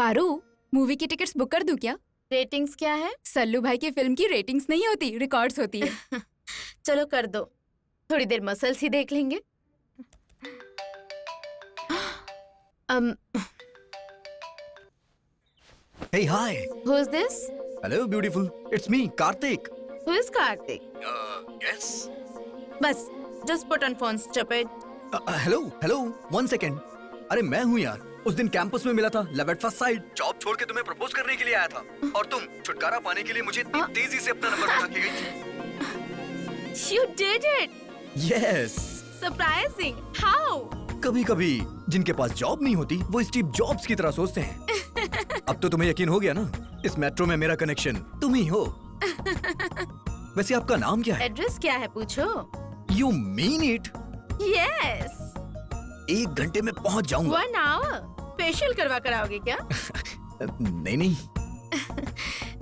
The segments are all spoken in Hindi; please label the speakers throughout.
Speaker 1: पारू, मूवी की टिकट्स बुक कर दूं क्या?
Speaker 2: रेटिंग्स क्या है?
Speaker 1: सल्लू भाई की फिल्म की रेटिंग्स नहीं होती, रिकॉर्ड्स होती है।
Speaker 2: चलो कर दो, थोड़ी देर मसल्स ही देख लेंगे।
Speaker 3: Hey, hi.
Speaker 2: Who is this?
Speaker 3: Hello, beautiful. It's me, Karthik.
Speaker 2: Who is Karthik?
Speaker 3: Yes.
Speaker 2: बस, just put on phone, stupid.
Speaker 3: Hello. 1 second. अरे मैं हूँ यार. उस दिन कैंपस में मिला था, love at first sight. Job छोड़ के तुम्हें प्रपोज करने के लिए आया था. और तुम छुटकारा पाने के लिए मुझे इतनी तेजी से अपना नंबर बता के गई थी.
Speaker 2: You did it.
Speaker 3: Yes.
Speaker 2: Surprising. How?
Speaker 3: कभी-कभी जिनके पास जॉब नहीं होती, वो स्टीव जॉब्स की तरह सोचते हैं. अब तो तुम्हें यकीन हो गया ना? इस मेट्रो में मेरा कनेक्शन तुम ही हो. वैसे आपका नाम क्या है?
Speaker 2: एड्रेस क्या है पूछो?
Speaker 3: You mean it?
Speaker 2: Yes.
Speaker 3: 1 घंटे में पहुंच जाऊंगा.
Speaker 2: 1 hour. फेशियल करवा कर आओगे क्या?
Speaker 3: नहीं.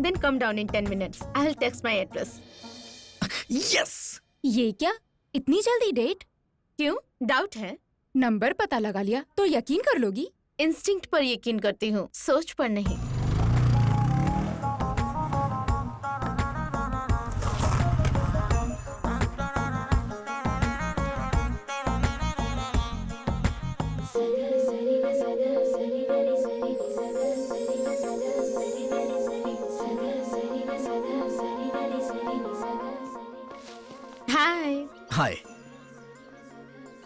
Speaker 2: Then come down in 10 minutes. I'll text my address.
Speaker 3: Yes.
Speaker 1: ये क्या? इतनी जल्दी डेट?
Speaker 2: क्यों? डाउट है?
Speaker 1: नंबर पता लगा लिया तो यकीन कर लोगी?
Speaker 2: इंस्टिंक्ट पर यकीन करती हूँ, सोच पर नहीं।
Speaker 3: हाय.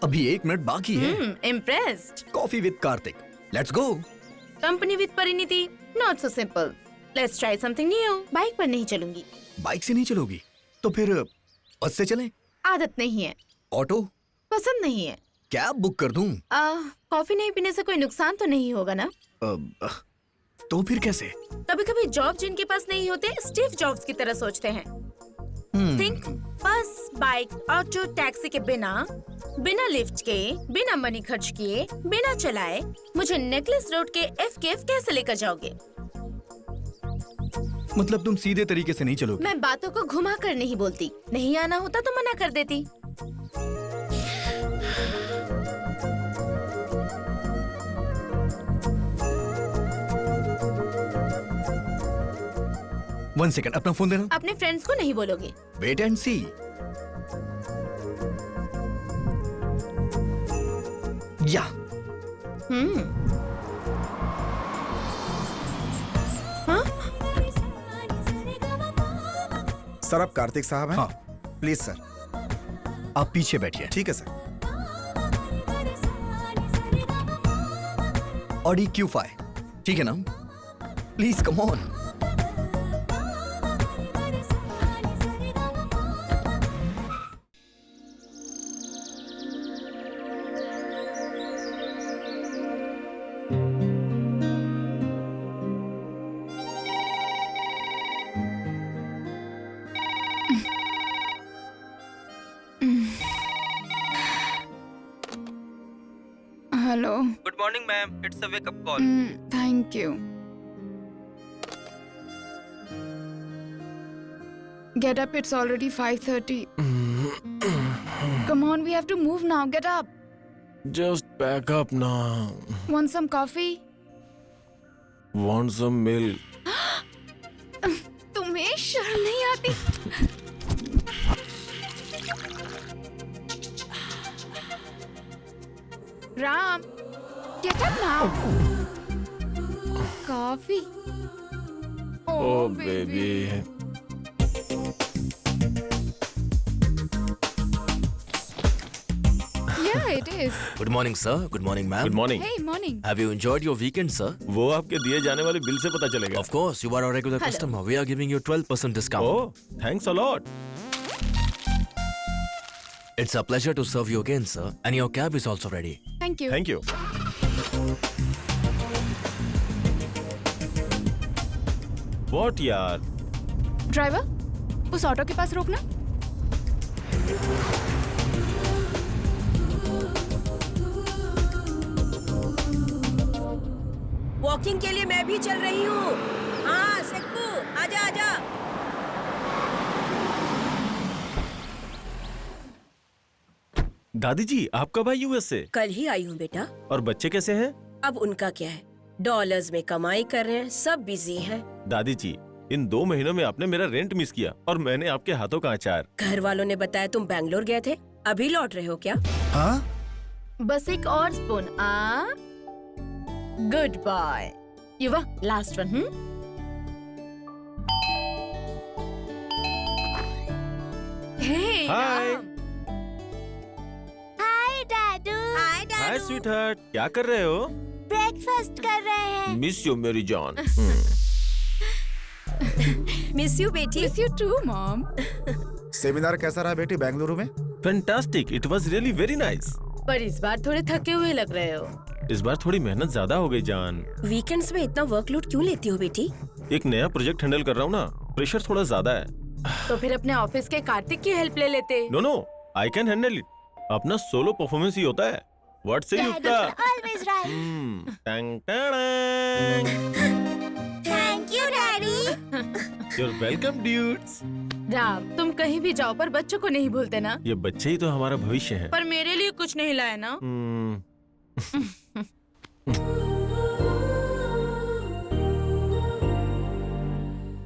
Speaker 3: अभी 1 मिनट बाकी है.
Speaker 2: Impressed.
Speaker 3: Coffee with Kartik. Let's go.
Speaker 2: Company with Parineeti, not so simple. Let's try something new. Bike पर नहीं चलूंगी।
Speaker 3: बाइक से नहीं चलोगी तो फिर बस से चलें?
Speaker 2: आदत नहीं है।
Speaker 3: ऑटो?
Speaker 2: पसंद नहीं है।
Speaker 3: कैब बुक कर दूं?
Speaker 2: कॉफी नहीं पीने से कोई नुकसान तो नहीं होगा ना?
Speaker 3: तो फिर कैसे?
Speaker 2: कभी कभी जॉब जिनके पास नहीं होते स्टीव जॉब्स की तरह सोचते हैं। थिंक बस, बाइक, ऑटो, टैक्सी के बिना लिफ्ट के, बिना मनी खर्च किए, बिना चलाए मुझे नेकलेस रोड के FKF कैसे लेकर जाओगे?
Speaker 3: मतलब तुम सीधे तरीके से नहीं चलोगे?
Speaker 2: मैं बातों को घुमा कर नहीं बोलती। नहीं आना होता तो मना कर देती।
Speaker 3: वन सेकंड, अपना फोन देना।
Speaker 2: अपने फ्रेंड्स को नहीं बोलोगे?
Speaker 3: वेट एंड सी। या
Speaker 4: सर, आप कार्तिक साहब हैं?
Speaker 3: हाँ.
Speaker 4: Please sir.
Speaker 3: आप पीछे बैठिए.
Speaker 4: ठीक है सर।
Speaker 3: ऑडी Q5, ठीक है ना? Please come on.
Speaker 1: Hello.
Speaker 5: Good morning ma'am, it's a wake up call.
Speaker 1: Thank you. Get up, it's already 5:30. Come on, we have to move now. Get up.
Speaker 6: Just pack up now.
Speaker 1: Want some coffee?
Speaker 6: Want some milk?
Speaker 1: तुम्हें शर्म नहीं आती? Ram, get up now. Coffee.
Speaker 6: Oh, baby.
Speaker 1: Yeah, it is.
Speaker 7: Good morning, sir. Good morning, ma'am.
Speaker 6: Good morning.
Speaker 1: Hey, morning.
Speaker 7: Have you enjoyed your weekend, sir?
Speaker 6: वो आपके दिए जाने वाले बिल से पता चलेगा।
Speaker 7: Of course, you are a regular
Speaker 2: Hello.
Speaker 7: customer. We are giving you 12% discount.
Speaker 6: Oh, thanks a lot.
Speaker 7: It's a pleasure to serve you again, sir. And your cab is also ready.
Speaker 1: Thank you.
Speaker 6: Thank you. What यार?
Speaker 1: ड्राइवर, उस ऑटो के पास रोकना.
Speaker 8: वॉकिंग के लिए मैं भी चल रही हूँ। हाँ सेक्कू, आजा आजा।
Speaker 6: दादी जी, आप कब आई US से?
Speaker 8: कल ही आई हूँ बेटा।
Speaker 6: और बच्चे कैसे हैं?
Speaker 8: अब उनका क्या है, डॉलर्स में कमाई कर रहे हैं, सब बिजी हैं।
Speaker 6: दादी जी, इन 2 महीनों में आपने मेरा रेंट मिस किया और मैंने आपके हाथों का अचार।
Speaker 8: घर वालों ने बताया तुम बैंगलोर गए थे, अभी लौट रहे हो क्या?
Speaker 4: हाँ?
Speaker 2: बस एक और स्पून। गुड बॉय युवा, लास्ट वन। हे
Speaker 6: हाय।
Speaker 9: हाय दादू। हाय
Speaker 6: हाय स्वीट हार्ट, क्या कर रहे हो?
Speaker 9: ब्रेकफास्ट कर रहे हैं।
Speaker 6: मिस यू मेरी जान।
Speaker 8: मिस यू बेटी।
Speaker 1: Miss you too, Mom.
Speaker 4: Seminar कैसा रहा बेटी बेंगलुरु में?
Speaker 6: Fantastic, it was really very nice.
Speaker 2: पर इस बार थोड़े थके हुए लग रहे हो।
Speaker 6: इस बार थोड़ी मेहनत ज्यादा हो गई जान।
Speaker 8: वीकेंड्स में इतना वर्कलोड क्यों लेती हो बेटी?
Speaker 6: एक नया प्रोजेक्ट हैंडल कर रहा हूँ ना, प्रेशर थोड़ा ज्यादा है।
Speaker 2: तो फिर अपने ऑफिस के कार्तिक की हेल्प ले लेते।
Speaker 6: No, I can handle it. अपना सोलो परफॉर्मेंस ही होता है। व्हाट से युक्ता?
Speaker 9: Always right.
Speaker 6: Tongue tongue.
Speaker 9: Thank you, Daddy.
Speaker 6: You're welcome, dudes.
Speaker 2: Ram, तुम कहीं भी जाओ पर बच्चों को नहीं भूलते ना।
Speaker 6: ये बच्चे ही तो हमारा भविष्य है।
Speaker 2: पर मेरे लिए कुछ नहीं लाए ना।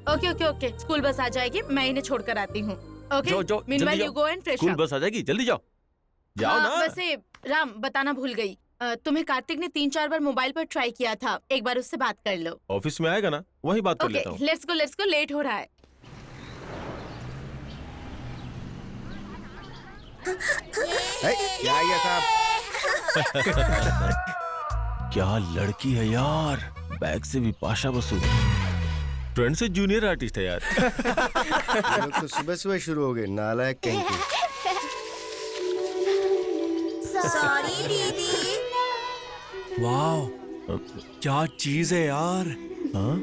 Speaker 2: ओके, स्कूल बस आ जाएगी, मैं इन्हें छोड़कर आती हूँ। ओके,
Speaker 6: जाओ,
Speaker 2: मीनवाइल
Speaker 6: जल्दी
Speaker 2: you go and fresh
Speaker 6: school
Speaker 2: up.
Speaker 6: बस आ जाएगी, जल्दी जाओ। जाओ ना।
Speaker 2: वैसे राम, बताना भूल गई, तुम्हें कार्तिक ने 3-4 बार मोबाइल पर ट्राई किया था, एक बार उससे बात कर लो।
Speaker 6: ऑफिस में आएगा ना, वही बात कर
Speaker 2: ओके,
Speaker 6: लेता हूँ।
Speaker 2: लेट्स गो, लेट हो रहा है।
Speaker 4: क्या ये साहब?
Speaker 6: क्या लड़की है यार, बैग से भी पाशा बसु। फ्रेंड से जूनियर आर्टिस्ट है यार।
Speaker 10: ये लोग तो सुबह सुबह शुरू हो गए, नालायक कहीं के।
Speaker 9: Sorry, दीदी।
Speaker 7: वाओ, क्या चीज है यार।
Speaker 6: हाँ?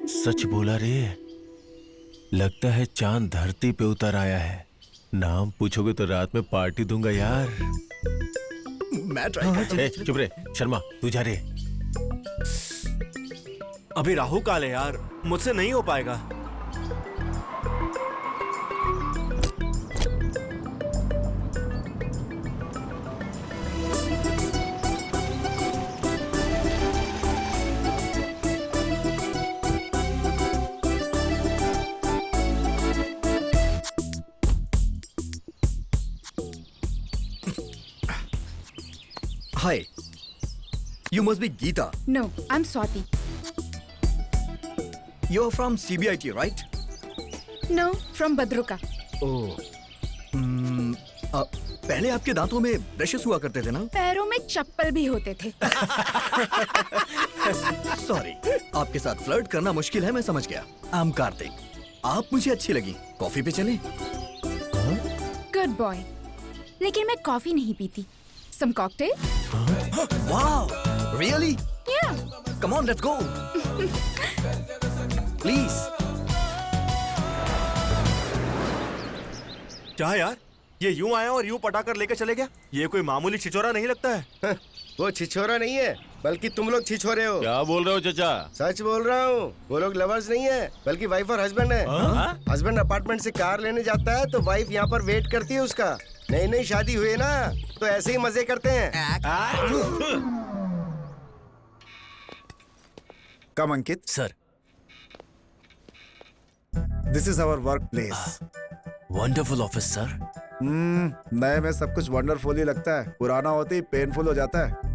Speaker 6: सच बोला रे, लगता है चांद धरती पे उतर आया है। नाम पूछोगे तो रात में पार्टी दूंगा यार।
Speaker 3: मैं ट्राई करता हूँ।
Speaker 6: चुप रे शर्मा, तू जा रे।
Speaker 7: अभी राहु काल है यार, मुझसे नहीं हो पाएगा।
Speaker 3: Hi. You must be Geeta.
Speaker 1: No, I'm Swati.
Speaker 3: You're from CBIT, right?
Speaker 1: No, from Badruka.
Speaker 3: Oh. पहले आपके दांतों में ब्रशेस हुआ करते थे ना?
Speaker 1: पैरों में चप्पल भी होते थे।
Speaker 3: सॉरी, आपके साथ फ्लर्ट करना मुश्किल है, मैं समझ गया। I'm कार्तिक। आप मुझे अच्छी लगी, कॉफी पे चलें?
Speaker 1: Good boy. लेकिन मैं कॉफी नहीं पीती। Some cocktail?
Speaker 3: Wow, really?
Speaker 1: Yeah.
Speaker 3: Come on, let's go. Please.
Speaker 7: क्या यार, ये यूं आया और यूं पटाकर लेकर चले गया। ये कोई मामूली छिछोरा नहीं लगता है।
Speaker 10: वो छिछोरा नहीं है, बल्कि तुम लोग छिछोरे हो।
Speaker 6: क्या बोल रहे हो चाचा?
Speaker 10: सच बोल रहा हूँ, वो लोग लवर्स नहीं है, बल्कि वाइफ और हस्बैंड है। हस्बैंड अपार्टमेंट से कार लेने जाता है तो वाइफ यहाँ पर वेट करती है उसका। नई नई शादी हुई है ना, तो ऐसे ही मजे करते हैं।
Speaker 4: Come Ankit,
Speaker 7: sir,
Speaker 4: this is our work place.
Speaker 7: Wonderful office sir.
Speaker 4: नए में सब कुछ वंडरफुल ही लगता है, पुराना होते ही पेनफुल हो जाता है।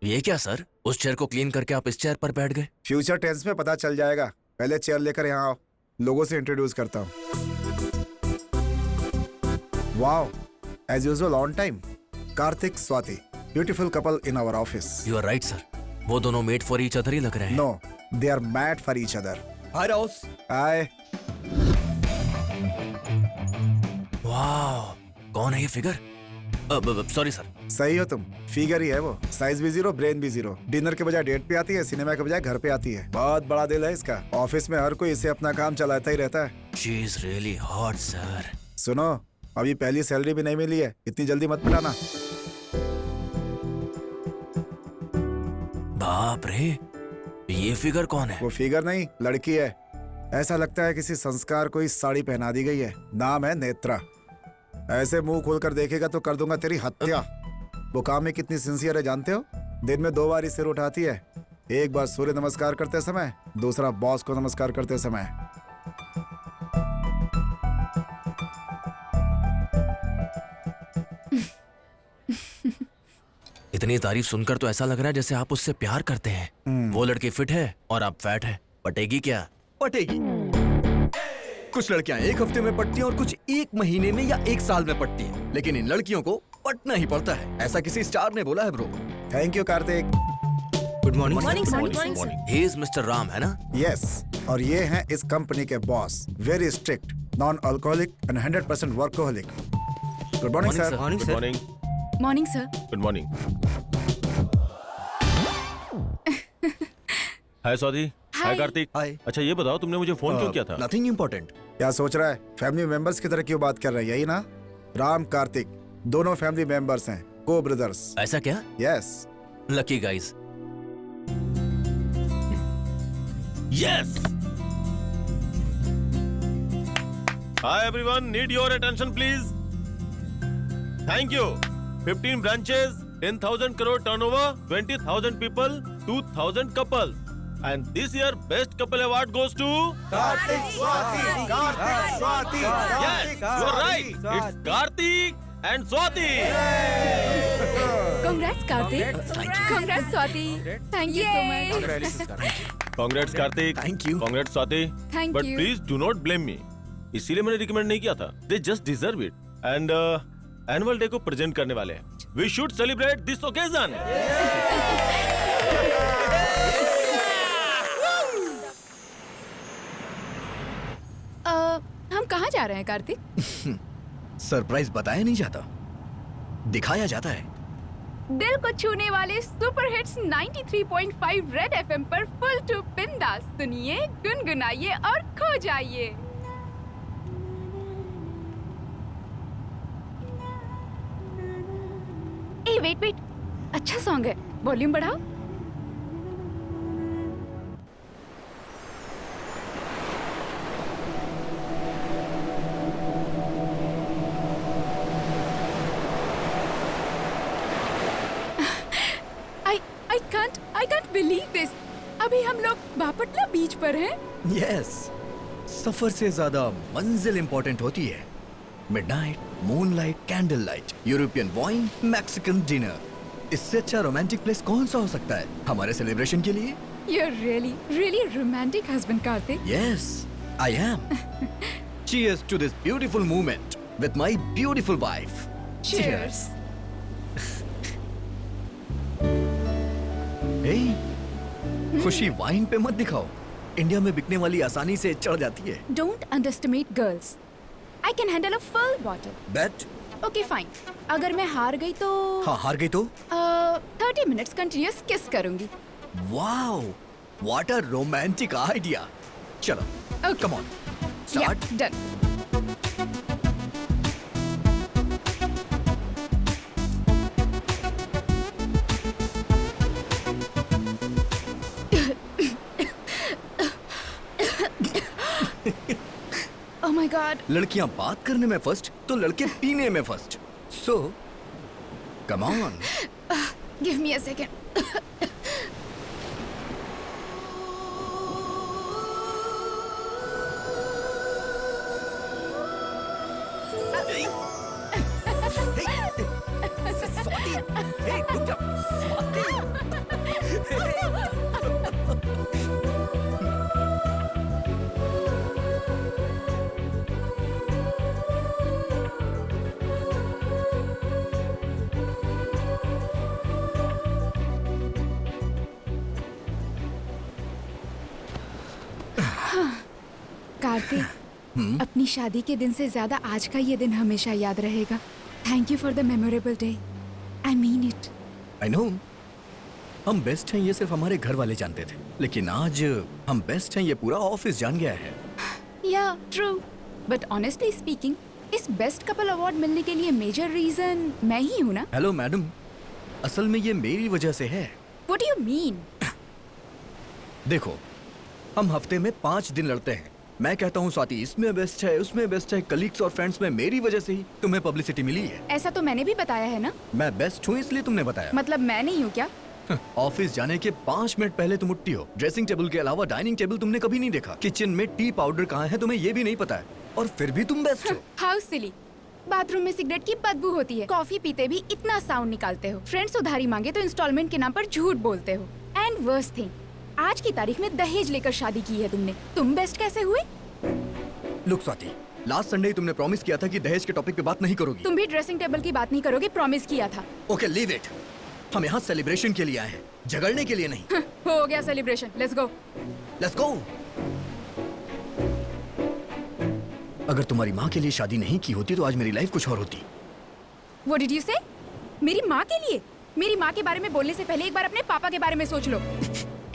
Speaker 7: ये क्या सर, उस चेयर को क्लीन करके आप इस चेयर पर बैठ गए।
Speaker 4: फ्यूचर टेंस में पता चल जाएगा। पहले चेयर लेकर यहाँ आओ, लोगों से इंट्रोड्यूस करता हूँ। Wow, as usual on time. Kartik, Swati, beautiful couple in our office.
Speaker 7: You are right sir, वो दोनों मेड फॉर ईच अदर ही लग रहे हैं।
Speaker 4: No, they are mad for each other.
Speaker 3: Hi, Ross.
Speaker 4: Hi.
Speaker 7: वाह, कौन है ये फिगर? Sorry sir.
Speaker 4: सही हो तुम, फिगर ही है वो। साइज भी जीरो, ब्रेन भी जीरो। डिनर के बजाय डेट पे आती है, सिनेमा के बजाय घर पे आती है। बहुत बड़ा दिल है इसका। ऑफिस में हर कोई इसे अपना काम चलाता ही रहता है।
Speaker 7: She is really hot sir.
Speaker 4: सुनो, अभी पहली सैलरी भी नहीं मिली है, इतनी जल्दी मत पटाना।
Speaker 11: बाप रे, ये फिगर कौन है?
Speaker 4: वो फिगर नहीं, लड़की है। ऐसा लगता है किसी संस्कार को इस साड़ी पहना दी गई है। नाम है नेत्रा। ऐसे मुंह खोलकर देखेगा तो कर दूंगा तेरी हत्या। वो काम में कितनी सिंसियर है जानते हो? दिन में 2 बार ही सिर उठाती है। एक बार सूर्य नमस्कार करते समय, दूसरा बॉस को नमस्कार करते समय।
Speaker 11: इतनी तारीफ सुनकर तो ऐसा लग रहा है जैसे आप उससे प्यार करते हैं। वो लड़की फिट है और आप फैट है। पटेगी क्या?
Speaker 3: पटेगी। कुछ लड़कियां 1 हफ्ते में पटती हैं और कुछ 1 महीने में या 1 साल में पटती हैं। लेकिन इन लड़कियों को पटना ही पड़ता है, ऐसा किसी स्टार ने बोला है bro.
Speaker 4: Thank you Karthik.
Speaker 3: Good morning.
Speaker 11: He is mister Ram, है ना?
Speaker 4: यस, और ये हैं इस कंपनी के boss. Very strict, non alcoholic and 100% workaholic. Good morning sir.
Speaker 6: Good morning.
Speaker 1: Morning sir.
Speaker 6: Good morning. Hi Swati. Hi Karthik.
Speaker 3: Hi.
Speaker 6: अच्छा ये बताओ, तुमने मुझे फोन क्यों किया था?
Speaker 3: Nothing important.
Speaker 4: क्या सोच रहा है? फैमिली मेंबर्स की तरह क्यों बात कर रहा है? यही ना? राम कार्तिक दोनों फैमिली मेंबर्स हैं, को ब्रदर्स।
Speaker 11: ऐसा क्या?
Speaker 4: Yes.
Speaker 11: Lucky guys. Yes.
Speaker 6: Hi everyone, need your attention please. Thank you. 15 branches, 10,000 crore turnover, 20,000 people, 2,000 couples. And this year best couple award goes to
Speaker 4: Kartik Swati. Kartik Swati.
Speaker 6: Yes, you're right. It's Karthik and Swati.
Speaker 1: Congrats Karthik. Congrats Swati. Thank you so much.
Speaker 6: Congrats Karthik.
Speaker 3: Thank you.
Speaker 6: Congrats Swati.
Speaker 1: Thank
Speaker 6: But
Speaker 1: you.
Speaker 6: please do not blame me. इसीलिए मैंने रिकमेंड नहीं किया था. They just deserve it. And annual day को प्रेजेंट करने वाले हैं. We should celebrate this occasion.
Speaker 1: हम कहाँ जा रहे हैं कार्तिक?
Speaker 3: सरप्राइज बताया नहीं जाता, दिखाया जाता है।
Speaker 1: दिल को छूने वाले सुपर हिट्स 93.5 रेड एफएम पर फुल टू बिंदास सुनिए, गुनगुनाइए और खो जाइए। ए वेट, अच्छा सॉन्ग है, वॉल्यूम बढ़ाओ। I can't believe this. अभी हम लोग बापटला बीच पर हैं।
Speaker 3: Yes. सफर से ज्यादा मंजिल इंपॉर्टेंट होती है। Midnight, moonlight, candle light, European wine, Mexican dinner. इससे अच्छा रोमांटिक प्लेस कौन सा हो सकता है हमारे सेलिब्रेशन के लिए?
Speaker 1: You're really romantic husband, Karthik.
Speaker 3: Yes, I am. Cheers to this beautiful moment with my beautiful wife.
Speaker 1: Cheers.
Speaker 3: Hey, खुशी वाइन पे मत दिखाओ। इंडिया में बिकने वाली आसानी से चढ़ जाती है।
Speaker 1: Don't underestimate girls. I can handle a full bottle.
Speaker 3: Bet?
Speaker 1: Okay, fine. अगर मैं हार गई तो?
Speaker 3: हाँ, हार गई तो?
Speaker 1: 30 minutes continuous kiss करूंगी।
Speaker 3: Wow, what a romantic idea. चलो,
Speaker 1: Okay.
Speaker 3: come on, start.
Speaker 1: Yeah, done. Oh my God.
Speaker 3: लड़कियां बात करने में फर्स्ट तो लड़के पीने में first. So, come on.
Speaker 1: Give me a second.
Speaker 3: Hey, रुक जा.
Speaker 1: कार्तिक, अपनी शादी के दिन से ज्यादा आज का ये दिन हमेशा याद रहेगा. Thank you for the memorable day. I mean it.
Speaker 3: I know. हम बेस्ट हैं ये सिर्फ हमारे घर वाले जानते थे, लेकिन आज हम बेस्ट हैं ये पूरा ऑफिस जान गया है.
Speaker 1: या ट्रू, बट ऑनेस्टली स्पीकिंग, इस बेस्ट कपल अवार्ड मिलने के लिए मेजर रीजन मैं ही हूँ ना.
Speaker 3: हेलो मैडम, असल में ये मेरी वजह से है.
Speaker 1: What do you mean?
Speaker 3: देखो, हम हफ्ते में 5 दिन लड़ते हैं। मैं कहता हूँ स्वाति इसमें बेस्ट है, उसमें बेस्ट है, कलीग्स और फ्रेंड्स में मेरी वजह से ही तुम्हें पब्लिसिटी मिली है।
Speaker 1: ऐसा तो मैंने भी बताया है ना।
Speaker 3: मैं बेस्ट हूँ इसलिए तुमने बताया।
Speaker 1: मतलब मैं नहीं हूँ क्या?
Speaker 3: ऑफिस जाने के 5 मिनट पहले तुम उठती हो। ड्रेसिंग टेबल के अलावा डाइनिंग टेबल तुमने कभी नहीं देखा। किचन में टी पाउडर कहाँ है तुम्हें ये भी नहीं पता है, और फिर भी तुम बेस्ट हो।
Speaker 1: How silly. बाथरूम में सिगरेट की बदबू होती है, कॉफी पीते भी इतना साउंड निकालते हो, फ्रेंड्स उधारी मांगे तो इंस्टॉलमेंट के नाम पर झूठ बोलते हो, एंड वर्स्ट थिंग, आज की तारीख में दहेज लेकर शादी की है तुमने। तुम बेस्ट कैसे हुए?
Speaker 3: लुक स्वाति, लास्ट संडे तुमने प्रॉमिस किया था कि दहेज के टॉपिक पे बात नहीं करोगी।
Speaker 1: तुम भी ड्रेसिंग टेबल की बात नहीं करोगे, प्रॉमिस किया था।
Speaker 3: Okay leave it. हम यहाँ सेलिब्रेशन के लिए आए हैं, झगड़ने के लिए नहीं।
Speaker 1: हो गया celebration, let's go.
Speaker 3: Let's go. अगर तुम्हारी माँ के लिए शादी नहीं की होती तो आज मेरी लाइफ कुछ और होती।
Speaker 1: What did you say? मेरी माँ के लिए? मेरी माँ के बारे में बोलने से पहले एक बार अपने पापा के बारे में सोच लो।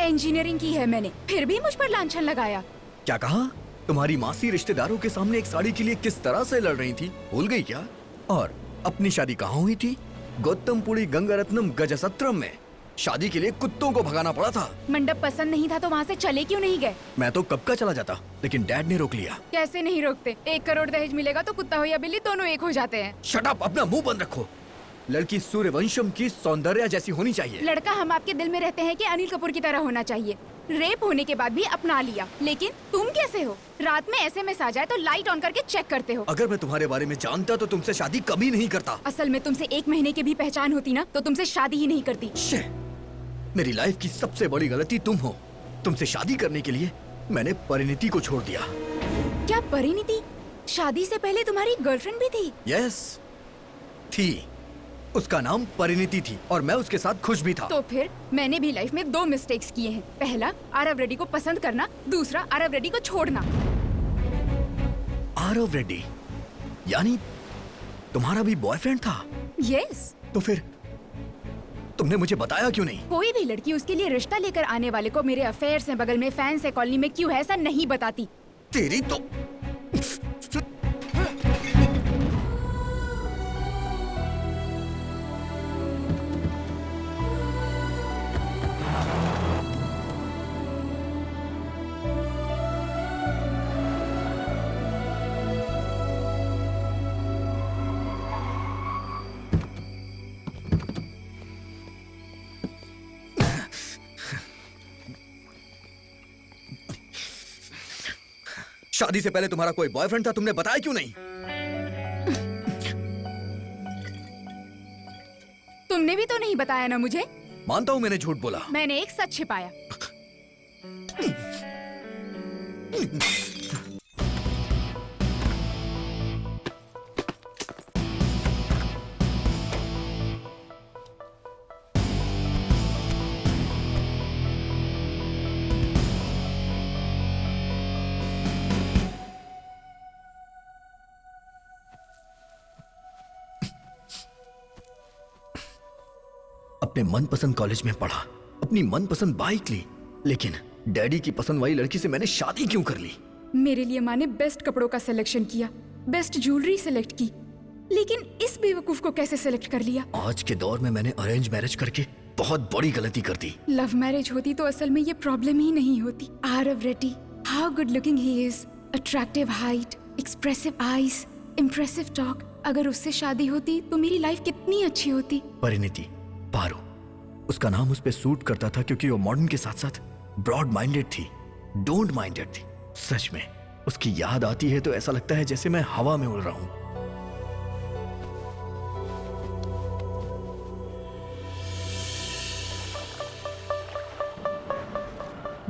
Speaker 1: इंजीनियरिंग की है मैंने, फिर भी मुझ पर लांछन लगाया।
Speaker 3: क्या कहा? तुम्हारी मासी रिश्तेदारों के सामने एक साड़ी के लिए किस तरह से लड़ रही थी, भूल गई क्या? और अपनी शादी कहाँ हुई थी? गौतमपुरी गंगारत्नम गजसत्रम में। शादी के लिए कुत्तों को भगाना पड़ा था।
Speaker 1: मंडप पसंद नहीं था तो वहाँ से चले क्यों नहीं गए?
Speaker 3: मैं तो कब का चला जाता, लेकिन डैड ने रोक लिया।
Speaker 1: कैसे नहीं रोकते? 1 करोड़ दहेज मिलेगा तो कुत्ता हो या बिल्ली दोनों एक हो जाते हैं।
Speaker 3: शट अप, अपना मुंह बंद रखो। लड़की सूर्यवंशम की सौंदर्य जैसी होनी चाहिए।
Speaker 1: लड़का हम आपके दिल में रहते हैं कि अनिल कपूर की तरह होना चाहिए। रेप होने के बाद भी अपना लिया, लेकिन तुम कैसे हो? रात में SMS आ जाए तो लाइट ऑन करके चेक करते हो।
Speaker 3: अगर मैं तुम्हारे बारे में जानता तो तुमसे शादी कभी नहीं करता।
Speaker 1: असल में तुमसे 1 महीने की भी पहचान होती ना तो तुमसे शादी ही नहीं करती।
Speaker 3: मेरी लाइफ की सबसे बड़ी गलती तुम हो। तुमसे शादी करने के लिए मैंने परिणीति को छोड़ दिया।
Speaker 1: क्या परिणीति? शादी से पहले तुम्हारी गर्लफ्रेंड भी थी?
Speaker 3: यस, थी। उसका नाम परिणीति थी और मैं उसके साथ खुश भी था।
Speaker 1: तो फिर मैंने भी लाइफ में 2 मिस्टेक्स किए हैं। पहला, आरव रेड्डी को पसंद करना, दूसरा आरव रेड्डी को छोड़ना।
Speaker 3: आरव रेड्डी यानी तुम्हारा भी बॉयफ्रेंड था?
Speaker 1: यस।
Speaker 3: तो फिर तुमने मुझे बताया क्यों नहीं?
Speaker 1: कोई भी लड़की उसके लिए रिश्ता लेकर आने वाले को मेरे अफेयर्स हैं, बगल में फैंस है, कॉलोनी में क्यों है, ऐसा नहीं बताती।
Speaker 3: तेरी तो शादी से पहले तुम्हारा कोई बॉयफ्रेंड था, तुमने बताया क्यों नहीं?
Speaker 1: तुमने भी तो नहीं बताया ना मुझे।
Speaker 3: मानता हूं मैंने झूठ बोला।
Speaker 1: मैंने एक सच छिपाया।
Speaker 3: अपने मनपसंद कॉलेज में पढ़ा, अपनी मनपसंद बाइक ली, लेकिन डैडी की पसंद वाली लड़की से मैंने शादी क्यों कर ली?
Speaker 1: मेरे लिए माँ ने बेस्ट कपड़ों का सिलेक्शन किया, बेस्ट ज्वेलरी सिलेक्ट की, लेकिन इस बेवकूफ को कैसे सिलेक्ट कर लिया?
Speaker 3: आज के दौर में मैंने अरेंज मैरिज करके बहुत बड़ी गलती कर दी।
Speaker 1: लव मैरिज होती तो असल में ये प्रॉब्लम ही नहीं होती। Aarav Reddy, how good looking he is, attractive height, expressive eyes, impressive talk. अगर उससे शादी होती तो मेरी लाइफ कितनी अच्छी होती।
Speaker 3: परिणीति, पारो, उसका नाम उस पे सूट करता था क्योंकि वो मॉडर्न के साथ साथ ब्रॉड माइंडेड थी, डोंट माइंडेड थी। सच में उसकी याद आती है तो ऐसा लगता है जैसे मैं हवा में उड़ रहा हूं।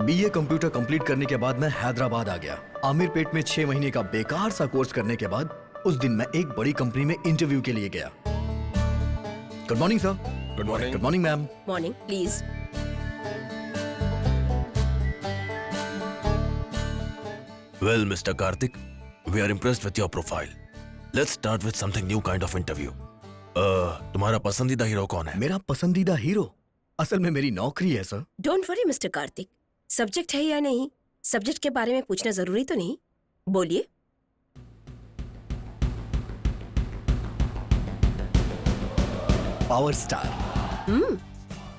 Speaker 3: BA कंप्यूटर कंप्लीट करने के बाद मैं हैदराबाद आ गया। आमिरपेट में 6 महीने का बेकार सा कोर्स करने के बाद उस दिन मैं एक बड़ी कंपनी में इंटरव्यू के लिए गया। Good morning sir.
Speaker 6: Good morning.
Speaker 3: Good morning ma'am.
Speaker 8: Morning please.
Speaker 11: Well, Mr. Karthik, we are impressed with your profile. Let's start with something new kind of interview. तुम्हारा पसंदीदा हीरो कौन है?
Speaker 3: मेरा पसंदीदा हीरो असल में मेरी नौकरी है sir.
Speaker 8: Don't worry mister Kartik, subject है या नहीं, सब्जेक्ट के बारे में पूछना जरूरी तो नहीं। बोलिए।
Speaker 3: Power star.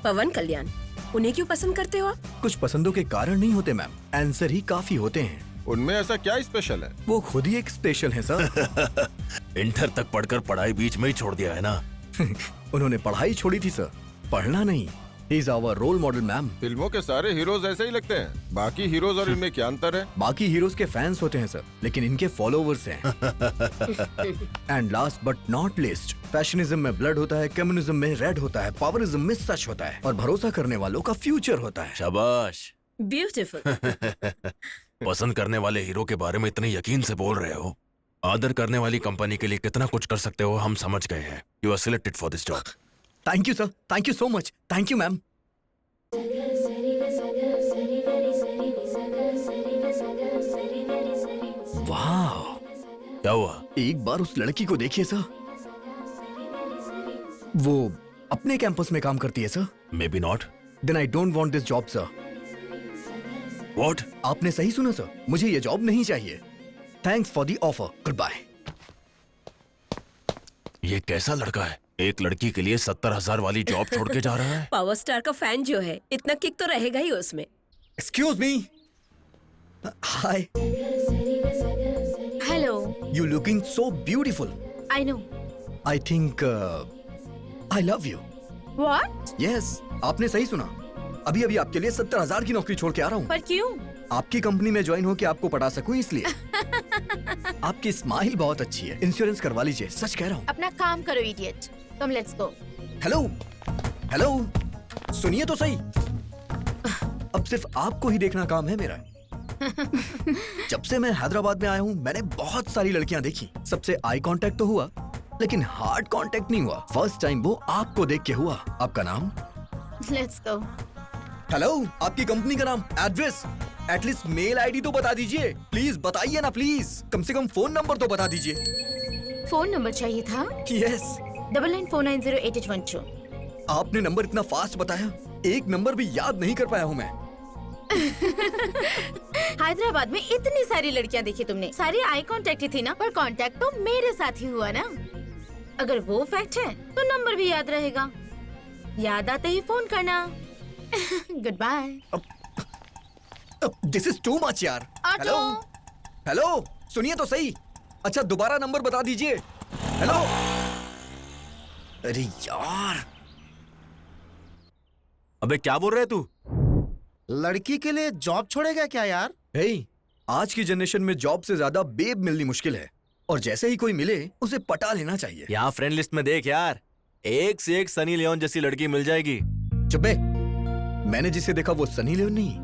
Speaker 8: पवन कल्याण। उन्हें क्यों पसंद करते हो आप?
Speaker 3: कुछ पसंदों के कारण नहीं होते मैम, आंसर ही काफी होते हैं।
Speaker 6: उनमें ऐसा क्या स्पेशल है?
Speaker 3: वो खुद ही एक स्पेशल है सर।
Speaker 11: इंटर तक पढ़कर पढ़ाई बीच में ही छोड़ दिया है ना?
Speaker 3: उन्होंने पढ़ाई छोड़ी थी सर, पढ़ना नहीं। He is our role model ma'am.
Speaker 6: फिल्मों के सारे हीरोज ऐसे ही लगते हैं। बाकी हीरोज और इनमें क्या अंतर है?
Speaker 3: बाकी हीरोज के फैंस होते हैं सर, लेकिन इनके फॉलोवर्स हैं। And last but not least, fashionism में ब्लड होता है, कम्युनिज्म में रेड होता है, पावरिज्म में सच होता है, और भरोसा करने वालों का फ्यूचर होता है।
Speaker 11: शाबाश।
Speaker 8: ब्यूटीफुल।
Speaker 11: पसंद करने वाले हीरो के बारे में इतने यकीन से बोल रहे हो। आदर करने वाली कंपनी के लिए कितना कुछ कर सकते हो हम समझ गए हैं। You are selected for this job.
Speaker 3: Thank you sir, thank you so much, thank you ma'am. वाह,
Speaker 11: क्या हुआ?
Speaker 3: एक बार उस लड़की को देखिए सर, वो अपने कैंपस में काम करती है sir.
Speaker 11: May be not.
Speaker 3: Then I don't want this job sir.
Speaker 11: What?
Speaker 3: आपने सही सुना सर, मुझे ये जॉब नहीं चाहिए। Thanks for the offer, goodbye.
Speaker 11: ये कैसा लड़का है? एक लड़की के लिए 70,000 वाली जॉब छोड़ के जा रहा है।
Speaker 8: पावर स्टार का फैन जो है, इतना किक तो रहेगा ही उसमें।
Speaker 3: Excuse me. Hi,
Speaker 2: hello.
Speaker 3: You looking so beautiful.
Speaker 2: I know.
Speaker 3: I think I love you.
Speaker 2: What?
Speaker 3: Yes, आपने सही सुना। अभी अभी आपके लिए 70,000 की नौकरी छोड़ के आ रहा हूँ।
Speaker 2: पर क्यों?
Speaker 3: आपकी कंपनी में ज्वाइन होके आपको पटा सकूं इसलिए। आपकी स्माइल बहुत अच्छी है, इंश्योरेंस करवा लीजिए, सच कह रहा हूँ।
Speaker 2: अपना काम करो idiot. Come let's go.
Speaker 3: Hello hello, सुनिए तो सही। अब सिर्फ आपको ही देखना काम है मेरा। जब से मैं हैदराबाद में आया हूँ मैंने बहुत सारी लड़कियां देखी। सबसे आई कांटेक्ट तो हुआ, लेकिन हार्ड कांटेक्ट नहीं हुआ। फर्स्ट टाइम वो आपको देख के हुआ। आपका नाम?
Speaker 2: Let's go.
Speaker 3: हेलो, आपकी कंपनी का नाम, एड्रेस, एटलीस्ट मेल आईडी तो बता दीजिए। प्लीज बताइए ना, प्लीज। कम से कम फोन नंबर तो बता दीजिए।
Speaker 2: फोन नंबर चाहिए था?
Speaker 3: यस।
Speaker 2: 99490812।
Speaker 3: आपने नंबर इतना फास्ट बताया, एक नंबर भी याद नहीं कर पाया हूँ मैं।
Speaker 2: हैदराबाद में इतनी सारी लड़कियां देखी तुमने, सारी आई कांटेक्ट ही थी ना, पर कांटेक्ट तो मेरे साथ ही हुआ ना। अगर वो फैक्ट है तो नंबर भी याद रहेगा। याद आते ही फोन करना। Goodbye.
Speaker 3: This is too much यार। हेलो हेलो, सुनिए तो सही। अच्छा, दोबारा नंबर बता दीजिए। हेलो। अरे यार,
Speaker 7: अबे क्या बोल रहे है तू?
Speaker 4: लड़की के लिए जॉब छोड़ेगा क्या यार?
Speaker 3: हे, आज की जनरेशन में जॉब से ज्यादा बेब मिलनी मुश्किल है, और जैसे ही कोई मिले उसे पटा लेना चाहिए।
Speaker 7: यहाँ फ्रेंड लिस्ट में देख यार, एक से एक सनी लियोन जैसी लड़की मिल जाएगी।
Speaker 3: चुप बे, मैंने जिसे देखा वो सनी लियोन नहीं,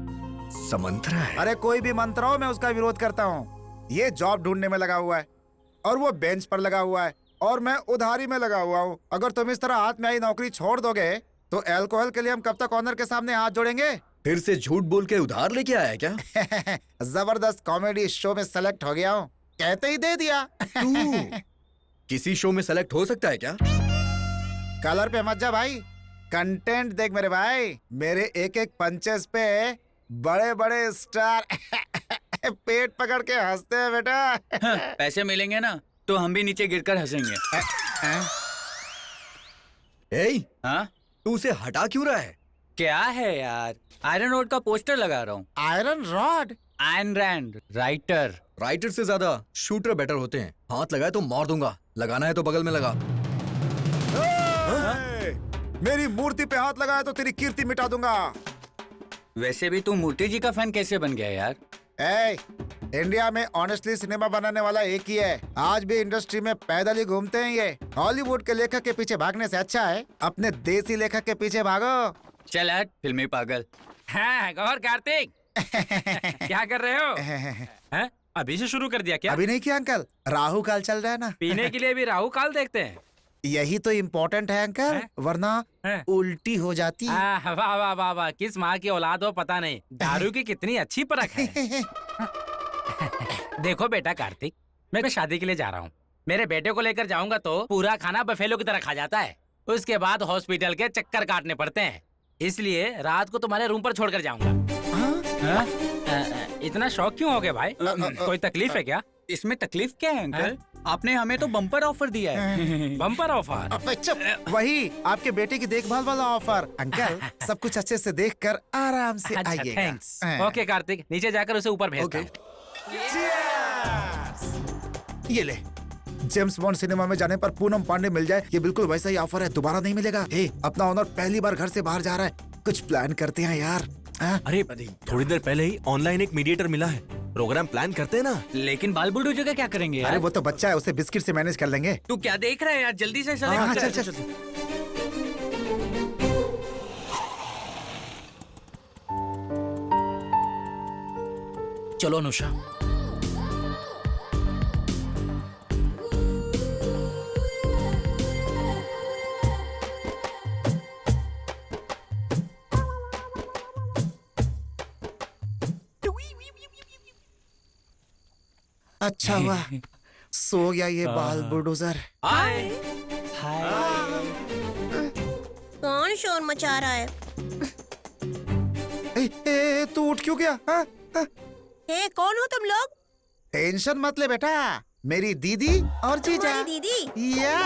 Speaker 3: समंत्रा है।
Speaker 4: अरे कोई भी मंत्र हो, मैं उसका विरोध करता हूँ। ये जॉब ढूंढने में लगा हुआ है, और वो बेंच पर लगा हुआ है, और मैं उधारी में लगा हुआ हूँ। अगर तुम इस तरह हाथ में आई नौकरी छोड़ दोगे तो अल्कोहल के लिए हम कब तक ऑनर के सामने हाथ जोड़ेंगे?
Speaker 3: फिर से झूठ बोल के उधार लेके आया क्या?
Speaker 4: जबरदस्त कॉमेडी शो में सेलेक्ट हो गया हूँ, कहते ही दे दिया।
Speaker 3: तू किसी शो में सेलेक्ट हो सकता है क्या?
Speaker 4: कलर पे मत जा भाई, कंटेंट देख मेरे भाई। मेरे एक एक पंचेस पे बड़े बड़े स्टार पेट पकड़ के हंसते हैं बेटा।
Speaker 5: पैसे मिलेंगे ना तो हम भी नीचे गिरकर हंसेंगे। हाँ,
Speaker 3: तू उसे हटा क्यों रहा है?
Speaker 5: क्या है यार, आयरन रोड का पोस्टर लगा रहा हूँ।
Speaker 4: Iron rod?
Speaker 5: Iron Rand, writer.
Speaker 3: Writer से ज्यादा शूटर बेटर होते हैं। हाथ लगाए तो मार दूंगा, लगाना है तो बगल में लगा।
Speaker 4: मेरी मूर्ति पे हाथ लगाया तो तेरी कीर्ति मिटा दूंगा।
Speaker 5: वैसे भी तू मूर्ति जी का फैन कैसे बन गया यार?
Speaker 4: इंडिया में ऑनेस्टली सिनेमा बनाने वाला एक ही है। आज भी इंडस्ट्री में पैदल ही घूमते हैं ये। हॉलीवुड के लेखक के पीछे भागने से अच्छा है अपने देसी लेखक के पीछे भागो।
Speaker 5: चल हट फिल्मी पागल। हाँ गौर कार्तिक, क्या कर रहे हो? हैं? अभी से शुरू कर दिया क्या?
Speaker 4: अभी नहीं किया अंकल, राहु काल चल रहा है ना।
Speaker 5: पीने के लिए भी राहु काल देखते हैं?
Speaker 4: यही तो इम्पोर्टेंट है अंकल, वरना उल्टी हो जाती।
Speaker 5: वाह वाह वाह वाह, किस माँ की औलाद हो पता नहीं, दारू की कितनी अच्छी परख है। देखो बेटा कार्तिक, मैं शादी के लिए जा रहा हूँ। मेरे बेटे को लेकर जाऊंगा तो पूरा खाना बफेलो की तरह खा जाता है, उसके बाद हॉस्पिटल के चक्कर काटने पड़ते हैं, इसलिए रात को तुम्हारे रूम पर छोड़कर जाऊंगा। इतना शौक क्यों हो गया भाई? कोई तकलीफ है क्या? इसमें तकलीफ क्या है अंकल?
Speaker 12: आपने हमें तो बम्पर ऑफर दिया है।
Speaker 5: Bumper offer?
Speaker 4: अबे चुप, वही आपके बेटे की देखभाल वाला ऑफर। अंकल सब कुछ अच्छे से देखकर आराम से
Speaker 5: अच्छा,
Speaker 4: आइएगा।
Speaker 5: थैंक्स। ओके कार्तिक, नीचे जाकर उसे ऊपर भेजता हूँ।
Speaker 4: ये ले, जेम्स बॉन्ड सिनेमा में जाने पर पूनम पांडे मिल जाए, ये बिल्कुल वैसा ही ऑफर है, दोबारा नहीं मिलेगा। हे, अपना ओनर पहली बार घर से बाहर जा रहा है, कुछ प्लान करते हैं यार।
Speaker 7: अरे थोड़ी देर पहले ही ऑनलाइन एक मीडिएटर मिला है, प्रोग्राम प्लान करते हैं ना।
Speaker 12: लेकिन बाल बुल्डू जगह क्या करेंगे यार?
Speaker 4: अरे वो तो बच्चा है, उसे बिस्किट से मैनेज कर लेंगे।
Speaker 12: तू क्या देख रहा है यार, जल्दी से चले।
Speaker 4: हाँ, चल चल।
Speaker 5: चलो अनुषा।
Speaker 4: अच्छा हुआ सो गया ये बाल बुलडोजर।
Speaker 5: हाय।
Speaker 9: कौन शोर मचा रहा है?
Speaker 4: तू उठ क्यों गया?
Speaker 9: हे, कौन हो तुम लोग?
Speaker 4: टेंशन मत ले बेटा, मेरी दीदी और जीजा।
Speaker 9: तुम्हारी दीदी?
Speaker 4: या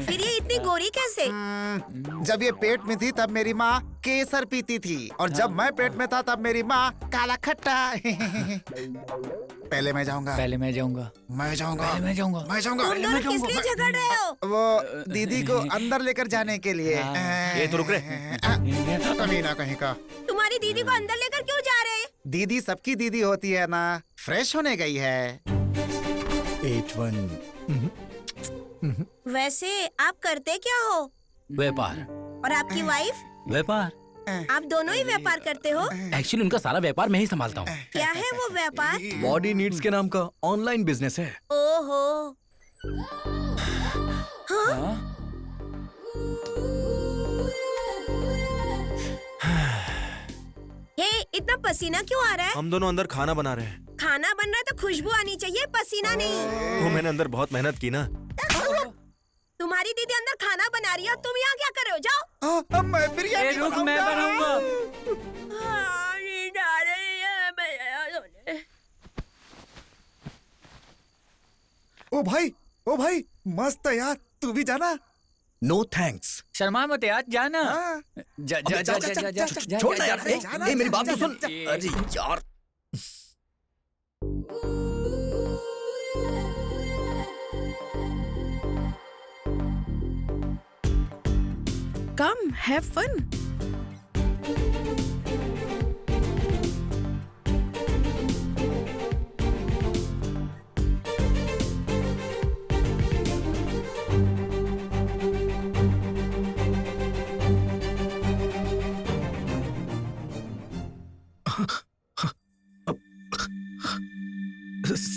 Speaker 9: फिर ये इतनी गोरी कैसे?
Speaker 4: जब ये पेट में थी तब मेरी माँ केसर पीती थी, और जब मैं पेट में था तब मेरी माँ काला खट्टा। पहले मैं जाऊंगा।
Speaker 12: पहले मैं जाऊंगा।
Speaker 4: मैं जाऊंगा।
Speaker 12: पहले मैं जाऊंगा।
Speaker 4: मैं जाऊंगा।
Speaker 9: तुम दोनों किस लिए झगड़ रहे हो?
Speaker 4: वो दीदी को अंदर लेकर जाने के लिए।
Speaker 7: ये तो रुक रे।
Speaker 4: कमीना कहीं का।
Speaker 9: तुम्हारी दीदी को अंदर लेकर क्यों जा रहे हैं?
Speaker 4: दीदी सबकी दीदी होती है ना, फ्रेश होने गई है।
Speaker 3: 81।
Speaker 9: वैसे आप करते क्या हो?
Speaker 5: व्यापार।
Speaker 9: और आपकी वाइफ?
Speaker 5: व्यापार?
Speaker 9: आप दोनों ही व्यापार करते हो?
Speaker 5: एक्चुअली उनका सारा व्यापार मैं ही संभालता हूँ।
Speaker 9: क्या है वो व्यापार?
Speaker 3: बॉडी नीड्स के नाम का ऑनलाइन बिजनेस है।
Speaker 9: ओहो। हे, इतना पसीना क्यों आ रहा है?
Speaker 7: हम दोनों अंदर खाना बना रहे हैं।
Speaker 9: खाना बन रहा है तो खुशबू आनी चाहिए, पसीना नहीं।
Speaker 7: वो मैंने अंदर बहुत मेहनत की ना।
Speaker 9: तुम्हारी दीदी अंदर खाना बना रही है, तुम यहाँ क्या कर रहे हो? जाओ।
Speaker 4: मैं बिरयानी
Speaker 12: रुक, मैं बनाऊंगा।
Speaker 4: ओ भाई मस्त है यार, तू भी जाना।
Speaker 3: No thanks.
Speaker 12: शर्मा मत यार, जाना। जा जा जा जा जा जा।
Speaker 3: छोड़ ना यार, ए, मेरी बात तो सुन। अरे यार।
Speaker 1: Come, have fun.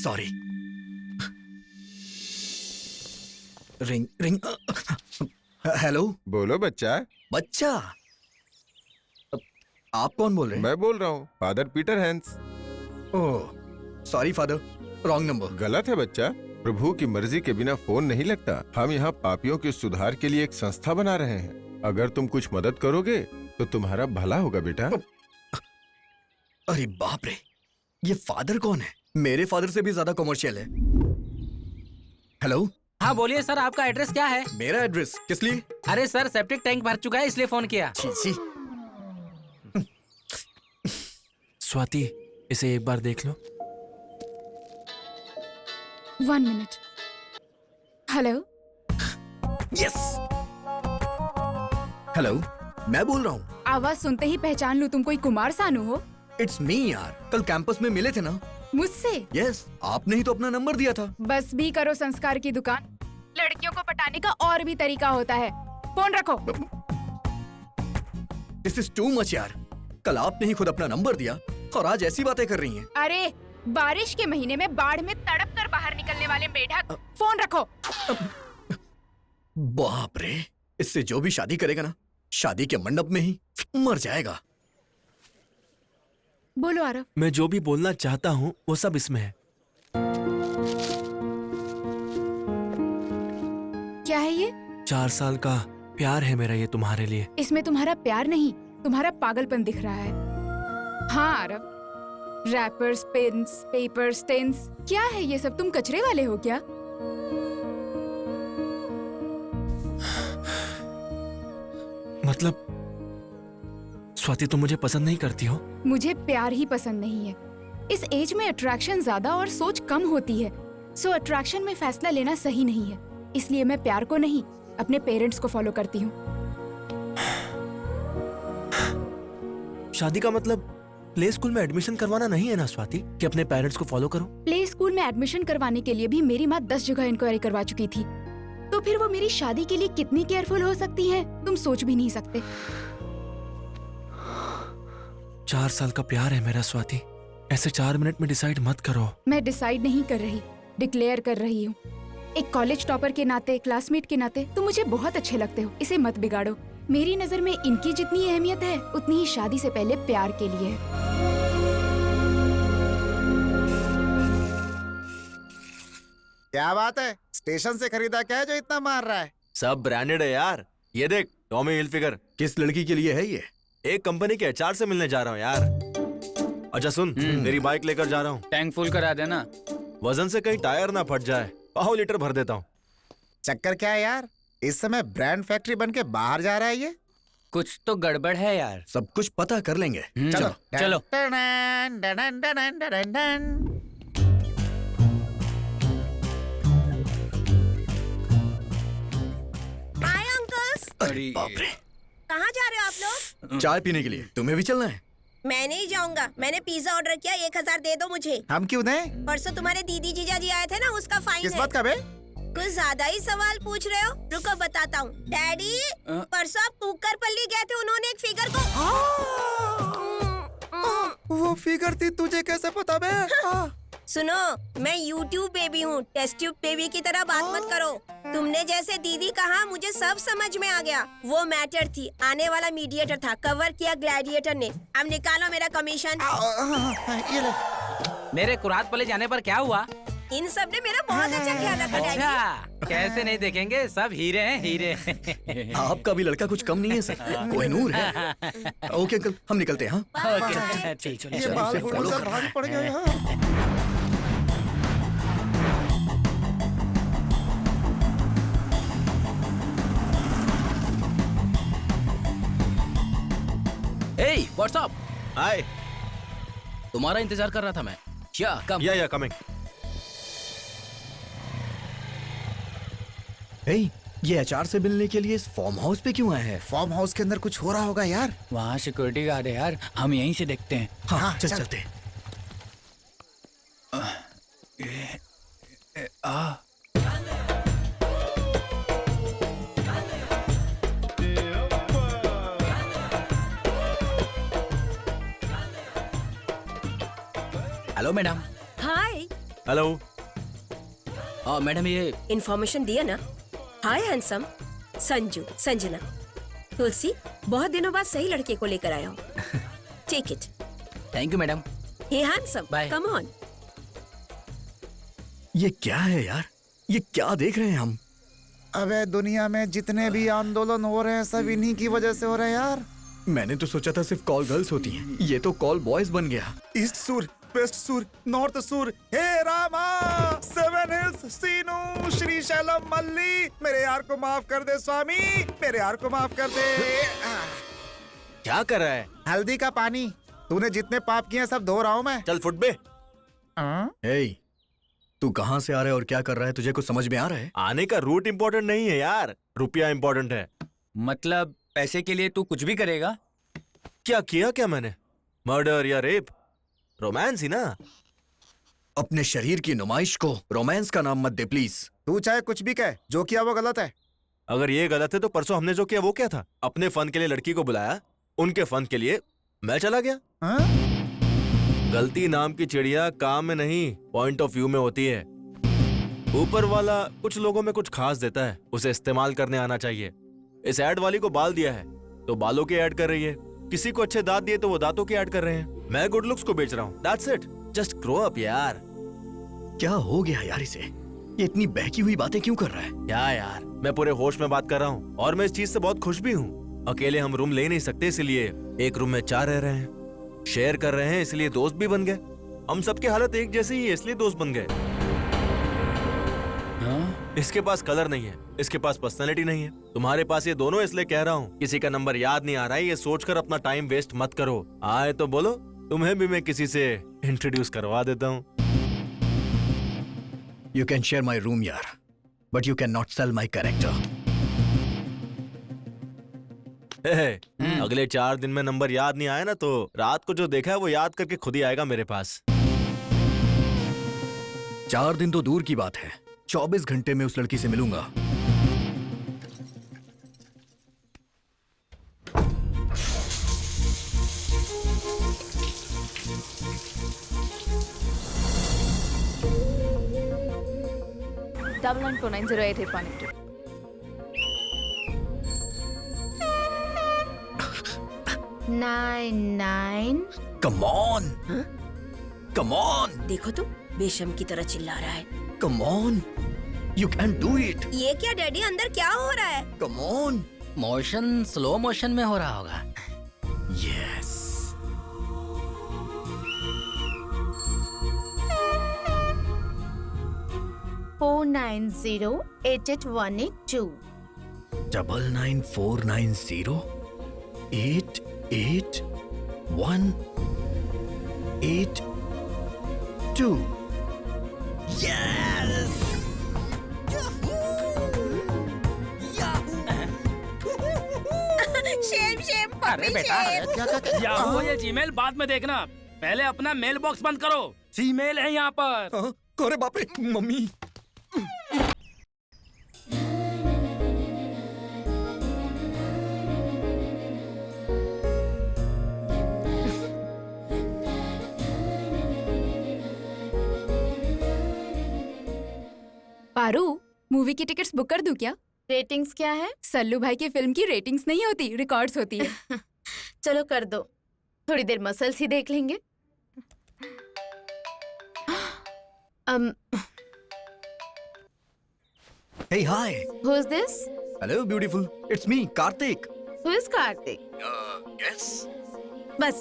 Speaker 3: Sorry. Ring ring. Hello.
Speaker 13: बोलो बच्चा।
Speaker 3: बच्चा? आप कौन बोल रहे हैं?
Speaker 13: मैं बोल रहा हूँ, father Peter Hans.
Speaker 3: Oh sorry father, wrong number.
Speaker 13: गलत है बच्चा, प्रभु की मर्जी के बिना फोन नहीं लगता। हम यहाँ पापियों के सुधार के लिए एक संस्था बना रहे हैं। अगर तुम कुछ मदद करोगे तो तुम्हारा भला होगा बेटा।
Speaker 3: अरे बाप रे, ये फादर कौन है? मेरे फादर से भी ज्यादा कमर्शियल है। हेलो।
Speaker 5: हाँ बोलिए सर, आपका एड्रेस क्या है?
Speaker 3: मेरा एड्रेस किस लिए?
Speaker 5: अरे सर, सेप्टिक टैंक भर चुका है इसलिए फोन किया।
Speaker 11: स्वाति, इसे एक बार देख लो।
Speaker 1: 1 minute. हेलो।
Speaker 3: यस। हेलो, मैं बोल रहा हूँ।
Speaker 1: आवाज सुनते ही पहचान लूं तुम कोई कुमार सानू हो?
Speaker 3: इट्स मी यार, कल कैंपस में मिले थे ना।
Speaker 1: मुझसे?
Speaker 3: यस, आपने ही तो अपना नंबर दिया था।
Speaker 1: बस भी करो संस्कार की दुकान। लड़कियों को पटाने का और भी तरीका होता है। फोन रखो।
Speaker 3: दिस इज टू मच यार। कल आपने ही खुद अपना नंबर दिया और आज ऐसी बातें कर रही हैं।
Speaker 1: अरे बारिश के महीने में बाढ़ में तड़प कर बाहर निकलने वाले मेढक, फोन रखो।
Speaker 3: बाप रे, इससे जो भी शादी करेगा ना, शादी के मंडप में ही मर जाएगा।
Speaker 1: बोलो आरव।
Speaker 11: मैं जो भी बोलना चाहता हूँ वो सब इसमें है।
Speaker 1: क्या है ये?
Speaker 11: 4 साल का प्यार है मेरा ये तुम्हारे लिए।
Speaker 1: इसमें तुम्हारा प्यार नहीं, तुम्हारा पागलपन दिख रहा है। हाँ Aarav, wrappers, pens, paper, stains, क्या है ये सब? तुम कचरे वाले हो क्या?
Speaker 11: मतलब स्वाति तुम मुझे पसंद नहीं करती हो?
Speaker 1: मुझे प्यार ही पसंद नहीं है। इस एज में अट्रैक्शन ज्यादा और सोच कम होती है, सो अट्रैक्शन में फैसला लेना सही नहीं है। इसलिए मैं प्यार को नहीं, अपने पेरेंट्स को फॉलो करती हूँ।
Speaker 11: शादी का मतलब प्ले स्कूल में एडमिशन करवाना नहीं है ना स्वाति, कि अपने पेरेंट्स को फॉलो करो?
Speaker 1: प्ले स्कूल में एडमिशन करवाने के लिए भी मेरी माँ 10 जगह इंक्वायरी करवा चुकी थी, तो फिर वो मेरी शादी के लिए कितनी केयरफुल हो सकती है, तुम सोच भी नहीं सकते।
Speaker 11: 4 साल का प्यार है मेरा स्वाति, ऐसे 4 मिनट में डिसाइड मत करो।
Speaker 1: मैं डिसाइड नहीं कर रही, डिक्लेयर कर रही हूँ। एक कॉलेज टॉपर के नाते, क्लासमेट के नाते तुम मुझे बहुत अच्छे लगते हो, इसे मत बिगाड़ो। मेरी नजर में इनकी जितनी अहमियत है उतनी ही शादी से पहले प्यार के लिए है।
Speaker 4: क्या बात है, स्टेशन से खरीदा क्या है जो इतना मार रहा है?
Speaker 7: सब ब्रांडेड है यार। ये देख, टॉमी हिलफिगर।
Speaker 3: किस लड़की के लिए है ये?
Speaker 7: एक कंपनी के एचआर से मिलने जा रहा हूँ यार। अच्छा सुन, तेरी बाइक लेकर जा रहा हूँ।
Speaker 12: टैंक फुल करा देना।
Speaker 7: वजन से कहीं टायर ना फट जाए, 5 लीटर भर देता हूँ।
Speaker 4: चक्कर क्या है यार, इस समय ब्रांड फैक्ट्री बन के बाहर जा रहा है ये?
Speaker 12: कुछ तो गड़बड़ है यार।
Speaker 3: सब कुछ पता कर लेंगे।
Speaker 4: चलो
Speaker 12: चलो।
Speaker 9: हाय अंकल्स।
Speaker 3: अरे बाप रे,
Speaker 9: कहाँ जा रहे हो आप लोग?
Speaker 3: चाय पीने के लिए। तुम्हें भी चलना है?
Speaker 9: मैं नहीं जाऊंगा, मैंने पिज्जा ऑर्डर किया, 1000 दे दो मुझे।
Speaker 4: हम क्यों दें?
Speaker 9: परसों तुम्हारे दीदी जीजा जी आए थे ना, उसका फाइन
Speaker 4: किस
Speaker 9: है।
Speaker 4: बात का बे?
Speaker 9: कुछ ज्यादा ही सवाल पूछ रहे हो, रुको बताता हूँ। डैडी, परसों आप कुकरपल्ली गए थे, उन्होंने एक फिगर को
Speaker 4: वो फिगर थी, तुझे कैसे पता बे?
Speaker 9: सुनो, मैं YouTube बेबी हूँ, टेस्ट ट्यूब बेबी की तरह बात मत करो। तुमने जैसे दीदी कहा, मुझे सब समझ में आ गया। वो मैटर थी, आने वाला मीडिएटर था, कवर किया ग्लैडिएटर ने। अब निकालो मेरा कमीशन।
Speaker 4: ये ले।
Speaker 5: मेरे कुरात पले जाने पर क्या हुआ?
Speaker 9: इन सब ने मेरा बहुत अच्छा ख्याल रखा डैडी।
Speaker 5: अच्छा, कैसे नहीं देखेंगे, सब हीरे हैं हीरे।
Speaker 3: आपका भी लड़का कुछ कम नहीं है सर, कोहिनूर है। ओके अंकल, हम निकलते हैं। हाँ
Speaker 5: ओके, ठीक है।
Speaker 4: ये बाल फूल कर भाग पड़ गया यहाँ।
Speaker 12: Hey, what's up?
Speaker 7: हाय।
Speaker 12: तुम्हारा इंतजार कर रहा था मैं। क्या कम?
Speaker 7: या कमिंग।
Speaker 3: ये एचआर से मिलने के लिए इस फार्म हाउस पे क्यों आए हैं?
Speaker 4: फार्म हाउस के अंदर कुछ हो रहा होगा यार।
Speaker 12: वहाँ सिक्योरिटी गार्ड है यार, हम यहीं से देखते हैं।
Speaker 3: हाँ, चलते।
Speaker 12: Hello madam.
Speaker 9: Hi.
Speaker 7: Hello.
Speaker 12: Madam ये
Speaker 9: इन्फॉर्मेशन दिया ना। हाय हैंडसम, संजू, संजना, तुलसी, बहुत दिनों बाद सही लड़के को लेकर आया हूँ। Take it.
Speaker 12: Thank you madam.
Speaker 9: Hey handsome,
Speaker 12: Bye.
Speaker 9: Come on.
Speaker 3: ये क्या है यार, ये क्या देख रहे हैं हम?
Speaker 4: अबे दुनिया में जितने भी आंदोलन हो रहे हैं सब इन्हीं की वजह से हो रहे हैं यार।
Speaker 3: मैंने तो सोचा था सिर्फ कॉल गर्ल्स होती हैं, ये तो कॉल बॉयज बन गया।
Speaker 4: ईस्ट सुर, वेस्ट सुर, नॉर्थ सुर, हे रामा, 7 हिल्स, सीनू, श्रीशैलम, मल्ली, मेरे यार को माफ कर दे स्वामी, मेरे यार को माफ कर दे।
Speaker 7: क्या कर रहा है?
Speaker 4: हल्दी का पानी। तूने जितने पाप किए हैं सब धो रहा हूँ मैं।
Speaker 7: चल फुट बे।
Speaker 3: तू कहाँ से आ रहा है और क्या कर रहा है, तुझे कुछ समझ में आ रहा है?
Speaker 7: आने का रूट इम्पोर्टेंट नहीं है यार, रुपया इम्पोर्टेंट है।
Speaker 12: मतलब पैसे के लिए तू कुछ भी करेगा?
Speaker 7: क्या किया क्या मैंने? मर्डर या रेप? रोमांस ही ना।
Speaker 3: अपने शरीर की नुमाइश को रोमांस का नाम मत दे प्लीज।
Speaker 4: तू चाहे कुछ भी कह, जो किया वो गलत है।
Speaker 7: अगर ये गलत है तो परसों हमने जो किया वो क्या था? अपने फन के लिए लड़की को बुलाया, उनके फन के लिए मैं चला गया। गलती नाम की चिड़िया काम में नहीं, पॉइंट ऑफ व्यू में होती है। ऊपर वाला कुछ लोगों में कुछ खास देता है, उसे इस्तेमाल करने आना चाहिए। इस ऐड वाली को बाल दिया है तो बालों के ऐड कर रही है, किसी को अच्छे दांत दिए तो वो दांतों के ऐड कर रहे हैं। मैं गुड लुक्स को बेच रहा हूँ। That's it, just grow up यार।
Speaker 3: क्या हो गया यार इसे, ये इतनी बहकी हुई बातें क्यों कर रहा है?
Speaker 7: क्या यार, मैं पूरे होश में बात कर रहा हूँ और मैं इस चीज से बहुत खुश भी हूँ। अकेले हम रूम ले नहीं सकते, इसलिए एक रूम में 4 रह रहे हैं। शेयर कर रहे हैं इसलिए दोस्त भी बन गए। हम सबकी हालत एक जैसी ही है इसलिए दोस्त बन गए। इसके पास कलर नहीं है, इसके पास पर्सनैलिटी नहीं है। तुम्हारे पास ये दोनों इसलिए कह रहा हूँ, किसी का नंबर याद नहीं आ रहा है ये सोचकर अपना टाइम वेस्ट मत करो। आए तो बोलो, तुम्हें भी मैं किसी से इंट्रोड्यूस करवा देता हूँ।
Speaker 3: You can share my room यार, but you cannot sell my character.
Speaker 7: अगले 4 दिन में नंबर याद नहीं आया ना तो रात को जो देखा है वो याद करके खुद ही आएगा मेरे पास।
Speaker 3: 4 दिन तो दूर की बात है, 24 घंटे में उस लड़की से मिलूंगा।
Speaker 1: Double 949088182.
Speaker 2: Nine.
Speaker 3: Come on, come on,
Speaker 8: देखो तो बेशम की तरह चिल्ला रहा है।
Speaker 3: come on, you can do it.
Speaker 9: ये क्या डैडी, अंदर क्या हो रहा है?
Speaker 3: Come on.
Speaker 5: Motion slow motion में हो रहा होगा।
Speaker 3: Yes.
Speaker 2: Four 9088182.
Speaker 3: 9949088182. Yes.
Speaker 9: Shem Shem
Speaker 5: अरे बेटा, याहू ये जीमेल बाद में देखना, पहले अपना मेल बॉक्स बंद करो। जीमेल है यहाँ पर।
Speaker 3: हाँ, अरे बाप रे, मम्मी।
Speaker 1: पारू, मूवी की टिकट्स बुक कर दूं क्या?
Speaker 2: रेटिंग्स क्या है?
Speaker 1: सल्लू भाई की फिल्म की रेटिंग्स नहीं होती, रिकॉर्ड्स होती है।
Speaker 2: चलो कर दो, थोड़ी देर मसल्स ही देख लेंगे।
Speaker 3: Hey, hi.
Speaker 2: Who is this?
Speaker 3: Hello, beautiful. It's me, Karthik.
Speaker 2: Who is Karthik?
Speaker 3: Yes.
Speaker 2: बस,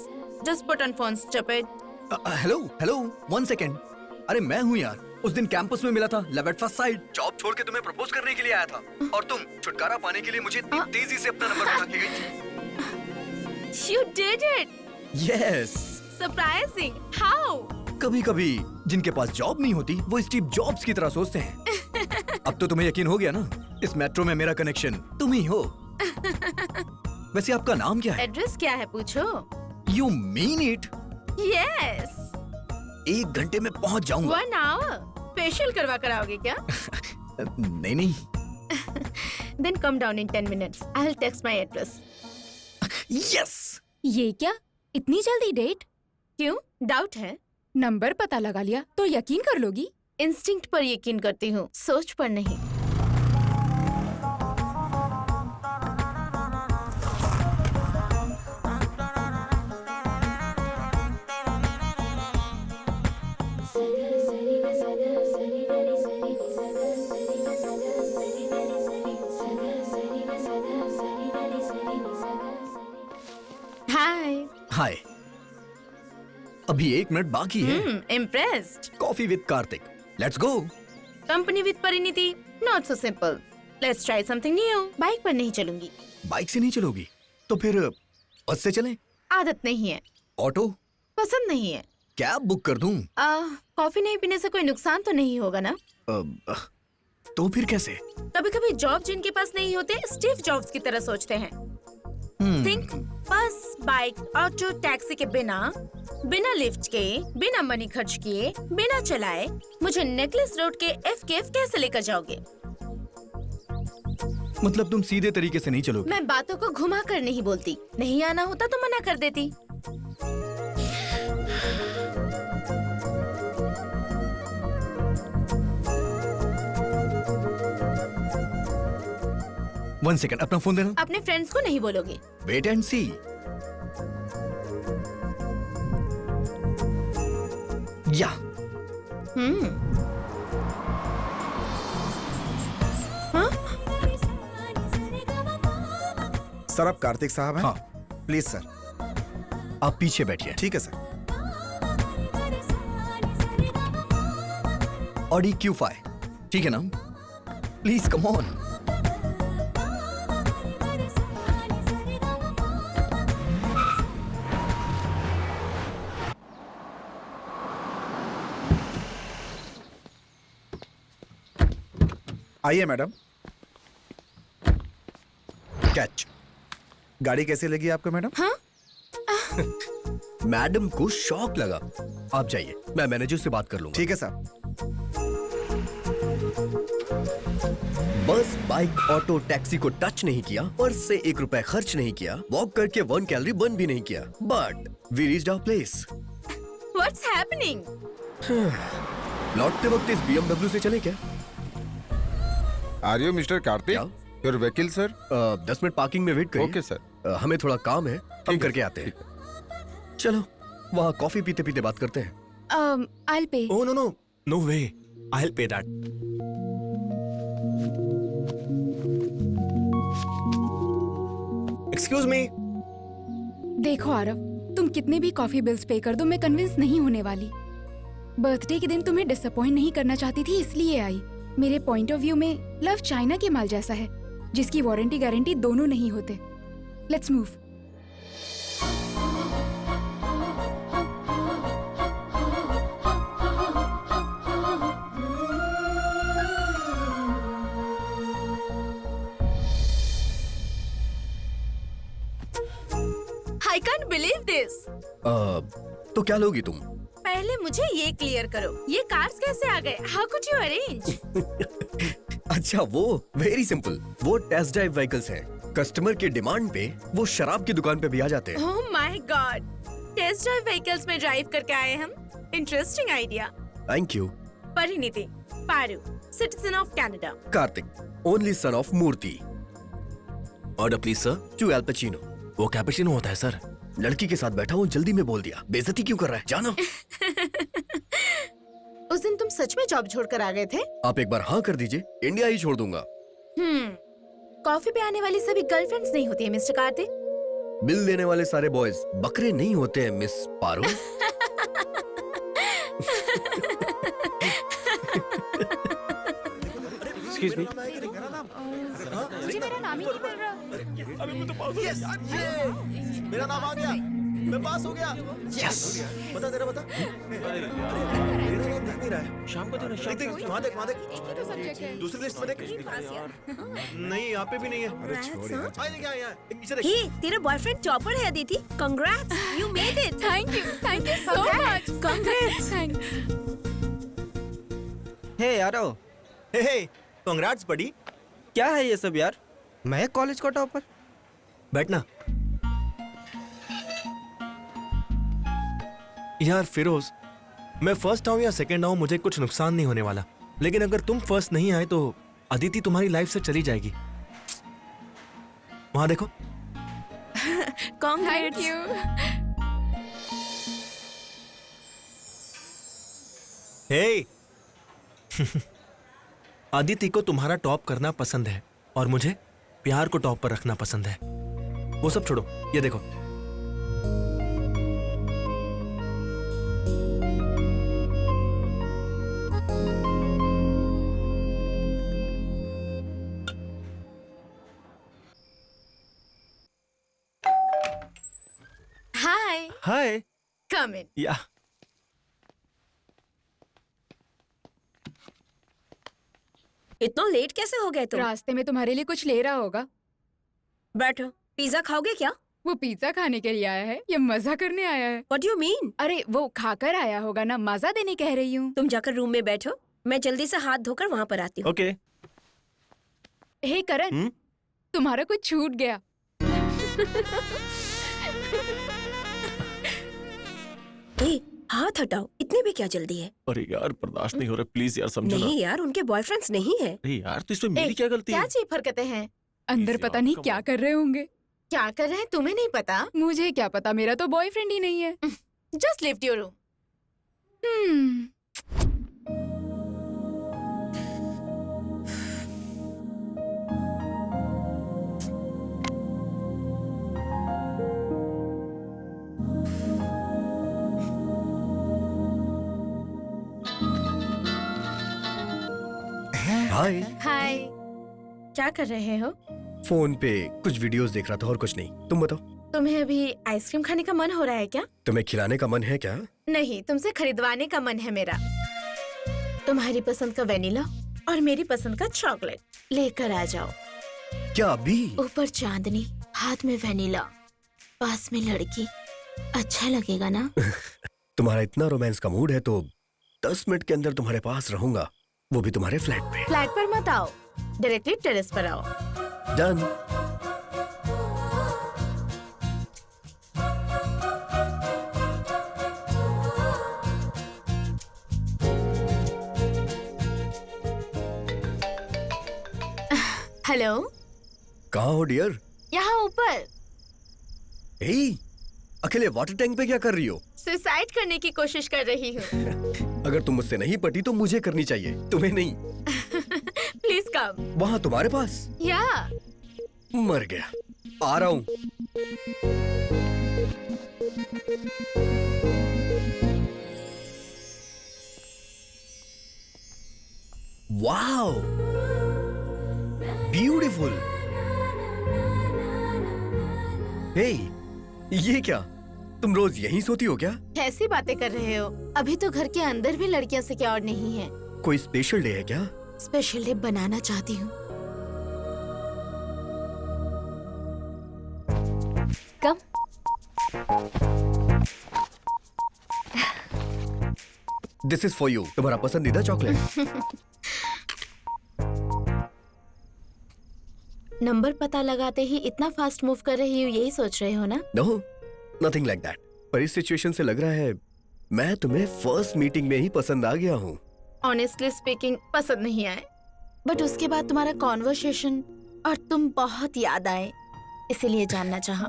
Speaker 2: just put on phone, stupid.
Speaker 3: Hello. 1 second. अरे मैं हूँ यार, उस दिन कैंपस में मिला था, love at first sight. Job छोड़ के तुम्हें प्रपोज करने के लिए आया था, और तुम छुटकारा पाने के लिए मुझे इतनी तेजी से अपना नंबर बता के गई थी।
Speaker 2: You did it.
Speaker 3: Yes.
Speaker 2: Surprising. How?
Speaker 3: कभी-कभी जिनके पास जॉब नहीं होती, वो स्टीव जॉब्स की तरह सोचते हैं। अब तो तुम्हें यकीन हो गया ना, इस मेट्रो में मेरा कनेक्शन तुम ही हो। वैसे आपका नाम क्या है?
Speaker 2: एड्रेस क्या है पूछो?
Speaker 3: You mean it?
Speaker 2: Yes.
Speaker 3: 1 घंटे में पहुंच जाऊंगा।
Speaker 2: 1 hour. फेशियल करवा कर आओगे क्या?
Speaker 3: नहीं।
Speaker 2: Then come down in 10 minutes. I'll text my address.
Speaker 3: Yes.
Speaker 1: ये क्या, इतनी जल्दी डेट?
Speaker 2: क्यों? डाउट है?
Speaker 1: नंबर पता लगा लिया तो यकीन कर लोगी?
Speaker 2: इंस्टिंक्ट पर यकीन करती हूँ, सोच पर नहीं।
Speaker 3: हाय। अभी 1 मिनट बाकी है।
Speaker 2: Impressed.
Speaker 3: Coffee with Kartik. Let's go.
Speaker 2: Company with Parineeti, not so simple. Let's try something new. Bike पर नहीं चलूंगी।
Speaker 3: बाइक से नहीं चलोगी तो फिर बस से चलें?
Speaker 2: आदत नहीं है।
Speaker 3: ऑटो?
Speaker 2: पसंद नहीं है।
Speaker 3: कैब बुक कर दूं?
Speaker 2: कॉफी नहीं पीने से कोई नुकसान तो नहीं होगा ना?
Speaker 3: तो फिर कैसे?
Speaker 2: कभी कभी जॉब जिनके पास नहीं होते स्टीव जॉब्स की तरह सोचते हैं। थिंक, बस, बाइक, ऑटो, टैक्सी के बिना लिफ्ट के, बिना मनी खर्च किए, बिना चलाए मुझे नेकलेस रोड के FKF कैसे लेकर जाओगे?
Speaker 3: मतलब तुम सीधे तरीके से नहीं चलोगे?
Speaker 2: मैं बातों को घुमा कर नहीं बोलती। नहीं आना होता तो मना कर देती।
Speaker 3: वन सेकंड, अपना फोन देना।
Speaker 2: अपने फ्रेंड्स को नहीं बोलोगे?
Speaker 3: वेट एंड सी। या।
Speaker 4: सर, आप कार्तिक साहब हैं?
Speaker 3: हाँ।
Speaker 4: प्लीज सर,
Speaker 3: आप पीछे बैठिए।
Speaker 4: ठीक है सर।
Speaker 3: ऑडी Q5, ठीक है ना? Please come on.
Speaker 4: आइए मैडम।
Speaker 3: कैच।
Speaker 4: गाड़ी कैसी लगी आपको मैडम?
Speaker 3: मैडम को शॉक लगा। आप जाइए, मैं मैनेजर से बात कर लूंगा।
Speaker 4: ठीक है साहब।
Speaker 3: बस, बाइक, ऑटो, टैक्सी को टच नहीं किया, पर्स से 1 रुपए खर्च नहीं किया, वॉक करके 1 कैलोरी बर्न भी नहीं किया, but we reached our place.
Speaker 2: What's happening?
Speaker 3: लौटते वक्त इस BMW से चले क्या?
Speaker 13: Are you mister Kartik? Your vehicle sir.
Speaker 3: 10 minute parking में वेट करिए।
Speaker 13: Okay sir.
Speaker 3: हमें थोड़ा काम है, हम करके आते हैं। चलो, वहाँ कॉफी पीते पीते बात करते हैं।
Speaker 1: I'll pay.
Speaker 7: Oh no, no way. I'll pay that. Excuse me.
Speaker 1: देखो आरव, तुम कितने भी कॉफी बिल्स पे कर दो, मैं कन्विंस नहीं होने वाली। बर्थडे के दिन तुम्हें डिसअपॉइंट नहीं करना चाहती थी, इसलिए आई। मेरे पॉइंट ऑफ व्यू में लव चाइना के माल जैसा है, जिसकी वारंटी गारंटी दोनों नहीं होते। Let's move.
Speaker 2: I can't believe this.
Speaker 3: तो क्या लोगी तुम?
Speaker 2: पहले मुझे ये क्लियर करो, ये कार्स कैसे आ गए? How could you arrange?
Speaker 3: अच्छा, वो वेरी सिंपल। वो टेस्ट ड्राइव व्हीकल्स हैं। कस्टमर के डिमांड पे वो शराब की दुकान पे भी आ जाते हैं।
Speaker 2: Oh my God! Test drive vehicles में ड्राइव करके आए हम। Interesting idea.
Speaker 3: Thank you.
Speaker 2: Parineeti, Paru, citizen of Canada.
Speaker 3: Kartik, only son of Murthy.
Speaker 7: Order please sir.
Speaker 3: 2 Al Pacino.
Speaker 7: वो कैपेचिनो होता है सर।
Speaker 3: लड़की के साथ बैठा हूँ, जल्दी में बोल दिया। बेइज्जती क्यों कर रहा है? जाना।
Speaker 2: उस दिन तुम सच में जॉब छोड़कर आ गए थे?
Speaker 3: आप एक बार हाँ कर दीजिए, इंडिया ही छोड़ दूंगा।
Speaker 2: कॉफी पे आने वाली सभी गर्लफ्रेंड्स नहीं होती है मिस्टर कार्तिक।
Speaker 3: बिल देने वाले सारे बॉयज बकरे नहीं होते हैं मिस पारो।
Speaker 7: Excuse me.
Speaker 1: मुझे मेरा नाम ही नहीं मिल रहा।
Speaker 3: अभी मैं तो पास हो गया। मेरा नाम आ गया, मैं पास हो गया। यस। बता तेरा बता। नहीं रहा है। शाम को देख, वहाँ देख, वहाँ देख।
Speaker 1: तो सब्जेक्ट है।
Speaker 3: दूसरी लिस्ट में देख। नहीं, यहाँ पे भी नहीं है। अरे छोड़ यार। यहाँ, नीचे देख।
Speaker 9: हे, तेरा बॉयफ्रेंड टॉपर है Aditi. Congrats, you made it.
Speaker 1: Thank you so much.
Speaker 9: Congrats.
Speaker 12: हे यारो,
Speaker 7: Hey, congrats buddy.
Speaker 12: क्या है ये सब यार? मैं कॉलेज का टॉपर।
Speaker 7: बैठना। यार फिरोज, मैं फर्स्ट आऊं या सेकंड आऊं मुझे कुछ नुकसान नहीं होने वाला, लेकिन अगर तुम फर्स्ट नहीं आए तो अदिति तुम्हारी लाइफ से चली जाएगी। वहां देखो।
Speaker 1: Thank you.
Speaker 7: हे अदिति को तुम्हारा टॉप करना पसंद है और मुझे प्यार को टॉप पर रखना पसंद है। वो सब छोड़ो, ये देखो।
Speaker 2: हाय,
Speaker 7: हाय।
Speaker 2: कम इन।
Speaker 7: या
Speaker 9: इतना लेट कैसे हो गए तुम?
Speaker 1: रास्ते में तुम्हारे लिए कुछ ले रहा होगा।
Speaker 9: बैठो। पिज्जा खाओगे क्या?
Speaker 1: वो पिज्जा खाने के लिए आया है या मजा करने आया है?
Speaker 9: What do you mean?
Speaker 1: अरे वो खाकर आया होगा ना, मजा देने कह रही हूँ।
Speaker 9: तुम जाकर रूम में बैठो, मैं जल्दी से हाथ धोकर वहाँ पर आती हूँ।
Speaker 7: ओके।
Speaker 1: हे करण, तुम्हारा कुछ छूट गया।
Speaker 9: ए, हाथ हटाओ, इतने भी क्या जल्दी है?
Speaker 7: अरे यार बर्दाश्त नहीं हो रहा, प्लीज यार समझो ना।
Speaker 9: नहीं यार, उनके बॉयफ्रेंड्स नहीं है।
Speaker 7: अरे यार तो इसमें मेरी क्या गलती है?
Speaker 2: क्या चीप हरकतें हैं?
Speaker 1: अंदर पता नहीं क्या कर रहे होंगे।
Speaker 2: क्या कर रहे हैं तुम्हें नहीं पता?
Speaker 1: मुझे क्या पता, मेरा तो बॉयफ्रेंड ही नहीं है।
Speaker 2: Just lift your room.
Speaker 3: Hi.
Speaker 2: Hi. क्या कर रहे हो?
Speaker 10: फोन पे कुछ वीडियोस देख रहा था और कुछ नहीं। तुम बताओ,
Speaker 2: तुम्हें अभी आइसक्रीम खाने का मन हो रहा है क्या?
Speaker 10: तुम्हें खिलाने का मन है क्या?
Speaker 2: नहीं, तुमसे खरीदवाने का मन है मेरा। तुम्हारी पसंद का वेनिला और मेरी पसंद का चॉकलेट लेकर आ जाओ।
Speaker 10: क्या अभी?
Speaker 2: ऊपर चांदनी, हाथ में वेनिला, पास में लड़की, अच्छा लगेगा ना?
Speaker 10: तुम्हारा इतना रोमांस का मूड है तो 10 मिनट के अंदर तुम्हारे पास रहूंगा, वो भी तुम्हारे फ्लैट पे।
Speaker 2: फ्लैट पर मत आओ, डायरेक्टली टेरेस पर आओ।
Speaker 10: डन।
Speaker 2: हेलो,
Speaker 10: कहाँ हो डियर?
Speaker 2: यहाँ ऊपर।
Speaker 10: अकेले वाटर टैंक पे क्या कर रही हो?
Speaker 2: सुसाइड करने की कोशिश कर रही हूँ।
Speaker 10: अगर तुम मुझसे नहीं पटी तो मुझे करनी चाहिए, तुम्हें नहीं।
Speaker 2: Please come.
Speaker 10: वहाँ तुम्हारे पास?
Speaker 2: या।
Speaker 10: मर गया, आ रहा हूँ। Wow, beautiful. हे, ये क्या? तुम रोज यहीं सोती हो क्या?
Speaker 2: कैसी बातें कर रहे हो? अभी तो घर के अंदर भी लड़कियां सिक्योर नहीं है।
Speaker 10: कोई स्पेशल डे है क्या?
Speaker 2: स्पेशल डे बनाना चाहती हूँ।
Speaker 1: कम।
Speaker 10: दिस इज फॉर यू, तुम्हारा पसंदीदा चॉकलेट।
Speaker 2: नंबर पता लगाते ही इतना फास्ट मूव कर रही हूँ, यही सोच रहे हो ना?
Speaker 10: No, nothing like that. पर इस सिचुएशन से लग रहा है मैं तुम्हें फर्स्ट मीटिंग में ही पसंद आ गया हूँ।
Speaker 2: ऑनेस्टली स्पीकिंग पसंद नहीं आए, बट उसके बाद तुम्हारा कॉन्वर्सेशन और तुम बहुत याद आए, इसीलिए जानना चाहा।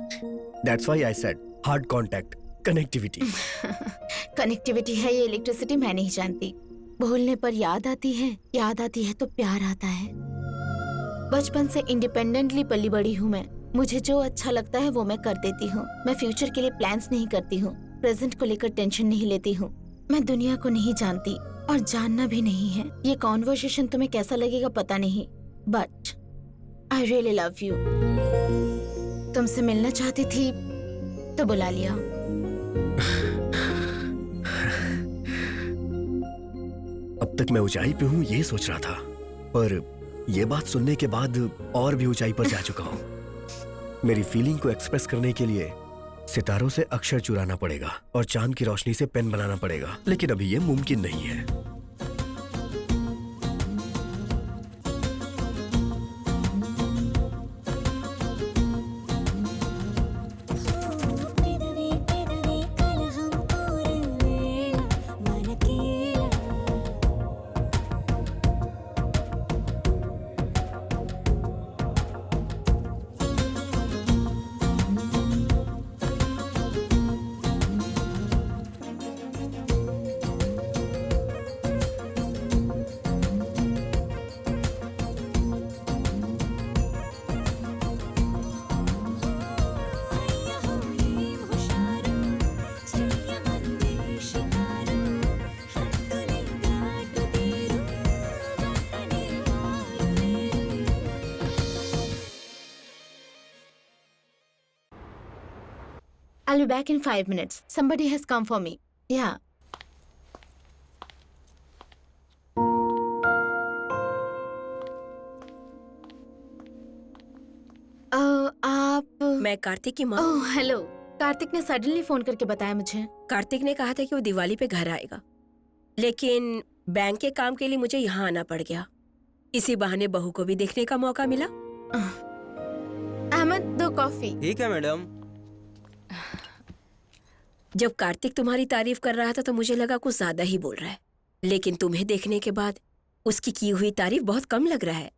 Speaker 10: That's why I said hard contact, connectivity.
Speaker 2: Connectivity है ये इलेक्ट्रिसिटी मैं नहीं जानती। भूलने पर याद आती है तो प्यार आता है। बचपन से इंडिपेंडेंटली पली बड़ी हूँ मैं। मुझे जो अच्छा लगता है वो मैं कर देती हूँ। मैं फ्यूचर के लिए प्लान्स नहीं करती हूँ, प्रेजेंट को लेकर टेंशन नहीं लेती हूँ। मैं दुनिया को नहीं जानती और जानना भी नहीं है। ये कॉन्वर्सेशन तुम्हें कैसा लगेगा पता नहीं, but I really love you. तुमसे मिलना चाहती थी तो बुला लिया।
Speaker 10: अब तक मैं ऊंचाई पे हूँ ये सोच रहा था, पर ये बात सुनने के बाद और भी ऊंचाई पर जा चुका हूँ। मेरी फीलिंग को एक्सप्रेस करने के लिए सितारों से अक्षर चुराना पड़ेगा और चांद की रोशनी से पेन बनाना पड़ेगा, लेकिन अभी ये मुमकिन नहीं है।
Speaker 2: I'll be back in 5 minutes. Somebody has come for me. Yeah. आप?
Speaker 8: मैं कार्तिक की माँ।
Speaker 2: Oh hello. कार्तिक ने सडनली फोन करके बताया मुझे।
Speaker 8: कार्तिक ने कहा था कि वो दिवाली पे घर आएगा, लेकिन बैंक के काम के लिए मुझे यहाँ आना पड़ गया। इसी बहाने बहू को भी देखने का मौका मिला।
Speaker 2: अहमद, 2 कॉफी।
Speaker 12: ठीक है मैडम।
Speaker 8: जब कार्तिक तुम्हारी तारीफ कर रहा था तो मुझे लगा कुछ ज्यादा ही बोल रहा है, लेकिन तुम्हें देखने के बाद उसकी की हुई तारीफ बहुत कम लग रहा है।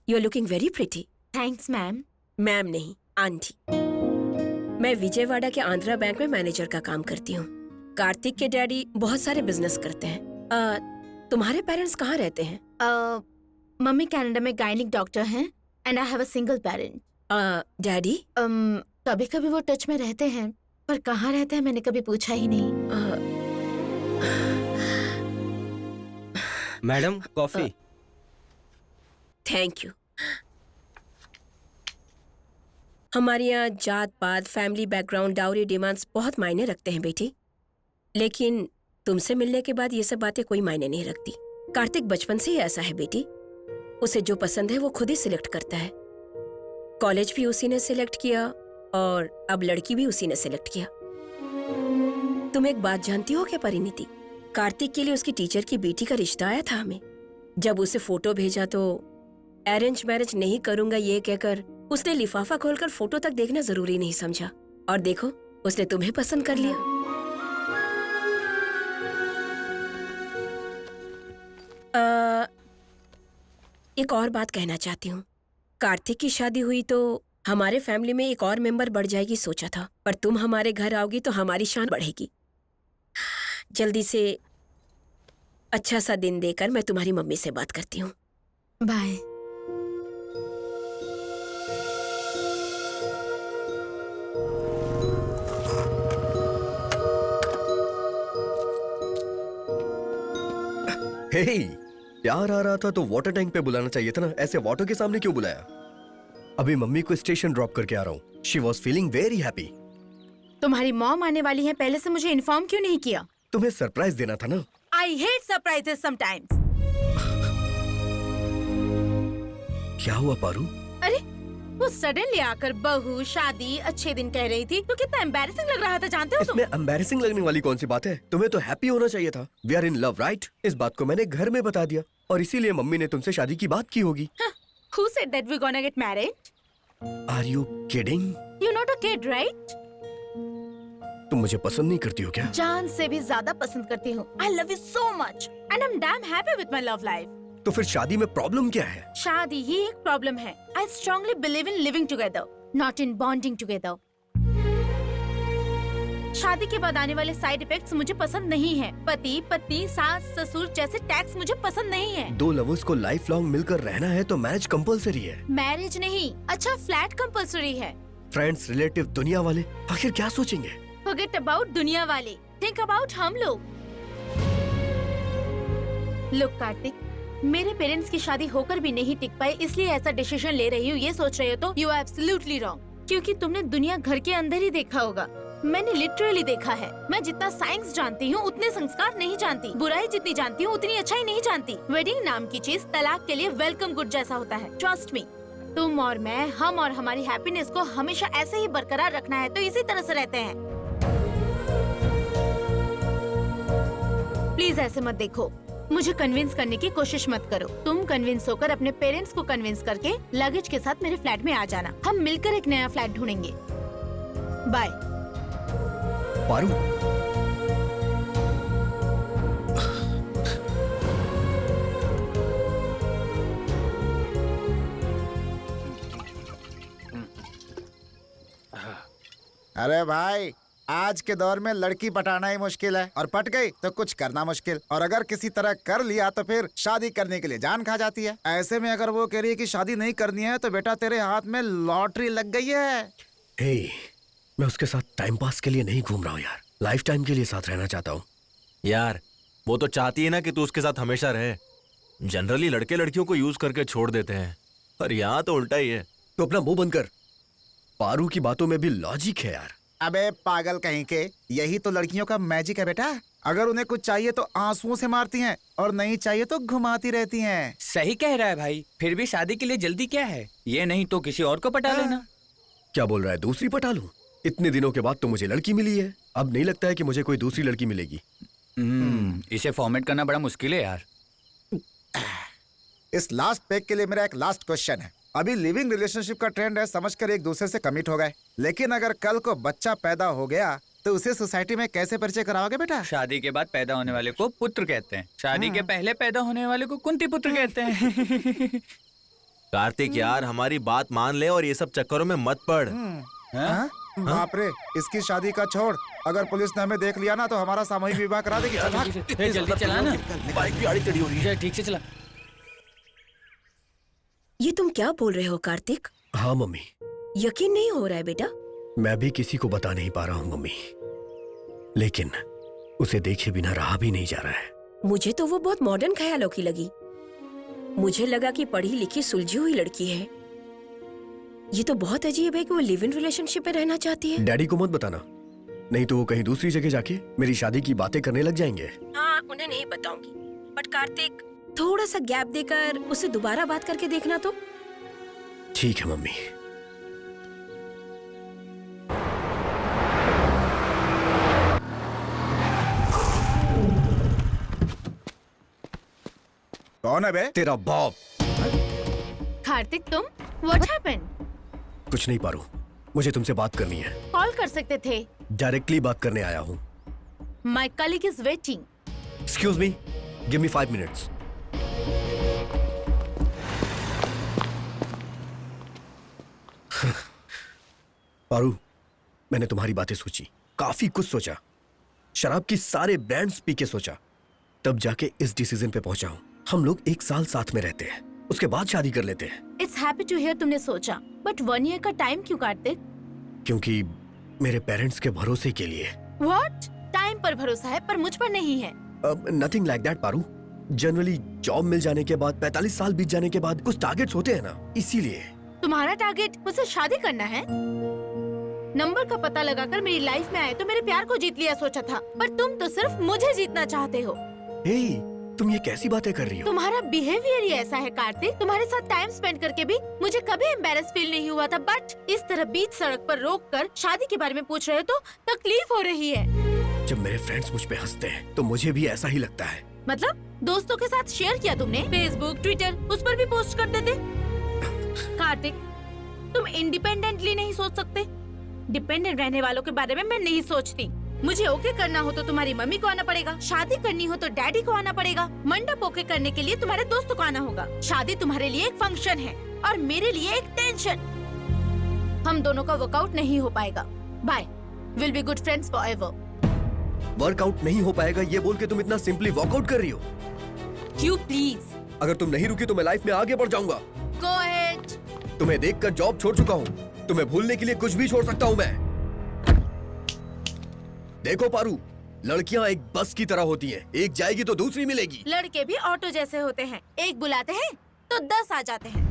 Speaker 8: You are looking very pretty.
Speaker 2: Thanks ma'am.
Speaker 8: Ma'am नहीं, आंटी। मैं विजयवाड़ा के आंध्रा बैंक में मैनेजर का काम करती हूँ। कार्तिक के डैडी बहुत सारे बिजनेस करते हैं। तुम्हारे पेरेंट्स कहाँ रहते हैं?
Speaker 2: मम्मी कनाडा में गायनिक डॉक्टर हैं and I have a single parent.
Speaker 8: Daddy?
Speaker 2: कभी कभी वो टच में रहते हैं, पर कहाँ रहते हैं मैंने कभी पूछा ही नहीं।
Speaker 12: Madam coffee.
Speaker 8: Thank you. हमारे यहाँ जात पात, फैमिली बैकग्राउंड, डाउरी डिमांड्स बहुत मायने रखते हैं बेटी। लेकिन तुमसे मिलने के बाद ये सब बातें कोई मायने नहीं रखती। कार्तिक बचपन से ही ऐसा है बेटी। उसे जो पसंद है वो खुद ही सिलेक्ट करता है। कॉलेज भी उसी ने सिलेक्ट किया और अब लड़की भी उसी ने सिलेक्ट किया। तुम एक बात जानती हो क्या परिणीति? कार्तिक के लिए उसकी टीचर की बेटी का रिश्ता आया था हमें। जब उसे फोटो भेजा तो अरेंज मैरिज नहीं करूंगा ये कहकर उसने लिफाफा खोलकर फोटो तक देखना जरूरी नहीं समझा। और देखो उसने तुम्हें पसंद कर लिया। एक और बात कहना चाहती हूँ। कार्तिक की शादी हुई तो हमारे फैमिली में एक और मेंबर बढ़ जाएगी सोचा था, पर तुम हमारे घर आओगी तो हमारी शान बढ़ेगी। जल्दी से अच्छा सा दिन देकर मैं तुम्हारी मम्मी से बात करती हूँ।
Speaker 1: बाय।
Speaker 10: हे, प्यार आ रहा था तो वाटर टैंक पे बुलाना चाहिए था ना, ऐसे वाटर के सामने क्यों बुलाया? अभी मम्मी को स्टेशन ड्रॉप करके आ रहा हूँ। She was feeling very happy.
Speaker 2: तुम्हारी मॉम आने वाली है, पहले से मुझे इन्फॉर्म क्यों नहीं किया?
Speaker 10: तुम्हें सरप्राइज देना था ना।
Speaker 2: I hate surprises sometimes.
Speaker 10: क्या हुआ पारू?
Speaker 2: अरे वो सडनली आकर बहू शादी अच्छे दिन कह रही थी तो कितना एम्बैरेसिंग लग रहा था, जानते हो तुम?
Speaker 10: इसमें एम्बैरेसिंग लगने वाली कौन सी बात है? तुम्हें तो हैप्पी होना चाहिए था। We are in love right? इस बात को मैंने घर में बता दिया और इसीलिए मम्मी ने तुमसे शादी की बात की होगी।
Speaker 2: Who said that we're gonna get married?
Speaker 10: Are you kidding?
Speaker 2: You're not a kid, right?
Speaker 10: तुम मुझे पसंद नहीं करती हो क्या?
Speaker 2: जान से भी ज्यादा पसंद करती हूँ। I love you so much and I'm damn happy with my love life.
Speaker 10: तो फिर शादी में प्रॉब्लम क्या है?
Speaker 2: शादी ही एक प्रॉब्लम है। I strongly believe in living together, not in bonding together. शादी के बाद आने वाले साइड इफेक्ट्स मुझे पसंद नहीं है। पति, पत्नी, सास, ससुर जैसे टैक्स मुझे पसंद नहीं है।
Speaker 10: दो लवर्स को लाइफ लॉन्ग मिलकर रहना है तो मैरिज कंपलसरी है।
Speaker 2: मैरिज नहीं, अच्छा फ्लैट कंपलसरी है।
Speaker 10: फ्रेंड्स, रिलेटिव, दुनिया वाले आखिर क्या सोचेंगे?
Speaker 2: Forget about दुनिया वाले, think about हम लोग। Look कार्तिक, मेरे पेरेंट्स की शादी होकर भी नहीं टिक पाए इसलिए ऐसा डिसीजन ले रही हूँ ये सोच रहे हो तो यू आर एब्सोल्युटली रॉन्ग। क्योंकि तुमने दुनिया घर के अंदर ही देखा होगा। मैंने लिटरली देखा है। मैं जितना साइंस जानती हूँ उतने संस्कार नहीं जानती। बुराई जितनी जानती हूँ उतनी अच्छाई नहीं जानती। वेडिंग नाम की चीज तलाक के लिए वेलकम गुड जैसा होता है। ट्रस्ट मी, तुम और मैं, हम और हमारी हैप्पीनेस को हमेशा ऐसे ही बरकरार रखना है तो इसी तरह से रहते हैं। प्लीज ऐसे मत देखो, मुझे कन्विंस करने की कोशिश मत करो। तुम कन्विंस होकर अपने पेरेंट्स को कन्विंस करके लगेज के साथ मेरे फ्लैट में आ जाना। हम मिलकर एक नया फ्लैट ढूंढेंगे। बाय।
Speaker 10: पारू,
Speaker 4: अरे भाई, आज के दौर में लड़की पटाना ही मुश्किल है और पट गई तो कुछ करना मुश्किल, और अगर किसी तरह कर लिया तो फिर शादी करने के लिए जान खा जाती है। ऐसे में अगर वो कह रही है कि शादी नहीं करनी है तो बेटा तेरे हाथ में लॉटरी लग गई है।
Speaker 10: हे, मैं उसके साथ टाइम पास के लिए नहीं घूम रहा हूँ यार, लाइफ टाइम के लिए साथ रहना चाहता हूँ।
Speaker 7: यार वो तो चाहती है ना कि तू उसके साथ हमेशा रहे। जनरली लड़के लड़कियों को यूज करके छोड़ देते हैं, पर यहाँ तो उल्टा ही है।
Speaker 10: तो अपना मुंह बंद कर। पारू की बातों में भी लॉजिक है यार।
Speaker 4: अबे पागल कहीं के, यही तो लड़कियों का मैजिक है बेटा। अगर उन्हें कुछ चाहिए तो आंसुओं से मारती हैं और नहीं चाहिए तो घुमाती रहती हैं।
Speaker 12: सही कह रहा है भाई, फिर भी शादी के लिए जल्दी क्या है? ये नहीं तो किसी और को पटा लेना।
Speaker 10: क्या बोल रहा है, दूसरी पटा लूं? इतने दिनों के बाद तो मुझे लड़की मिली है, अब नहीं लगता है कि मुझे कोई दूसरी लड़की मिलेगी।
Speaker 12: इसे फॉर्मेट करना बड़ा मुश्किल है यार।
Speaker 4: इस लास्ट पेग के लिए मेरा एक लास्ट क्वेश्चन है। अभी लिविंग रिलेशनशिप का ट्रेंड है, समझकर एक दूसरे से कमिट हो गए, लेकिन अगर कल को बच्चा पैदा हो गया तो उसे सोसाइटी में कैसे परिचय कराओगे बेटा?
Speaker 12: शादी के बाद पैदा होने वाले को पुत्र कहते हैं, शादी के पहले पैदा होने वाले को कुंती पुत्र कहते हैं।
Speaker 7: कार्तिक यार, हमारी बात मान ले और ये सब चक्करों में मत पड़।
Speaker 4: बाप रे, इसकी शादी का छोड़, अगर पुलिस ने हमें देख लिया ना तो हमारा सामूहिक विवाह करा देगी। चल भाग।
Speaker 12: जल्दी चला ना,
Speaker 7: बाइक भी आड़ी टेढ़ी हो रही है।
Speaker 12: ठीक से चला।
Speaker 8: ये तुम क्या बोल रहे हो कार्तिक?
Speaker 10: हाँ मम्मी।
Speaker 8: यकीन नहीं हो रहा है बेटा?
Speaker 10: मैं भी किसी को बता नहीं पा रहा हूँ मम्मी, लेकिन उसे देखे बिना रहा भी नहीं जा रहा है।
Speaker 8: मुझे तो वो बहुत मॉडर्न ख्यालों की लगी। मुझे लगा कि पढ़ी लिखी सुलझी हुई लड़की है। ये तो बहुत अजीब है कि वो लिव इन रिलेशनशिप में रहना चाहती है।
Speaker 10: डैडी को मत बताना, नहीं तो वो कहीं दूसरी जगह जाके मेरी शादी की बातें करने लग जाएंगे।
Speaker 8: हाँ, उन्हें नहीं बताऊंगी, बट कार्तिक थोड़ा सा गैप देकर उससे दोबारा बात करके देखना तो।
Speaker 10: ठीक है मम्मी।
Speaker 4: कौन है बे?
Speaker 10: तेरा बाप।
Speaker 2: कार्तिक तुम? What happened?
Speaker 10: कुछ नहीं पारू, मुझे तुमसे बात करनी है।
Speaker 2: कॉल कर सकते थे।
Speaker 10: डायरेक्टली बात करने आया हूँ।
Speaker 2: My colleague is waiting.
Speaker 10: Excuse me, give me 5 minutes. Paru, मैंने तुम्हारी बातें सोची, काफी कुछ सोचा, शराब की सारे ब्रांड्स पी के सोचा, तब जाके इस डिसीजन पे पहुंचा हूँ। हम लोग 1 साल साथ में रहते हैं, उसके बाद शादी कर लेते हैं।
Speaker 2: It's happy to hear तुमने सोचा, but 1 year का टाइम क्यों कार्तिक?
Speaker 10: क्योंकि मेरे पेरेंट्स के भरोसे के लिए।
Speaker 2: What? टाइम पर भरोसा है पर मुझ पर नहीं है।
Speaker 10: Nothing like that Paru. Generally job मिल जाने के बाद 45 साल बीत जाने के बाद कुछ टारगेट्स होते हैं ना, इसीलिए।
Speaker 2: तुम्हारा टारगेट मुझसे शादी करना है? नंबर का पता लगाकर मेरी लाइफ में आए तो मेरे प्यार को जीत लिया सोचा था, पर तुम तो सिर्फ मुझे जीतना चाहते हो।
Speaker 10: हे, तुम ये कैसी बातें कर रही हो?
Speaker 2: तुम्हारा बिहेवियर ही ऐसा है कार्तिक। तुम्हारे साथ टाइम स्पेंड करके भी मुझे कभी एम्बैरेस फील नहीं हुआ था, बट इस तरह बीच सड़क पर रोककर शादी के बारे में पूछ रहे हो तो तकलीफ हो रही है।
Speaker 10: जब मेरे फ्रेंड्स मुझ पे हंसते हैं तो मुझे भी ऐसा ही लगता है।
Speaker 2: मतलब दोस्तों के साथ शेयर किया तुमने? फेसबुक, ट्विटर, उस पर भी पोस्ट करते थे। कार्तिक, तुम इंडिपेंडेंटली नहीं सोच सकते? डिपेंडेंट रहने वालों के बारे में मैं नहीं सोचती। मुझे ओके करना हो तो तुम्हारी मम्मी को आना पड़ेगा, शादी करनी हो तो डैडी को आना पड़ेगा, मंडप ओके करने के लिए तुम्हारे दोस्तों को आना होगा। शादी तुम्हारे लिए एक फंक्शन है और मेरे लिए एक टेंशन। हम दोनों का वर्कआउट नहीं हो पाएगा। Bye, will be good friends forever.
Speaker 10: Workout नहीं हो पाएगा ये बोल के तुम इतना सिंपली वॉकआउट कर रही हो?
Speaker 2: क्यों प्लीज?
Speaker 10: अगर तुम नहीं रुकी तो मैं लाइफ में आगे बढ़ जाऊंगा।
Speaker 2: Go ahead.
Speaker 10: तुम्हें देखकर जॉब छोड़ चुका हूँ, तुम्हें भूलने के लिए कुछ भी छोड़ सकता हूँ मैं। देखो पारू, लड़कियाँ एक बस की तरह होती हैं, एक जाएगी तो दूसरी मिलेगी।
Speaker 2: लड़के भी ऑटो जैसे होते हैं, एक बुलाते हैं तो 10 आ जाते हैं।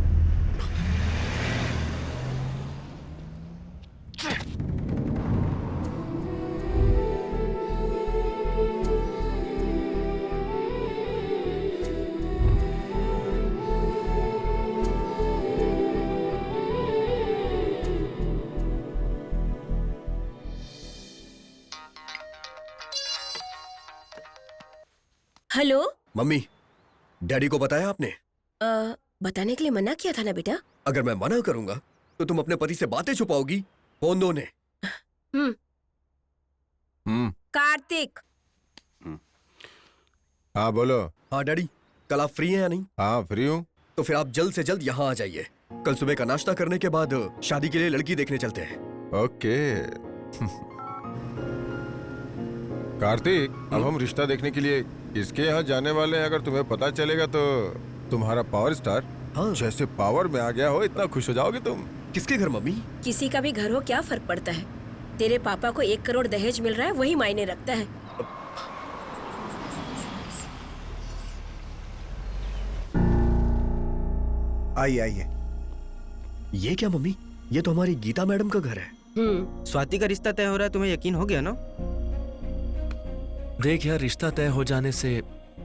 Speaker 8: हेलो
Speaker 10: मम्मी, डैडी को बताया आपने?
Speaker 8: बताने के लिए मना किया था ना बेटा।
Speaker 10: अगर मैं मना करूंगा तो तुम अपने पति से बातें छुपाओगी। फोन दो उन्हें।
Speaker 9: कार्तिक।
Speaker 13: हाँ बोलो।
Speaker 10: हाँ डैडी, कल आप फ्री हैं या नहीं?
Speaker 13: हाँ फ्री हूँ।
Speaker 10: तो फिर आप जल्द से जल्द यहाँ आ जाइए। कल सुबह का नाश्ता करने के बाद शादी के लिए लड़की देखने चलते हैं।
Speaker 13: ओके। कार्तिक, अब हम रिश्ता देखने के लिए किसके यहाँ जाने वाले हैं? अगर तुम्हें पता चलेगा तो तुम्हारा पावर स्टार जैसे पावर में आ गया हो, इतना खुश हो जाओगे तुम।
Speaker 10: किसके घर मम्मी?
Speaker 8: किसी का भी घर हो, क्या फर्क पड़ता है? तेरे पापा को 1 करोड़ दहेज मिल रहा है, वही मायने रखता है।
Speaker 4: आइए आइए।
Speaker 10: ये क्या मम्मी? ये तो हमारी गीता मैडम का घर है।
Speaker 14: स्वाति का रिश्ता तय हो रहा है, तुम्हें यकीन हो गया ना?
Speaker 7: देख यार, रिश्ता तय हो जाने से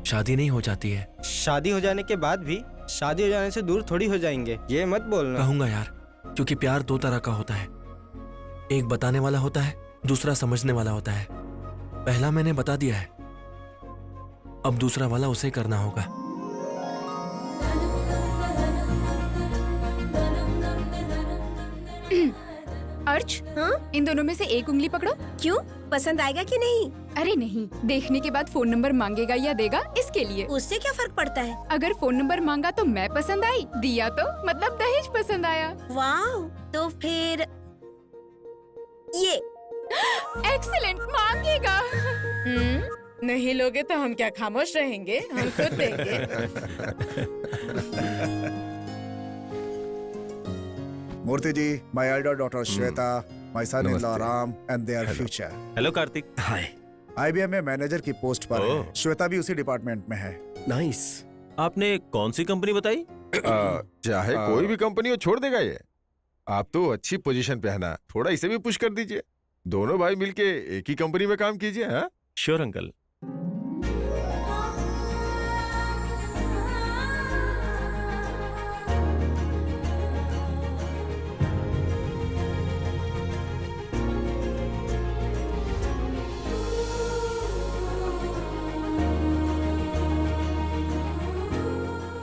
Speaker 7: शादी नहीं हो जाती है।
Speaker 14: शादी हो जाने के बाद भी शादी हो जाने से दूर थोड़ी हो जाएंगे, ये मत बोलना।
Speaker 7: कहूंगा यार, क्योंकि प्यार 2 तरह का होता है। एक बताने वाला होता है, दूसरा समझने वाला होता है। पहला मैंने बता दिया है, अब दूसरा वाला उसे करना होगा।
Speaker 1: अर्च, हाँ? इन दोनों में से एक उंगली पकड़ो।
Speaker 9: क्यों? पसंद आएगा कि नहीं?
Speaker 1: अरे नहीं, देखने के बाद फोन नंबर मांगेगा या देगा इसके लिए।
Speaker 9: उससे क्या फर्क पड़ता है?
Speaker 1: अगर फोन नंबर मांगा तो मैं पसंद आई, दिया तो मतलब दहेज पसंद आया।
Speaker 9: वाह, तो फिर ये
Speaker 1: एक्सीलेंट, मांगेगा।
Speaker 2: नहीं लोगे तो हम क्या खामोश रहेंगे? हम खुद देंगे।
Speaker 4: मूर्ति जी, my elder daughter Shweta, my son-in-law Ram, and their future.
Speaker 6: Hello Kartik.
Speaker 10: Hi.
Speaker 4: IBM में मैनेजर की पोस्ट पर है। श्वेता भी उसी डिपार्टमेंट में है।
Speaker 10: नाइस।
Speaker 6: आपने कौन सी कंपनी बताई?
Speaker 13: चाहे कोई भी कंपनी हो छोड़ देगा ये। आप तो अच्छी पोजीशन पे है ना, थोड़ा इसे भी पुश कर दीजिए। दोनों भाई मिलके एक ही कंपनी में काम कीजिए। हाँ
Speaker 6: श्योर अंकल।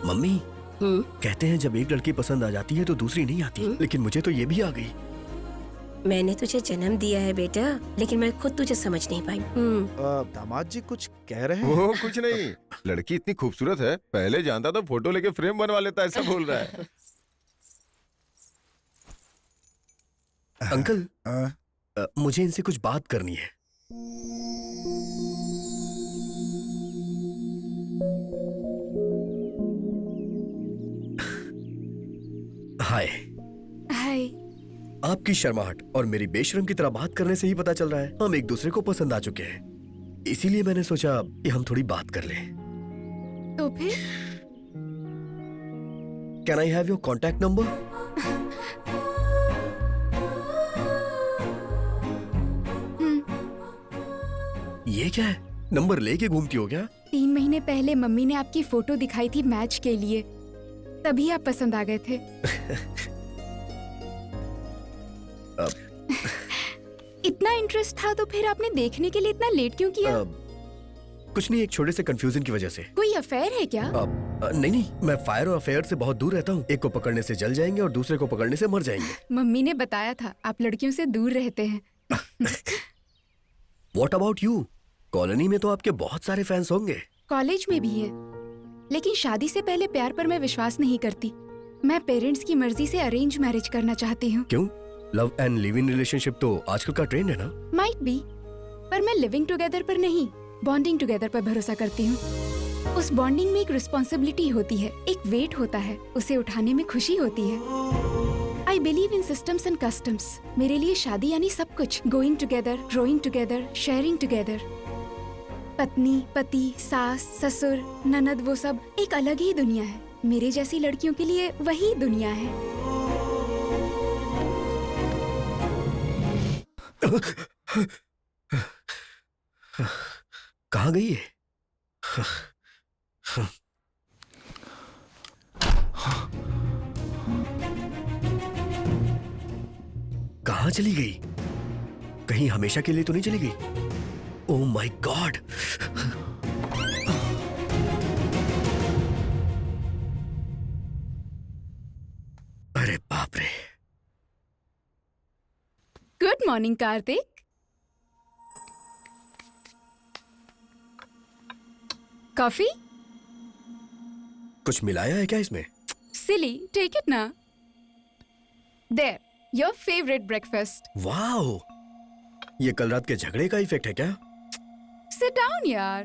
Speaker 10: मम्मी कहते हैं जब एक लड़की पसंद आ जाती है तो दूसरी नहीं आती, लेकिन मुझे तो ये भी आ गई।
Speaker 8: मैंने तुझे जन्म दिया है बेटा, लेकिन मैं खुद तुझे समझ नहीं पाई।
Speaker 4: दामाद जी कुछ कह रहे हैं?
Speaker 13: वो कुछ नहीं, लड़की इतनी खूबसूरत है, पहले जानता तो फोटो लेके फ्रेम बनवा लेता, ऐसा बोल रहा है।
Speaker 10: अंकल मुझे इनसे कुछ बात करनी है। हाय।
Speaker 1: हाय।
Speaker 10: आपकी शर्माहट और मेरी बेशरम की तरह बात करने से ही पता चल रहा है हम एक दूसरे को पसंद आ चुके हैं। इसीलिए मैंने सोचा कि हम थोड़ी बात कर लें।
Speaker 1: तो फिर?
Speaker 10: Can I have your contact number? ये क्या है, नंबर लेके घूमती हो क्या?
Speaker 1: 3 महीने पहले मम्मी ने आपकी फोटो दिखाई थी मैच के लिए, तभी आप पसंद आ गए थे। इतना इंटरेस्ट था तो फिर आपने देखने के लिए इतना लेट क्यों किया?
Speaker 10: कुछ नहीं, एक छोटे से कंफ्यूजन की वजह से।
Speaker 1: कोई अफेयर है क्या?
Speaker 10: नहीं, मैं फायर और अफेयर से बहुत दूर रहता हूँ। एक को पकड़ने से जल जाएंगे और दूसरे को पकड़ने से मर जाएंगे।
Speaker 1: मम्मी ने बताया था आप लड़कियों से दूर रहते हैं।
Speaker 10: What about you? कॉलोनी में तो आपके बहुत सारे फैंस होंगे।
Speaker 1: कॉलेज में भी है, लेकिन शादी से पहले प्यार पर मैं विश्वास नहीं करती। मैं पेरेंट्स की मर्जी से अरेंज मैरिज करना चाहती हूँ।
Speaker 10: क्यों? Love and live in relationship तो आजकल का ट्रेंड है ना?
Speaker 1: माइट बी, पर मैं लिविंग टुगेदर पर नहीं, बॉन्डिंग टुगेदर पर भरोसा करती हूँ। उस बॉन्डिंग में एक रिस्पॉन्सिबिलिटी होती है, एक वेट होता है, उसे उठाने में खुशी होती है। I believe in systems and customs. मेरे लिए शादी यानी सब कुछ, going together, growing together, sharing together. पत्नी, पति, सास, ससुर, ननद, वो सब एक अलग ही दुनिया है। मेरे जैसी लड़कियों के लिए वही दुनिया है।
Speaker 10: कहाँ गई है? कहाँ चली गई? कहीं हमेशा के लिए तो नहीं चली गई? Oh my God! अरे बाप रे!
Speaker 1: Good morning Kartik. कॉफी?
Speaker 10: कुछ मिलाया है क्या इसमें?
Speaker 1: सिली, टेक इट ना। There, your favourite breakfast.
Speaker 10: Wow! ये कल रात के झगड़े का इफेक्ट है क्या?
Speaker 1: सिट डाउन यार।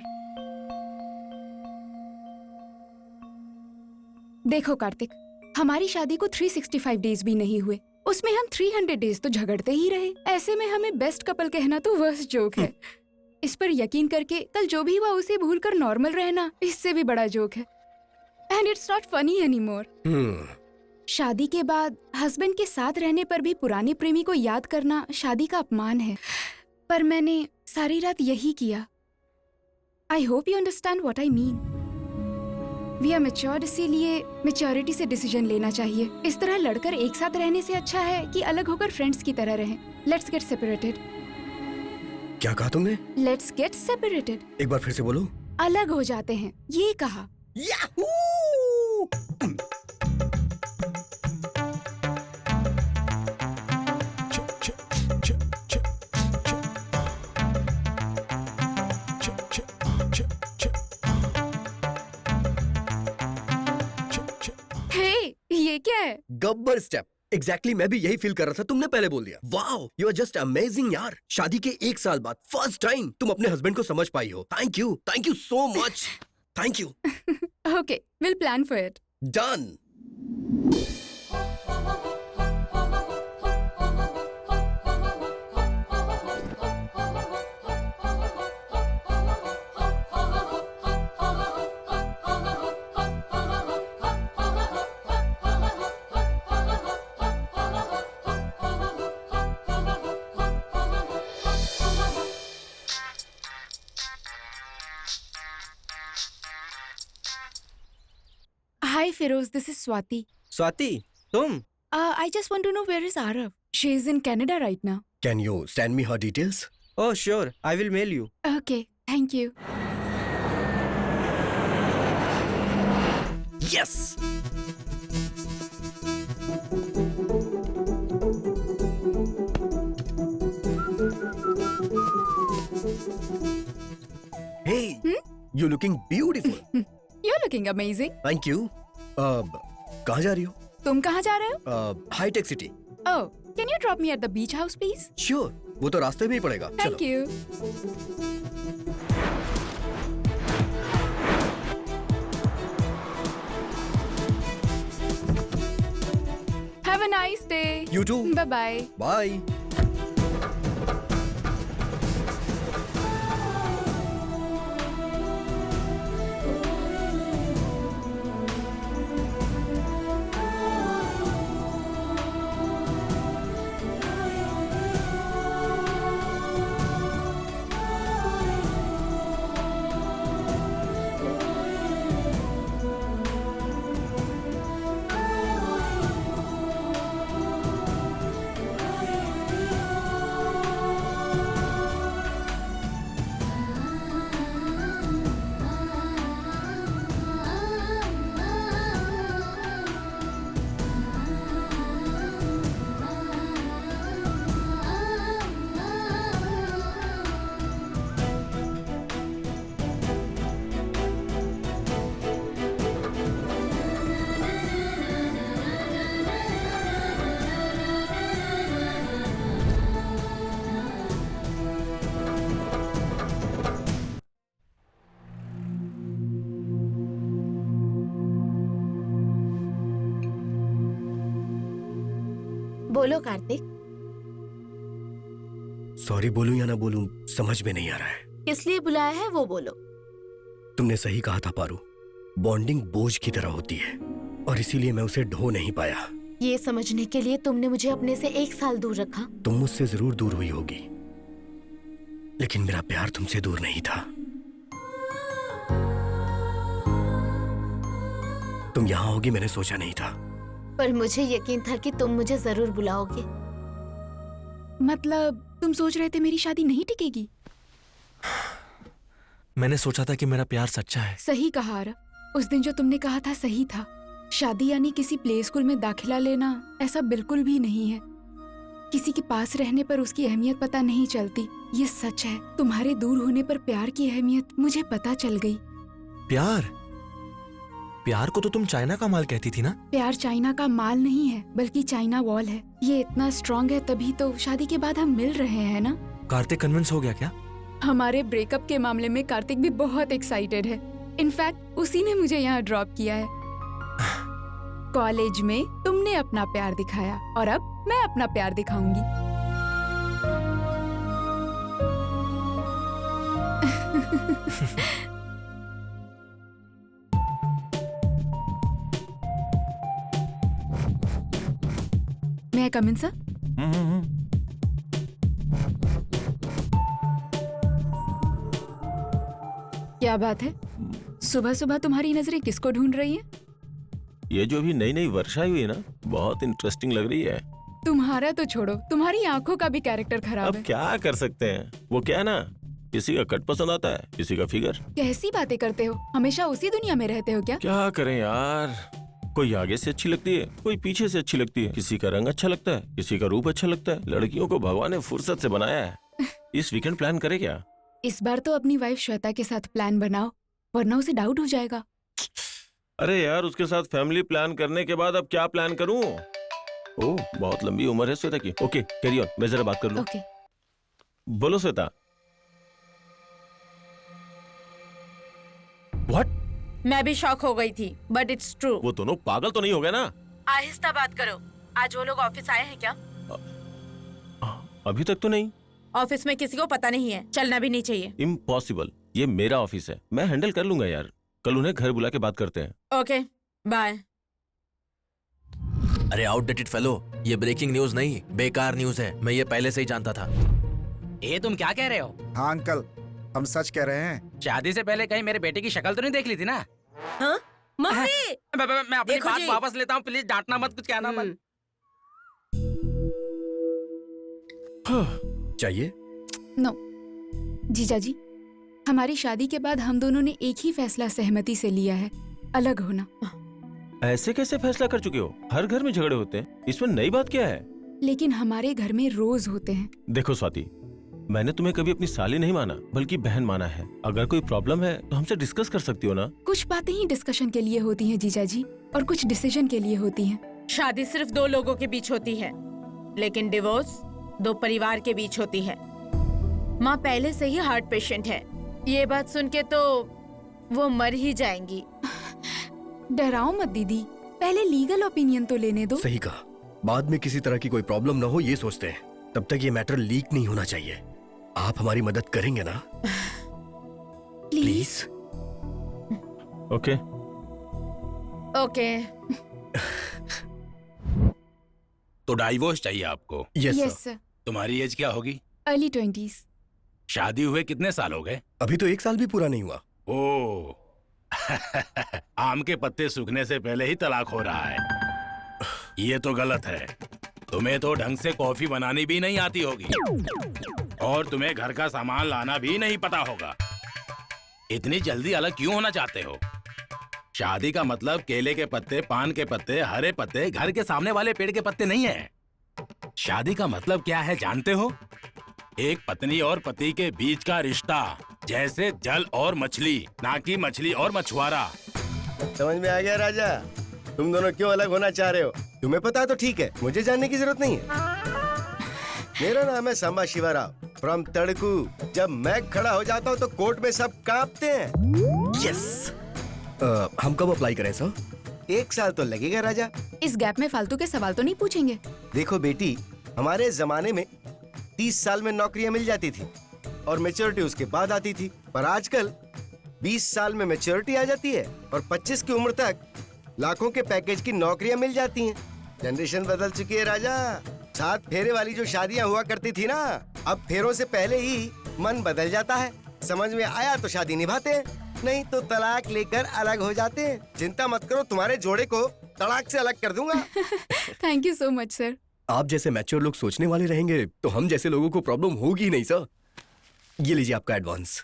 Speaker 1: देखो कार्तिक, हमारी शादी को 365 डेज भी नहीं हुए, उसमें हम 300 डेज तो झगड़ते ही रहे। ऐसे में हमें बेस्ट कपल कहना तो वर्स्ट जोक है। इस पर यकीन करके कल जो भी हुआ उसे भूलकर नॉर्मल रहना इससे भी बड़ा जोक है। And it's not funny anymore. शादी के बाद हस्बैंड के साथ रहने पर भी पुराने प्रेमी को याद करना शादी का अपमान है, पर मैंने सारी रात यही किया। I hope you understand what I mean. We are matured, इसीलिए मैच्योरिटी से डिसीजन लेना चाहिए। इस तरह लड़कर एक साथ रहने से अच्छा है कि अलग होकर फ्रेंड्स की तरह रहें। Let's get separated.
Speaker 10: क्या कहा तुमने?
Speaker 1: Let's get separated.
Speaker 10: एक बार फिर से बोलो।
Speaker 1: अलग हो जाते हैं, ये कहा।
Speaker 10: याहू!
Speaker 1: ये क्या है?
Speaker 10: गब्बर स्टेप। एग्जैक्टली मैं भी यही फील कर रहा था, तुमने पहले बोल दिया। Wow, you are just amazing यार। शादी के 1 साल बाद फर्स्ट टाइम तुम अपने हस्बैंड को समझ पाई हो। Thank you so much. Thank you.
Speaker 1: Okay, will plan for it.
Speaker 10: Done.
Speaker 1: Feroz, this is Swati.
Speaker 14: Swati, तुम?
Speaker 1: I just want to know where is Arav? She is in Canada right now.
Speaker 10: Can you send me her details?
Speaker 14: Oh, sure. I will mail you.
Speaker 1: Okay, thank you.
Speaker 10: Yes. Hey, you looking beautiful.
Speaker 1: You're looking amazing.
Speaker 10: Thank you. कहाँ जा रही हो?
Speaker 1: तुम कहाँ जा रहे हो?
Speaker 10: High tech city.
Speaker 1: Oh, can you drop me at the beach house, please?
Speaker 10: Sure. वो तो रास्ते में ही पड़ेगा.
Speaker 1: Thank you. Have a nice day.
Speaker 10: You too.
Speaker 1: Bye bye.
Speaker 10: Bye.
Speaker 2: बोलो कार्तिक,
Speaker 10: सॉरी बोलूं या ना बोलूं समझ में नहीं आ रहा है.
Speaker 2: किस लिए बुलाया है वो बोलो.
Speaker 10: तुमने सही कहा था पारू. बॉन्डिंग बोझ की तरह होती है और इसीलिए मैं उसे ढो नहीं पाया.
Speaker 2: ये समझने के लिए तुमने मुझे अपने से 1 साल दूर रखा.
Speaker 10: तुम मुझसे जरूर दूर हुई होगी, लेकिन मेरा प्यार तुमसे दूर नहीं था. तुम यहाँ होगी मैंने सोचा नहीं था.
Speaker 2: पर मुझे यकीन था कि तुम मुझे जरूर बुलाओगे.
Speaker 1: मतलब तुम सोच रहे थे मेरी शादी नहीं टिकेगी?
Speaker 7: मैंने सोचा था कि मेरा प्यार सच्चा है.
Speaker 1: सही कहा आरव. उस दिन जो तुमने कहा था सही था. शादी यानी किसी प्ले स्कूल में दाखिला लेना ऐसा बिल्कुल भी नहीं है. किसी के पास रहने पर उसकी अहमियत पता नहीं चलती. ये सच है. तुम्हारे दूर होने पर प्यार की अहमियत मुझे पता चल गई.
Speaker 7: प्यार? प्यार को तो तुम चाइना का माल कहती थी ना?
Speaker 1: प्यार चाइना का माल नहीं है बल्कि चाइना वॉल है. ये इतना स्ट्रॉन्ग है तभी तो शादी के बाद हम मिल रहे हैं ना.
Speaker 7: कार्तिक कन्विंस हो गया क्या?
Speaker 1: हमारे ब्रेकअप के मामले में कार्तिक भी बहुत एक्साइटेड है. इनफैक्ट उसी ने मुझे यहाँ ड्रॉप किया है. कॉलेज में तुमने अपना प्यार दिखाया और अब मैं अपना प्यार दिखाऊंगी. May I come in, sir? क्या बात है? सुबह सुबह तुम्हारी नजरें किसको ढूंढ रही हैं?
Speaker 6: ये जो अभी नई नई वर्षा हुई है ना, बहुत इंटरेस्टिंग लग रही है.
Speaker 1: तुम्हारा तो छोड़ो, तुम्हारी आंखों का भी कैरेक्टर खराब
Speaker 6: अब
Speaker 1: है.
Speaker 6: क्या कर सकते हैं. वो क्या है ना, किसी का कट पसंद आता है, किसी का फिगर.
Speaker 1: कैसी बातें करते हो? हमेशा उसी दुनिया में रहते हो क्या?
Speaker 6: क्या करें यार. कोई आगे से अच्छी लगती है, कोई पीछे से अच्छी लगती है. किसी का रंग अच्छा लगता है, किसी का रूप अच्छा लगता है. लड़कियों को भगवान ने फुर्सत से बनाया है. इस वीकेंड प्लान करे क्या?
Speaker 1: इस बार तो अपनी वाइफ श्वेता के साथ प्लान बनाओ, वरना उसे डाउट हो जाएगा.
Speaker 6: अरे यार, उसके साथ फैमिली प्लान करने के बाद अब क्या प्लान करूं? ओह, बहुत लंबी उम्र है श्वेता की. Okay, carry on. मैं जरा बात कर लूं.
Speaker 1: ओके.
Speaker 6: बोलो श्वेता. व्हाट?
Speaker 2: मैं भी शॉक हो गई थी, बट इट्स ट्रू.
Speaker 6: वो दोनों पागल तो नहीं हो गए ना?
Speaker 2: आहिस्ता बात करो. आज वो लोग ऑफिस आए हैं क्या?
Speaker 6: अभी तक तो नहीं.
Speaker 2: ऑफिस में किसी को पता नहीं है, चलना भी नहीं चाहिए.
Speaker 6: इम्पॉसिबल. ये मेरा ऑफिस है, मैं हैंडल कर लूंगा यार. कल उन्हें घर बुला के बात करते हैं.
Speaker 2: Okay, bye.
Speaker 7: अरे आउटडेटेड फेलो, ये ब्रेकिंग न्यूज नहीं, बेकार न्यूज है. मैं ये पहले से ही जानता था.
Speaker 5: ये तुम क्या कह रहे हो?
Speaker 4: हाँ अंकल, हम सच कह रहे हैं.
Speaker 5: शादी से पहले कहीं मेरे बेटे की शक्ल तो नहीं देख ली थी ना?
Speaker 2: हाँ?
Speaker 9: मम्मी
Speaker 5: मैं अपनी
Speaker 9: देखो
Speaker 5: बात
Speaker 9: जी।
Speaker 5: वापस लेता हूँ, प्लीज डांटना मत, कुछ कहना मत।
Speaker 10: चाहिए?
Speaker 1: नो जीजा जी, हमारी शादी के बाद हम दोनों ने एक ही फैसला सहमति से लिया है, अलग होना।
Speaker 6: ऐसे कैसे फैसला कर चुके हो? हर घर में झगड़े होते हैं, इसमें नई बात क्या है?
Speaker 1: लेकिन हमारे घर में रोज होते हैं।
Speaker 6: देखो स्वाति, मैंने तुम्हें कभी अपनी साली नहीं माना, बल्कि बहन माना है। अगर कोई प्रॉब्लम है तो हमसे डिस्कस कर सकती हो ना।
Speaker 1: कुछ बातें ही डिस्कशन के लिए होती हैं जीजा जी, और कुछ डिसीजन के लिए होती हैं।
Speaker 2: शादी सिर्फ दो लोगों के बीच होती है, लेकिन डिवोर्स दो परिवार के बीच होती है। माँ पहले से ही हार्ट पेशेंट है, ये बात सुन के तो वो मर ही जाएंगी।
Speaker 1: डराओ मत दीदी, पहले लीगल ओपिनियन तो लेने दो।
Speaker 10: सही कहा, बाद में किसी तरह की कोई प्रॉब्लम ना हो ये सोचते हैं। तब तक ये मैटर लीक नहीं होना चाहिए। आप हमारी मदद करेंगे ना? प्लीज।
Speaker 6: ओके।
Speaker 2: ओके।
Speaker 11: तो डाइवोर्स चाहिए आपको?
Speaker 1: Yes sir.
Speaker 11: तुम्हारी एज क्या होगी?
Speaker 1: Early 20s।
Speaker 11: शादी हुए कितने साल हो गए?
Speaker 10: अभी तो 1 साल भी पूरा नहीं हुआ।
Speaker 11: ओ आम के पत्ते सूखने से पहले ही तलाक हो रहा है। ये तो गलत है। तुम्हें तो ढंग से कॉफी बनानी भी नहीं आती होगी, और तुम्हें घर का सामान लाना भी नहीं पता होगा। इतनी जल्दी अलग क्यों होना चाहते हो? शादी का मतलब केले के पत्ते, पान के पत्ते, हरे पत्ते, घर के सामने वाले पेड़ के पत्ते नहीं है। शादी का मतलब क्या है जानते हो? एक पत्नी और पति के बीच का रिश्ता, जैसे जल और मछली, ना कि मछली और मछुआरा।
Speaker 10: समझ में आ गया राजा, तुम दोनों क्यों अलग होना चाह रहे हो? तुम्हें पता है तो ठीक है, मुझे जानने की जरूरत नहीं है। मेरा नाम है सांबा शिवाराव फ्रॉम तड़कू। जब मैं खड़ा हो जाता हूँ तो कोर्ट में सब कांपते हैं। यस। हम कब अप्लाई करें सर? 1 साल तो लगेगा राजा।
Speaker 1: इस गैप में फालतू के सवाल तो नहीं पूछेंगे?
Speaker 10: देखो बेटी, हमारे जमाने में 30 साल में नौकरियां मिल जाती थी और मैच्योरिटी उसके बाद आती थी, पर आजकल 20 साल में मैच्योरिटी आ जाती है और 25 की उम्र तक लाखों के पैकेज की नौकरियां मिल जाती हैं। जनरेशन बदल चुकी है राजा। 7 फेरे वाली जो शादियां हुआ करती थी ना, अब फेरों से पहले ही मन बदल जाता है। समझ में आया तो शादी निभाते हैं, नहीं तो तलाक लेकर अलग हो जाते हैं। चिंता मत करो, तुम्हारे जोड़े को तलाक से अलग कर दूंगा।
Speaker 1: Thank you so much sir.
Speaker 10: आप जैसे मैच्योर लोग सोचने वाले रहेंगे तो हम जैसे लोगों को प्रॉब्लम होगी नहीं सर। ये लीजिए आपका एडवांस।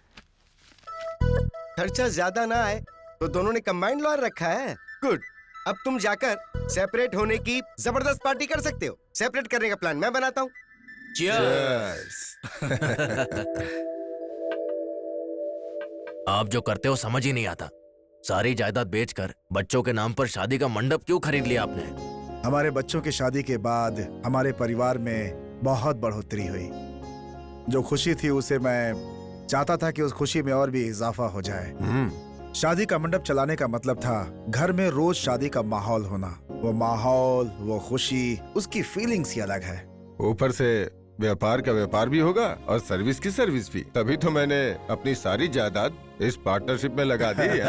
Speaker 10: खर्चा ज्यादा ना आए तो दोनों ने कंबाइंड लॉयर रखा है। गुड। अब तुम जाकर सेपरेट होने की जबरदस्त पार्टी कर सकते हो। सेपरेट करने का प्लान मैं बनाता हूँ।
Speaker 11: आप जो करते हो समझ ही नहीं आता। सारी जायदाद बेचकर बच्चों के नाम पर शादी का मंडप क्यों खरीद लिया आपने?
Speaker 4: हमारे बच्चों की शादी के बाद हमारे परिवार में बहुत बढ़ोतरी हुई। जो खुशी थी उसे मैं चाहता था कि उस खुशी में और भी इजाफा हो जाए। शादी का मंडप चलाने का मतलब था घर में रोज शादी का माहौल होना। वो माहौल, वो खुशी, उसकी फीलिंग्स ही अलग है।
Speaker 13: ऊपर से व्यापार का व्यापार भी होगा और सर्विस की सर्विस भी। तभी तो मैंने अपनी सारी जायदाद इस पार्टनरशिप में लगा दी।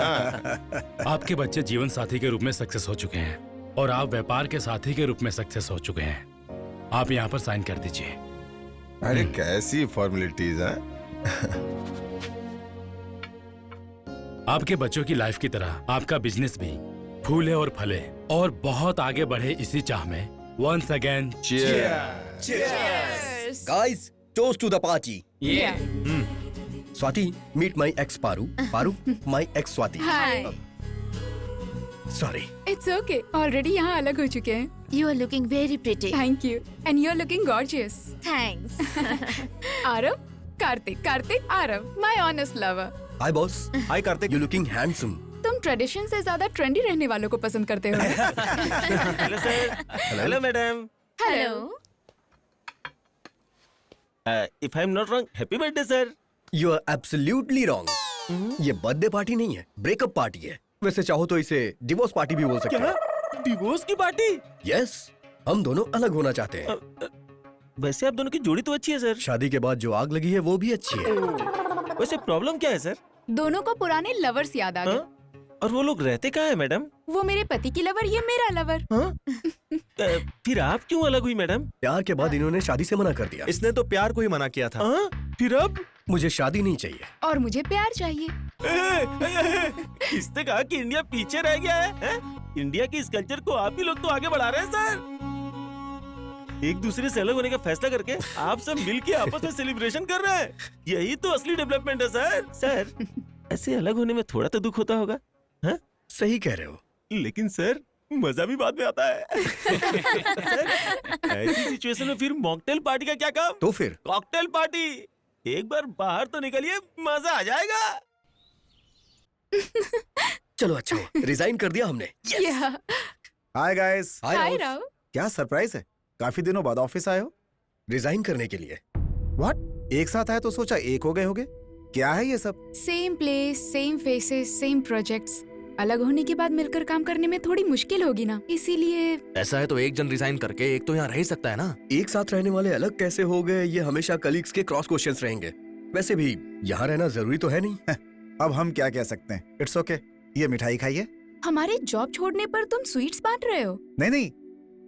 Speaker 11: आपके बच्चे जीवन साथी के रूप में सक्सेस हो चुके हैं और आप व्यापार के साथी के रूप में सक्सेस हो चुके हैं। आप यहाँ पर साइन कर दीजिए।
Speaker 13: अरे कैसी फॉर्मेलिटीज है।
Speaker 11: आपके बच्चों की लाइफ की तरह आपका बिजनेस भी फूले और फले और बहुत आगे बढ़े, इसी चाह में once again
Speaker 10: guys, toast to the party. Swati, meet my ex Paru, Paru my ex Swati.
Speaker 1: Hi.
Speaker 10: Sorry.
Speaker 1: It's okay, already यहाँ अलग हो चुके हैं।
Speaker 2: You are looking very pretty.
Speaker 1: Thank you, and you are looking gorgeous.
Speaker 2: Thanks.
Speaker 1: Aarav, Kartik, Kartik, Aarav, my honest lover.
Speaker 10: Hi boss. Hi Kartik, you looking handsome.
Speaker 1: तुम ट्रेडिशन से ज्यादा ट्रेंडी रहने वालों को पसंद करते हो।
Speaker 6: Hello sir. Hello madam.
Speaker 2: Hello.
Speaker 6: If I am not wrong, happy birthday sir.
Speaker 10: You are absolutely wrong. ये बर्थडे पार्टी नहीं है, ब्रेकअप पार्टी है। वैसे चाहो तो इसे डिवोर्स पार्टी भी बोल सकते हैं।
Speaker 6: डिवोर्स की पार्टी?
Speaker 10: यस, हम दोनों अलग होना चाहते हैं।
Speaker 6: वैसे आप दोनों की जोड़ी तो अच्छी है सर।
Speaker 10: शादी के बाद जो आग लगी है वो भी अच्छी है।
Speaker 6: वैसे प्रॉब्लम क्या है सर?
Speaker 1: दोनों को पुराने लवर्स याद आ गए।
Speaker 6: और वो लोग रहते कहाँ है मैडम?
Speaker 1: वो मेरे पति की लवर, ये मेरा लवर।
Speaker 6: फिर आप क्यों अलग हुई मैडम?
Speaker 10: प्यार के बाद इन्होंने शादी से मना कर दिया।
Speaker 7: इसने तो प्यार को ही मना किया था।
Speaker 6: फिर अब
Speaker 10: मुझे शादी नहीं चाहिए।
Speaker 1: और मुझे प्यार चाहिए।
Speaker 6: किसने कहा कि इंडिया पीछे रह गया है? इंडिया की इस कल्चर को आप ही लोग तो आगे बढ़ा रहे हैं सर। एक दूसरे से अलग होने का फैसला करके आप सब मिलके आपस में सेलिब्रेशन कर रहे हैं। यही तो असली डेवलपमेंट है सर। सर ऐसे अलग होने में थोड़ा तो दुख होता होगा। हाँ?
Speaker 10: सही कह रहे हो,
Speaker 6: लेकिन सर मजा भी बाद में आता है। सर, ऐसी सिचुएशन में फिर मॉकटेल पार्टी का क्या काम?
Speaker 10: तो फिर
Speaker 6: कॉकटेल पार्टी। एक बार बाहर तो निकलिए, मजा आ जाएगा।
Speaker 10: चलो अच्छा हुआ, रिजाइन कर दिया हमने।
Speaker 4: Hi guys.
Speaker 1: हाय राव।
Speaker 4: क्या सरप्राइज है, काफी दिनों बाद ऑफिस आए हो?
Speaker 10: रिजाइन करने के लिए।
Speaker 4: व्हाट? एक साथ आए तो सोचा एक हो गए होगे। क्या है ये सब?
Speaker 1: Same place, same faces, same projects. अलग होने के बाद मिलकर काम करने में थोड़ी मुश्किल होगी ना, इसीलिए।
Speaker 7: ऐसा है तो एक जन रिजाइन करके एक तो यहाँ रह ही सकता है ना।
Speaker 10: एक साथ रहने वाले अलग कैसे हो गए, ये हमेशा कलीग्स के क्रॉस क्वेश्चंस रहेंगे। वैसे भी यहाँ रहना जरूरी तो है नहीं।
Speaker 4: अब हम क्या कह सकते हैं? It's okay. ये मिठाई खाइए।
Speaker 1: हमारे जॉब छोड़ने पर तुम स्वीट्स बांट रहे हो?
Speaker 4: नहीं,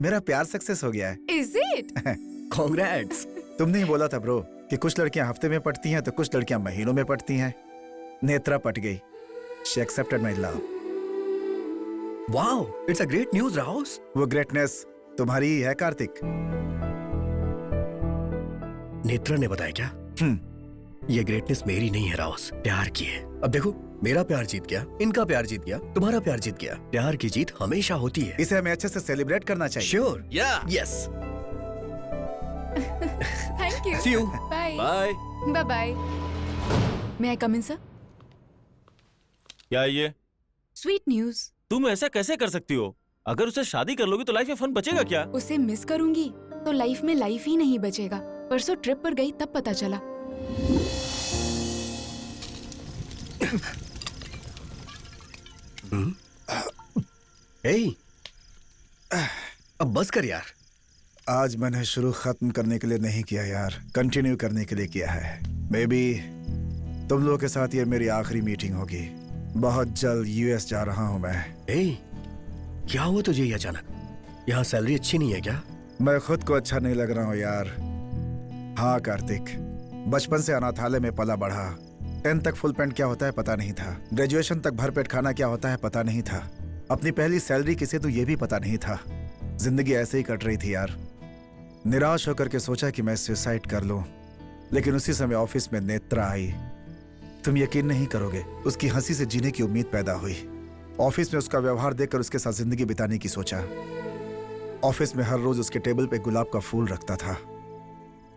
Speaker 4: मेरा प्यार सक्सेस हो गया है।
Speaker 1: Is it?
Speaker 10: कांग्रेट्स।
Speaker 4: तुमने ही बोला था ब्रो कि कुछ लड़कियां हफ्ते में पढ़ती हैं तो कुछ लड़कियां महीनों में पढ़ती हैं। नेत्रा पट गई। She accepted my love.
Speaker 10: Wow, it's a great news राहुस।
Speaker 4: वो ग्रेटनेस तुम्हारी ही है कार्तिक।
Speaker 10: नेत्रा ने बताया क्या? ये ग्रेटनेस मेरी नहीं है राहुस, प्यार की है। अब देखो, मेरा प्यार जीत गया, इनका प्यार जीत गया, तुम्हारा प्यार जीत गया। प्यार की जीत हमेशा होती है।
Speaker 4: इसे हमें अच्छे से सेलिब्रेट करना चाहिए।
Speaker 10: Sure.
Speaker 7: Yes.
Speaker 1: Thank you.
Speaker 10: See you.
Speaker 1: Bye
Speaker 7: bye
Speaker 1: bye bye. May I come in sir?
Speaker 6: क्या ये?
Speaker 1: Sweet news.
Speaker 6: तुम ऐसा कैसे कर सकती हो? अगर उसे शादी कर लोगी तो लाइफ में फन बचेगा क्या?
Speaker 1: उसे मिस करूंगी तो लाइफ में लाइफ ही नहीं बचेगा। परसों ट्रिप पर गई तब पता चला।
Speaker 10: हे, अब बस कर यार।
Speaker 4: आज मैंने शुरू खत्म करने के लिए नहीं किया यार, कंटिन्यू करने के लिए किया है। मे बी तुम लोगों के साथ ये मेरी आखिरी मीटिंग होगी। बहुत जल्द यूएस जा रहा हूँ मैं।
Speaker 10: क्या हुआ तुझे ये अचानक? यहाँ सैलरी अच्छी नहीं है क्या?
Speaker 4: मैं खुद को अच्छा नहीं लग रहा हूँ यार। हाँ कार्तिक, बचपन से अनाथालय में पला बढ़ा। 10 तक फुल पैंट क्या होता है पता नहीं था। ग्रेजुएशन तक भरपेट खाना क्या होता है पता नहीं था। अपनी पहली सैलरी किसे तो ये भी पता नहीं था। जिंदगी ऐसे ही कट रही थी यार। निराश होकर के सोचा कि मैं सुसाइड कर लूं, लेकिन उसी समय ऑफिस में नेत्रा आई। तुम यकीन नहीं करोगे, उसकी हंसी से जीने की उम्मीद पैदा हुई। ऑफिस में उसका व्यवहार देखकर उसके साथ जिंदगी बिताने की सोचा। ऑफिस में हर रोज उसके टेबल पे गुलाब का फूल रखता था।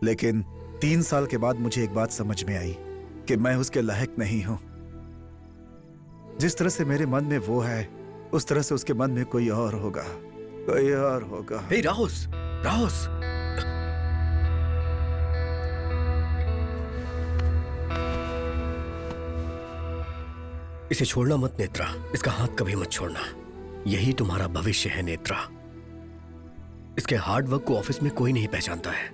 Speaker 4: लेकिन 3 साल के बाद मुझे एक बात समझ में आई कि मैं उसके लायक नहीं हूं। जिस तरह से मेरे मन में वो है, उस तरह से उसके मन में कोई और होगा, कोई और होगा।
Speaker 10: हे राहुस, राहुस। इसे छोड़ना मत नेत्रा, इसका हाथ कभी मत छोड़ना। यही तुम्हारा भविष्य है नेत्रा। इसके हार्ड वर्क को ऑफिस में कोई नहीं पहचानता है।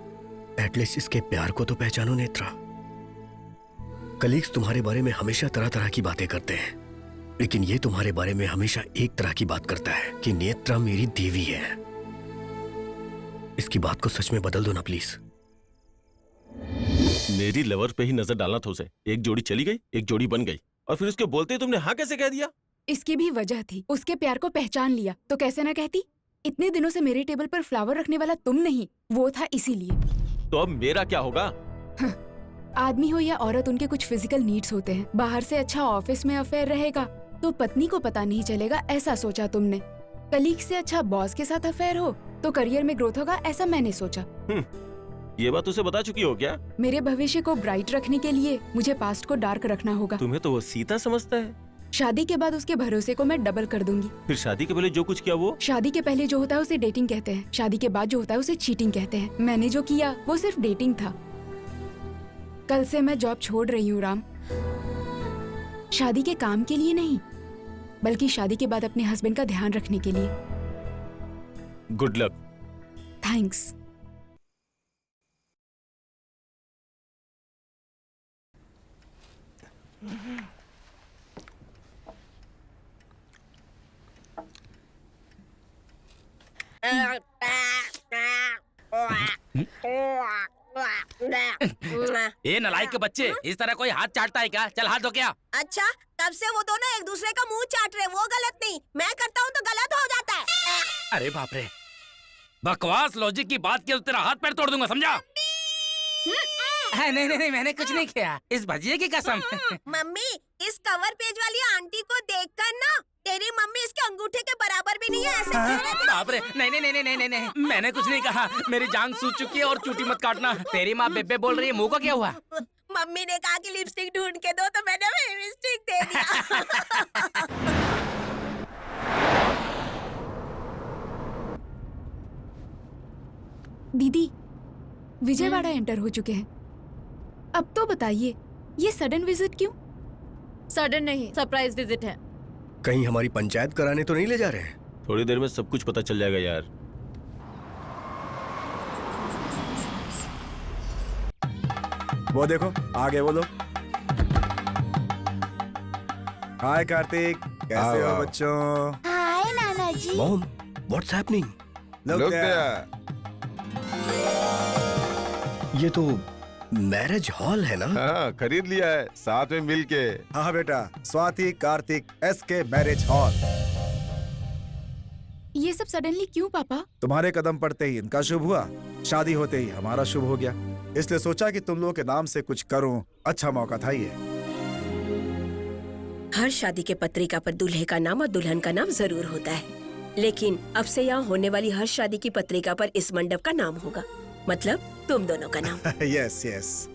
Speaker 10: एटलीस्ट इसके प्यार को तो पहचानो नेत्रा। कलीग्स तुम्हारे बारे में हमेशा तरह तरह की बातें करते हैं, लेकिन ये तुम्हारे बारे में हमेशा एक तरह की बात करता है कि नेत्रा मेरी देवी है। इसकी बात को सच में बदल दो ना प्लीज।
Speaker 6: मेरी लवर पे ही नजर डालना था उसे। एक जोड़ी चली गई, एक जोड़ी बन गई, और फिर उसके बोलते ही तुमने हाँ कैसे कह दिया?
Speaker 1: इसकी भी वजह थी। उसके प्यार को पहचान लिया तो कैसे ना कहती। इतने दिनों से मेरे टेबल पर फ्लावर रखने वाला तुम नहीं, वो था इसीलिए।
Speaker 6: तो अब मेरा क्या होगा?
Speaker 1: आदमी हो या औरत, उनके कुछ फिजिकल नीड्स होते हैं। बाहर से अच्छा ऑफिस में अफेयर रहेगा तो पत्नी को पता नहीं चलेगा, ऐसा सोचा तुमने। कलीग से अच्छा बॉस के साथ अफेयर हो तो करियर में ग्रोथ होगा, ऐसा मैंने सोचा।
Speaker 6: ये बात उसे बता चुकी हो क्या?
Speaker 1: मेरे भविष्य को ब्राइट रखने के लिए मुझे पास्ट को डार्क रखना होगा।
Speaker 6: तुम्हें तो वो सीता समझता है।
Speaker 1: शादी के बाद उसके भरोसे को मैं डबल कर दूंगी।
Speaker 6: फिर शादी के पहले जो कुछ किया वो?
Speaker 1: शादी के पहले जो होता है उसे डेटिंग कहते हैं, शादी के बाद जो होता है उसे चीटिंग कहते हैं। मैंने जो किया वो सिर्फ डेटिंग था। कल से मैं जॉब छोड़ रही हूँ राम। शादी के काम के लिए नहीं, बल्कि शादी के बाद अपने हस्बैंड का ध्यान रखने के लिए।
Speaker 6: Good luck.
Speaker 1: थैंक्स।
Speaker 5: ये नालायक के बच्चे, इस तरह कोई हाथ चाटता है क्या? चल हाथ धो क्या?
Speaker 9: अच्छा, तब से वो दोनों एक दूसरे का मुंह चाट रहे, वो गलत नहीं, मैं करता हूँ तो गलत हो जाता है।
Speaker 5: अरे बाप रे, बकवास लॉजिक की बात की तो तेरा हाथ पैर तोड़ दूंगा, समझा? नहीं, मैंने कुछ नहीं किया, इस भजिए की कसम।
Speaker 9: मम्मी, इस कवर पेज वाली आंटी को देखकर ना तेरी मम्मी इसके अंगूठे के बराबर भी नहीं है, ऐसे क्यों रहती है?
Speaker 5: बाप रे, नहीं, मैंने कुछ नहीं कहा, मेरी जान सूज चुकी है और चूटी मत काटना। तेरी माँ बेबे बोल रही है, मुंह को क्या हुआ?
Speaker 9: मम्मी ने कहा कि लिपस्टिक ढूंढ के दो, तो मैंने लिपस्टिक दे दिया।
Speaker 1: दीदी, विजयवाड़ा एंटर हो चुके हैं। अब तो बताइए, ये सडन विजिट क्यों?
Speaker 2: सडन नहीं, सरप्राइज विजिट है।
Speaker 10: कहीं हमारी पंचायत कराने तो नहीं ले जा रहे हैं?
Speaker 6: थोड़ी देर में सब कुछ पता चल जाएगा यार।
Speaker 4: वो देखो आगे वो लोग। हाय कार्तिक, कैसे हो बच्चों?
Speaker 9: हाय नाना जी।
Speaker 10: Mom, what's happening?
Speaker 4: Look
Speaker 10: ये तो मैरिज हॉल है ना?
Speaker 13: हाँ, खरीद लिया है साथ में मिलके।
Speaker 4: हाँ बेटा, Swati Kartik SK marriage hall.
Speaker 1: ये सब सडनली क्यों पापा?
Speaker 4: तुम्हारे कदम पड़ते ही इनका शुभ हुआ, शादी होते ही हमारा शुभ हो गया, इसलिए सोचा कि तुम लोगों के नाम से कुछ करूं। अच्छा मौका था ये।
Speaker 8: हर शादी के पत्रिका पर दूल्हे का नाम और दुल्हन का नाम जरूर होता है, लेकिन अब से यहाँ होने वाली हर शादी की पत्रिका पर इस मंडप का नाम होगा, मतलब तुम दोनों का नाम।
Speaker 4: यस।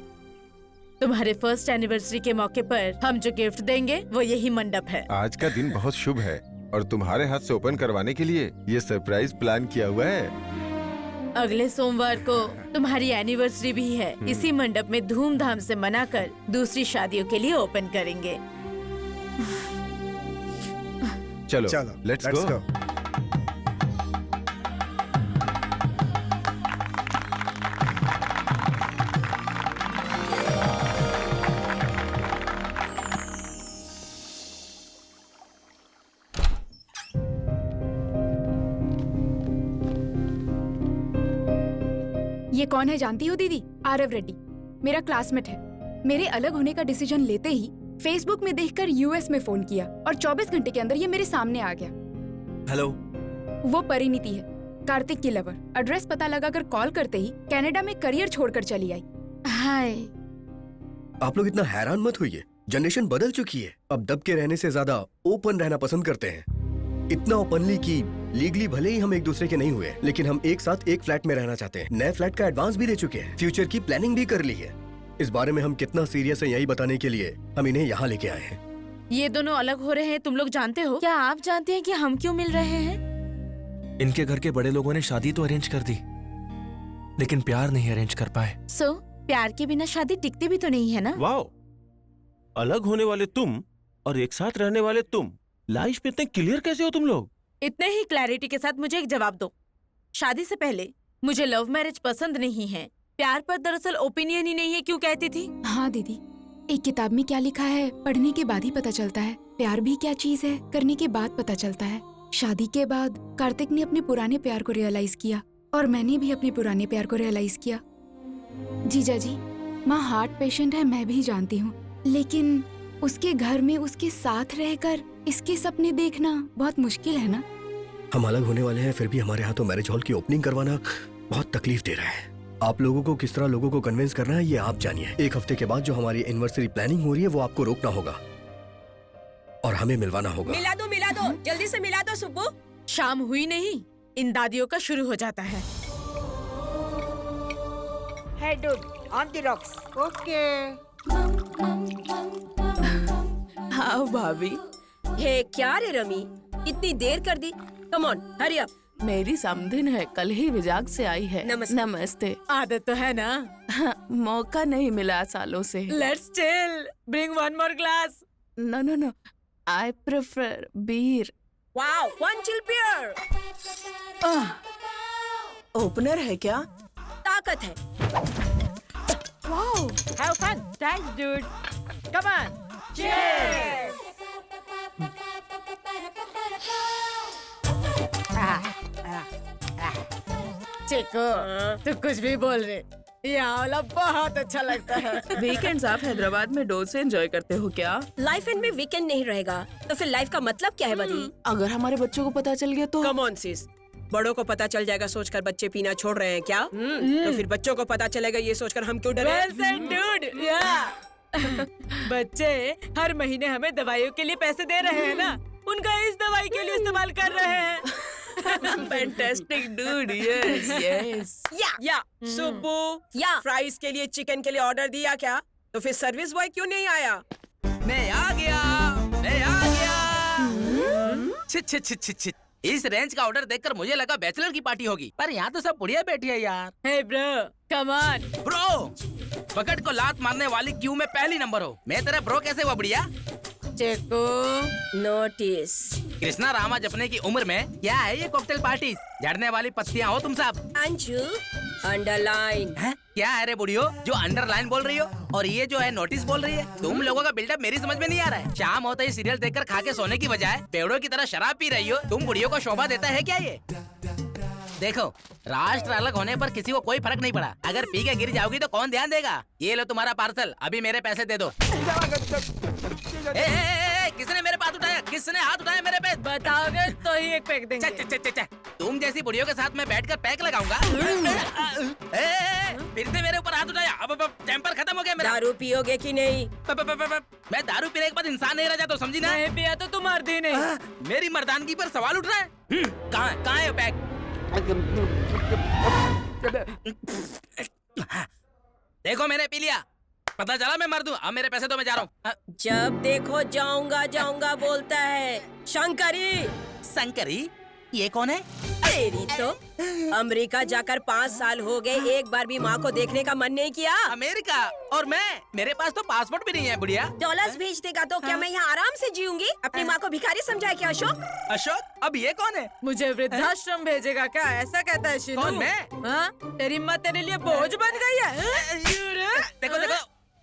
Speaker 2: तुम्हारे फर्स्ट एनिवर्सरी के मौके पर हम जो गिफ्ट देंगे वो यही मंडप है।
Speaker 13: आज का दिन बहुत शुभ है और तुम्हारे हाथ से ओपन करवाने के लिए ये सरप्राइज प्लान किया हुआ है।
Speaker 2: अगले सोमवार को तुम्हारी एनिवर्सरी भी है, इसी मंडप में धूमधाम से मनाकर दूसरी शादियों के लिए ओपन करेंगे।
Speaker 13: चलो लेट्स गो।
Speaker 1: ये कौन है जानती हो दीदी? आरव रेड्डी, मेरा क्लासमेट है। मेरे अलग होने का डिसीजन लेते ही फेसबुक में देखकर यूएस में फोन किया और 24 घंटे के अंदर ये मेरे सामने आ गया।
Speaker 7: हेलो।
Speaker 1: वो परिणीति है, कार्तिक की लवर। एड्रेस पता लगाकर कॉल करते ही कनाडा में करियर छोड़कर चली आई। हाय।
Speaker 10: आप लोग इतना हैरान मत होइए, जनरेशन बदल चुकी है। अब दब के रहने से ज्यादा ओपन रहना पसंद करते हैं। इतना ओपनली कि लीगली भले ही हम एक दूसरे के नहीं हुए, लेकिन हम एक साथ एक फ्लैट में रहना चाहते हैं। नए फ्लैट का एडवांस भी दे चुके हैं, फ्यूचर की प्लानिंग भी कर ली है। इस बारे में हम कितना सीरियस है यही बताने के लिए हम इन्हें यहाँ लेके आए हैं।
Speaker 2: ये दोनों अलग हो रहे हैं, तुम लोग जानते हो? क्या आप जानते हैं कि हम क्यों मिल रहे हैं?
Speaker 7: इनके घर के बड़े लोगों ने शादी तो अरेंज कर दी, लेकिन प्यार नहीं अरेंज कर पाए।
Speaker 2: प्यार के बिना शादी टिकती भी तो नहीं है ना?
Speaker 6: वाओ, अलग होने वाले तुम और एक साथ रहने वाले तुम, लाइफ में इतने क्लियर कैसे हो तुम लोग?
Speaker 2: इतने ही क्लैरिटी के साथ मुझे एक जवाब दो। शादी से पहले मुझे लव मैरिज पसंद नहीं है, प्यार पर दरअसल ओपिनियन ही नहीं है, क्यों कहती थी?
Speaker 1: हाँ दीदी, एक किताब में क्या लिखा है पढ़ने के बाद ही पता चलता है। प्यार भी क्या चीज है करने के बाद पता चलता है। शादी के बाद कार्तिक ने अपने पुराने प्यार को रियलाइज किया और मैंने भी अपने पुराने प्यार को रियलाइज किया। जीजा जी, माँ हार्ट पेशेंट है, मैं भी जानती हूँ, लेकिन उसके घर में उसके साथ रहकर इसके सपने देखना बहुत मुश्किल है ना।
Speaker 10: हम अलग होने वाले हैं, फिर भी हमारे हाथों मैरिज हॉल की ओपनिंग करवाना बहुत तकलीफ दे रहा है। आप लोगों को किस तरह लोगों को कन्विंस करना है ये आप जानिए। एक हफ्ते के बाद जो हमारी एनिवर्सरी प्लानिंग हो रही है वो आपको रोकना होगा और हमें मिलवाना होगा।
Speaker 8: मिला दो, जल्दी से मिला दो सुब्बू।
Speaker 2: शाम हुई नहीं, इन दादियों का शुरू हो जाता है।
Speaker 15: Hey dude, on the rocks. Okay.
Speaker 8: हाँ भाभी। हे क्या रे रमी, इतनी देर कर दी? Come on, hurry up.
Speaker 16: मेरी समधिन है, कल ही विजाग से आई है। नमस्ते।
Speaker 2: आदत तो है ना।
Speaker 16: मौका नहीं मिला सालों से।
Speaker 2: Let's chill. Bring one more glass.
Speaker 16: No. I prefer beer.
Speaker 8: Wow, one chill beer.
Speaker 16: Opener है क्या?
Speaker 8: ताकत है।
Speaker 15: Wow. Have fun. Thanks, dude. Come on. Cheers.
Speaker 2: Chiko, तू कुछ भी बोल रहे।
Speaker 16: ये आंवला बहुत अच्छा लगता है। वीकेंड्स आप हैदराबाद में डोल से एंजॉय करते हो क्या?
Speaker 8: लाइफ एंड में वीकेंड नहीं रहेगा तो फिर लाइफ का मतलब क्या है बदी?
Speaker 16: अगर हमारे बच्चों को पता चल गया तो?
Speaker 8: कम ऑन सिस, बड़ों को पता चल जाएगा सोचकर बच्चे पीना छोड़ रहे हैं क्या? तो फिर बच्चों को पता चलेगा ये सोचकर हम क्यों डरे?
Speaker 16: Well said, dude. Yeah. बच्चे हर महीने हमें दवाइयों के लिए पैसे दे रहे हैं ना, उनका इस दवाई के लिए इस्तेमाल कर रहे हैं। Fantastic, dude. Yes, yes.
Speaker 8: या सुब्बू, या फ्राइज के लिए चिकन के लिए ऑर्डर दिया क्या? तो फिर सर्विस बॉय क्यों नहीं आया?
Speaker 5: मैं आ गया, मैं आ गया। छिट छिट छिट छिट छिट। इस रेंज का ऑर्डर देखकर मुझे लगा बैचलर की पार्टी होगी, पर यहाँ तो सब बुढ़िया बैठी है यार।
Speaker 16: Hey bro, come on.
Speaker 5: Bro, bucket को लात मारने वाली क्यू में पहली नंबर हो। मैं तेरा ब्रो कैसे हुआ बुढ़िया?
Speaker 16: चेको
Speaker 8: नोटिस।
Speaker 5: कृष्णा रामा जपने की उम्र में क्या है ये कॉकटेल पार्टी? झड़ने वाली पत्तियां हो तुम सब।
Speaker 8: अंजू अंडरलाइन
Speaker 5: है? क्या है रे बुढ़ियो जो अंडरलाइन बोल रही हो और ये जो है नोटिस बोल रही है? तुम लोगों का बिल्डअप मेरी समझ में नहीं आ रहा है। शाम होते ही सीरियल देखकर खा के सोने की बजाय पेड़ों की तरह शराब पी रही हो। तुम बुढ़ियों को शोभा देता है क्या ये? देखो, राष्ट्र अलग होने पर किसी को कोई फर्क नहीं पड़ा। अगर पी के गिर जाओगी तो कौन ध्यान देगा? ये लो तुम्हारा पार्सल, अभी मेरे पैसे दे दो। किसने मेरे पास उठाया? किसने हाथ उठाया मेरे पे?
Speaker 16: बताओगे तो ही एक पैक देंगे।
Speaker 5: तुम जैसी बुढ़ियों के साथ मैं बैठकर पैक लगाऊंगा। फिर से मेरे ऊपर हाथ उठाया। अब टेम्पर खत्म हो गया मेरा।
Speaker 8: दारू पियोगे कि नहीं?
Speaker 5: मैं दारू पीने के बाद इंसान नहीं रह जाता, समझी ना?
Speaker 16: नहीं पिया तो तुम मर्दी नहीं।
Speaker 5: मेरी मर्दानगी पर सवाल उठ रहा है। कहाँ है पैक? देखो मैंने पी लिया, पता चला मैं मर्द हूँ। अब मेरे पैसे तो मैं जा रहा हूँ।
Speaker 8: जब देखो जाऊंगा जाऊंगा बोलता है। शंकरी।
Speaker 5: शंकरी? ये कौन है?
Speaker 8: तेरी तो अमेरिका जाकर 5 साल हो गए, एक बार भी माँ को देखने का मन नहीं किया।
Speaker 5: अमेरिका? और मैं? मेरे पास तो पासपोर्ट भी नहीं है बुढ़िया।
Speaker 8: डॉलर्स भेज देगा तो क्या मैं यहाँ आराम से जीऊंगी? अपनी माँ को भिखारी समझा क्या अशोक?
Speaker 5: अशोक? अब ये कौन है?
Speaker 16: मुझे वृद्धाश्रम भेजेगा क्या? ऐसा कहता है शीनू।
Speaker 5: कौन मैं?
Speaker 16: हाँ? तेरी माँ तेरे लिए बोझ बन गई है।
Speaker 5: देखो देखो,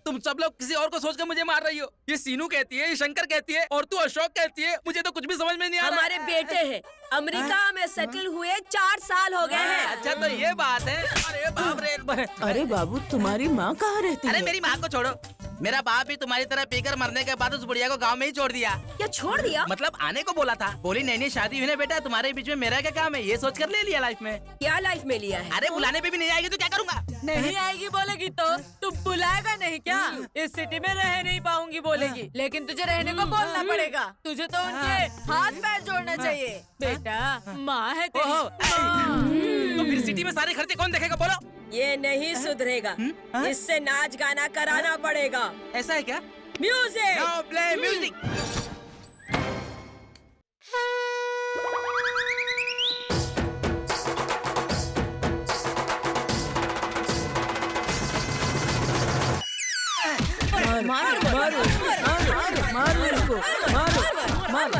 Speaker 5: तुम सब लोग किसी और को सोचकर मुझे मार रही हो। ये सीनू कहती है, ये शंकर कहती है और तू अशोक कहती है। मुझे तो कुछ भी समझ में नहीं आ रहा।
Speaker 8: हमारे बेटे हैं, अमेरिका में सेटल हुए 4 साल हो गए हैं।
Speaker 5: अच्छा तो ये बात है। अरे बाप रे।
Speaker 16: अरे बाबू, तुम्हारी माँ कहाँ रहती है?
Speaker 5: अरे मेरी माँ को छोड़ो, मेरा बाप भी तुम्हारी तरह पीकर मरने के बाद उस बुढ़िया को गांव में ही छोड़ दिया।
Speaker 8: क्या छोड़ दिया?
Speaker 5: मतलब आने को बोला था, बोली नई नई शादी हुई ना बेटा, तुम्हारे बीच में मेरा क्या काम है? ये सोचकर ले लिया लाइफ में।
Speaker 8: क्या लाइफ में लिया है?
Speaker 5: अरे बुलाने पे भी नहीं आएगी तो क्या करूँगा?
Speaker 16: नहीं आएगी बोलेगी तो तू बुलाएगा नहीं क्या? इस सिटी में रह नहीं पाऊंगी बोलेगी, लेकिन तुझे रहने को बोलना पड़ेगा। तुझे तो उनके हाथ पैर जोड़ना चाहिए। बेटा माँ है तेरी।
Speaker 5: तो फिर सिटी में सारे खर्चे कौन देखेगा बोलो?
Speaker 8: ये नहीं सुधरेगा, इससे नाच गाना कराना पड़ेगा।
Speaker 5: ऐसा है क्या?
Speaker 8: म्यूजिक!
Speaker 5: Now play music!
Speaker 16: मारो इसको, मारो।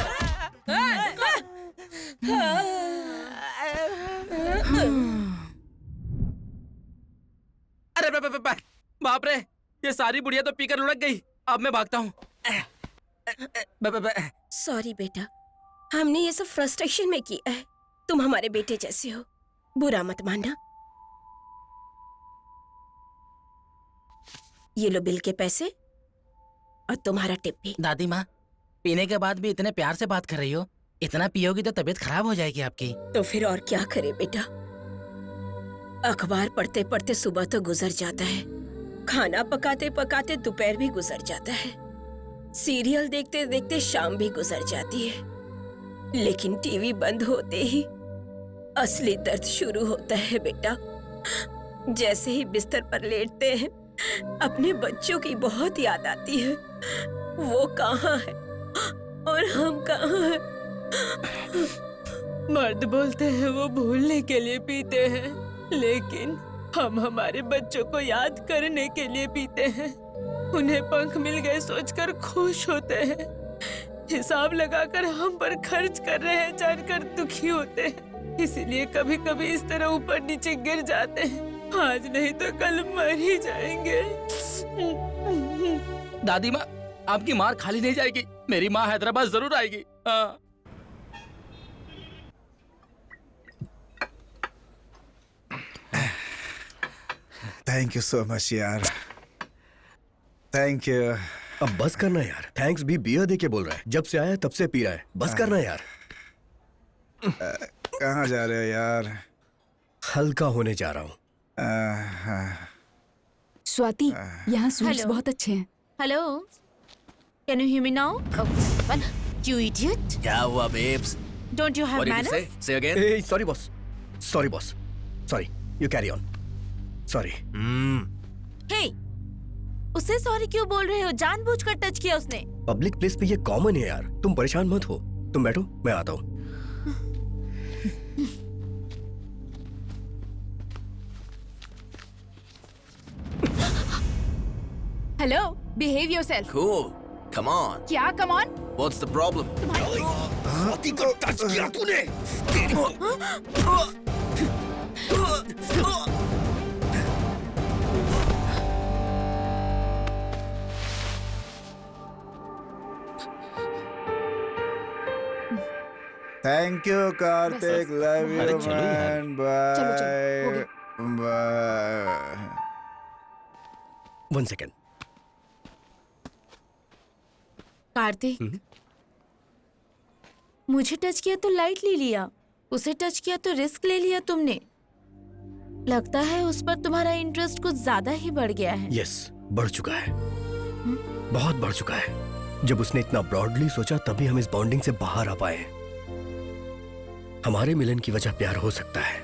Speaker 5: अरे बाप रे, ये सारी बुढ़िया तो पीकर लुढ़क गई। अब मैं भागता हूँ।
Speaker 8: सॉरी बेटा, हमने ये सब फ्रस्ट्रेशन में किया है। तुम हमारे बेटे जैसे हो, बुरा मत मानना। ये लो बिल के पैसे और तुम्हारा टिप भी।
Speaker 5: दादी माँ, पीने के बाद भी इतने प्यार से बात कर रही हो। इतना पियोगी तो तबीयत खराब हो जाएगी आपकी।
Speaker 8: तो फिर और क्या करे बेटा, अखबार पढ़ते पढ़ते सुबह तो गुजर जाता है, खाना पकाते पकाते दोपहर भी गुजर जाता है, सीरियल देखते देखते शाम भी गुजर जाती है, लेकिन टीवी बंद होते ही असली दर्द शुरू होता है बेटा। जैसे ही बिस्तर पर लेटते हैं, अपने बच्चों की बहुत याद आती है। वो कहाँ है और हम कहाँ हैं?
Speaker 16: मर्द बोलते हैं वो भूलने के लिए पीते हैं, लेकिन हम हमारे बच्चों को याद करने के लिए पीते हैं। उन्हें पंख मिल गए सोचकर खुश होते हैं। हिसाब लगाकर हम पर खर्च कर रहे हैं जानकर दुखी होते हैं। इसीलिए कभी कभी इस तरह ऊपर नीचे गिर जाते हैं। आज नहीं तो कल मर ही जाएंगे।
Speaker 5: दादी माँ, आपकी मार खाली नहीं जाएगी। मेरी माँ हैदराबाद जरूर आएगी।
Speaker 4: थैंक यू सो मच यार, थैंक यू।
Speaker 10: अब बस करना यार, थैंक्स भी बियर दे के बोल रहा है, जब से आया तब से पी रहा है, बस करना यार।
Speaker 4: कहाँ जा रहे हो यार?
Speaker 10: हल्का होने जा रहा हूँ।
Speaker 1: स्वाति, यहाँ स्वीट्स बहुत अच्छे हैं।
Speaker 2: Hello, can you hear me now? You idiot!
Speaker 10: क्या हुआ babes?
Speaker 2: Don't you have manners?
Speaker 10: Say again. Hey, sorry boss. Sorry boss. Sorry. You carry on. Sorry.
Speaker 2: Hey, उसे सॉरी क्यों बोल रहे हो? जानबूझकर टच किया उसने।
Speaker 10: पब्लिक प्लेस पे ये कॉमन है यार, तुम परेशान मत हो। तुम बैठो, मैं आता हूँ।
Speaker 1: Hello, behave yourself.
Speaker 10: Cool. Come on.
Speaker 1: क्या come on?
Speaker 10: What's the problem? Swati को टच किया तूने?
Speaker 4: Thank you Kartik, love you man, bye bye.
Speaker 10: 1 second.
Speaker 2: Kartik, मुझे टच किया तो लाइटली लिया, उसे टच किया तो रिस्क ले लिया तुमने। लगता है उस पर तुम्हारा इंटरेस्ट कुछ ज्यादा ही बढ़ गया है।
Speaker 10: Yes, बढ़ चुका है, बहुत बढ़ चुका है। जब उसने इतना ब्रॉडली सोचा तभी हम इस बॉन्डिंग से बाहर आ पाए। हमारे मिलन की वजह प्यार हो सकता है,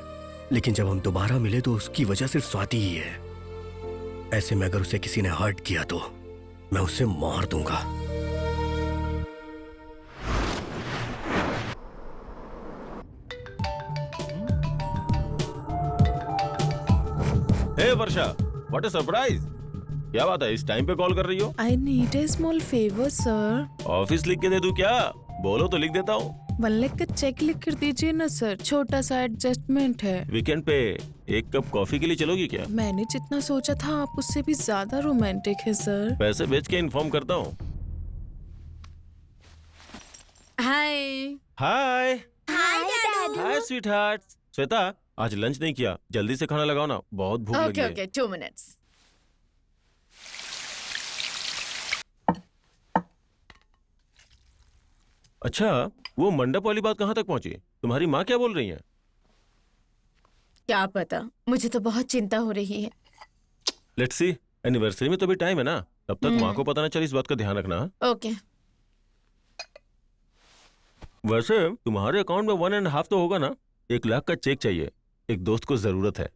Speaker 10: लेकिन जब हम दोबारा मिले तो उसकी वजह सिर्फ स्वाति ही है। ऐसे में अगर उसे किसी ने हर्ट किया तो मैं उसे मार दूंगा।
Speaker 6: हे वर्षा, व्हाट अ सरप्राइज! क्या बात है, इस टाइम पे कॉल कर रही हो?
Speaker 16: I need a small favor, sir.
Speaker 6: Office लिख के दे दूं क्या? बोलो तो लिख देता हूँ।
Speaker 16: 1 लाख का चेक लिख कर दीजिए ना सर, छोटा सा एडजस्टमेंट है।
Speaker 6: वीकेंड पे 1 कप कॉफी के लिए चलोगी क्या?
Speaker 16: मैंने जितना सोचा था आप उससे भी ज्यादा रोमांटिक है सर।
Speaker 6: पैसे भेज के इन्फॉर्म करता हूँ।
Speaker 2: हाय।
Speaker 6: हाय
Speaker 9: हाय
Speaker 6: हाय स्वीट हार्ट। श्वेता, आज लंच नहीं किया, जल्दी से खाना लगाओ ना, बहुत भूख लगी है।
Speaker 2: Okay, 2 minutes।
Speaker 6: अच्छा, वो मंडप वाली बात कहाँ तक पहुँची? तुम्हारी माँ क्या बोल रही है?
Speaker 2: क्या पता, मुझे तो बहुत चिंता हो रही है।
Speaker 6: लेट्स सी, एनिवर्सरी में तो भी टाइम है ना, तब तक माँ को पता ना चले, इस बात का ध्यान रखना।
Speaker 2: ओके।
Speaker 6: वैसे तुम्हारे अकाउंट में 1.5 तो होगा ना? 1 लाख का चेक चाहिए, एक दोस्त को जरूरत है।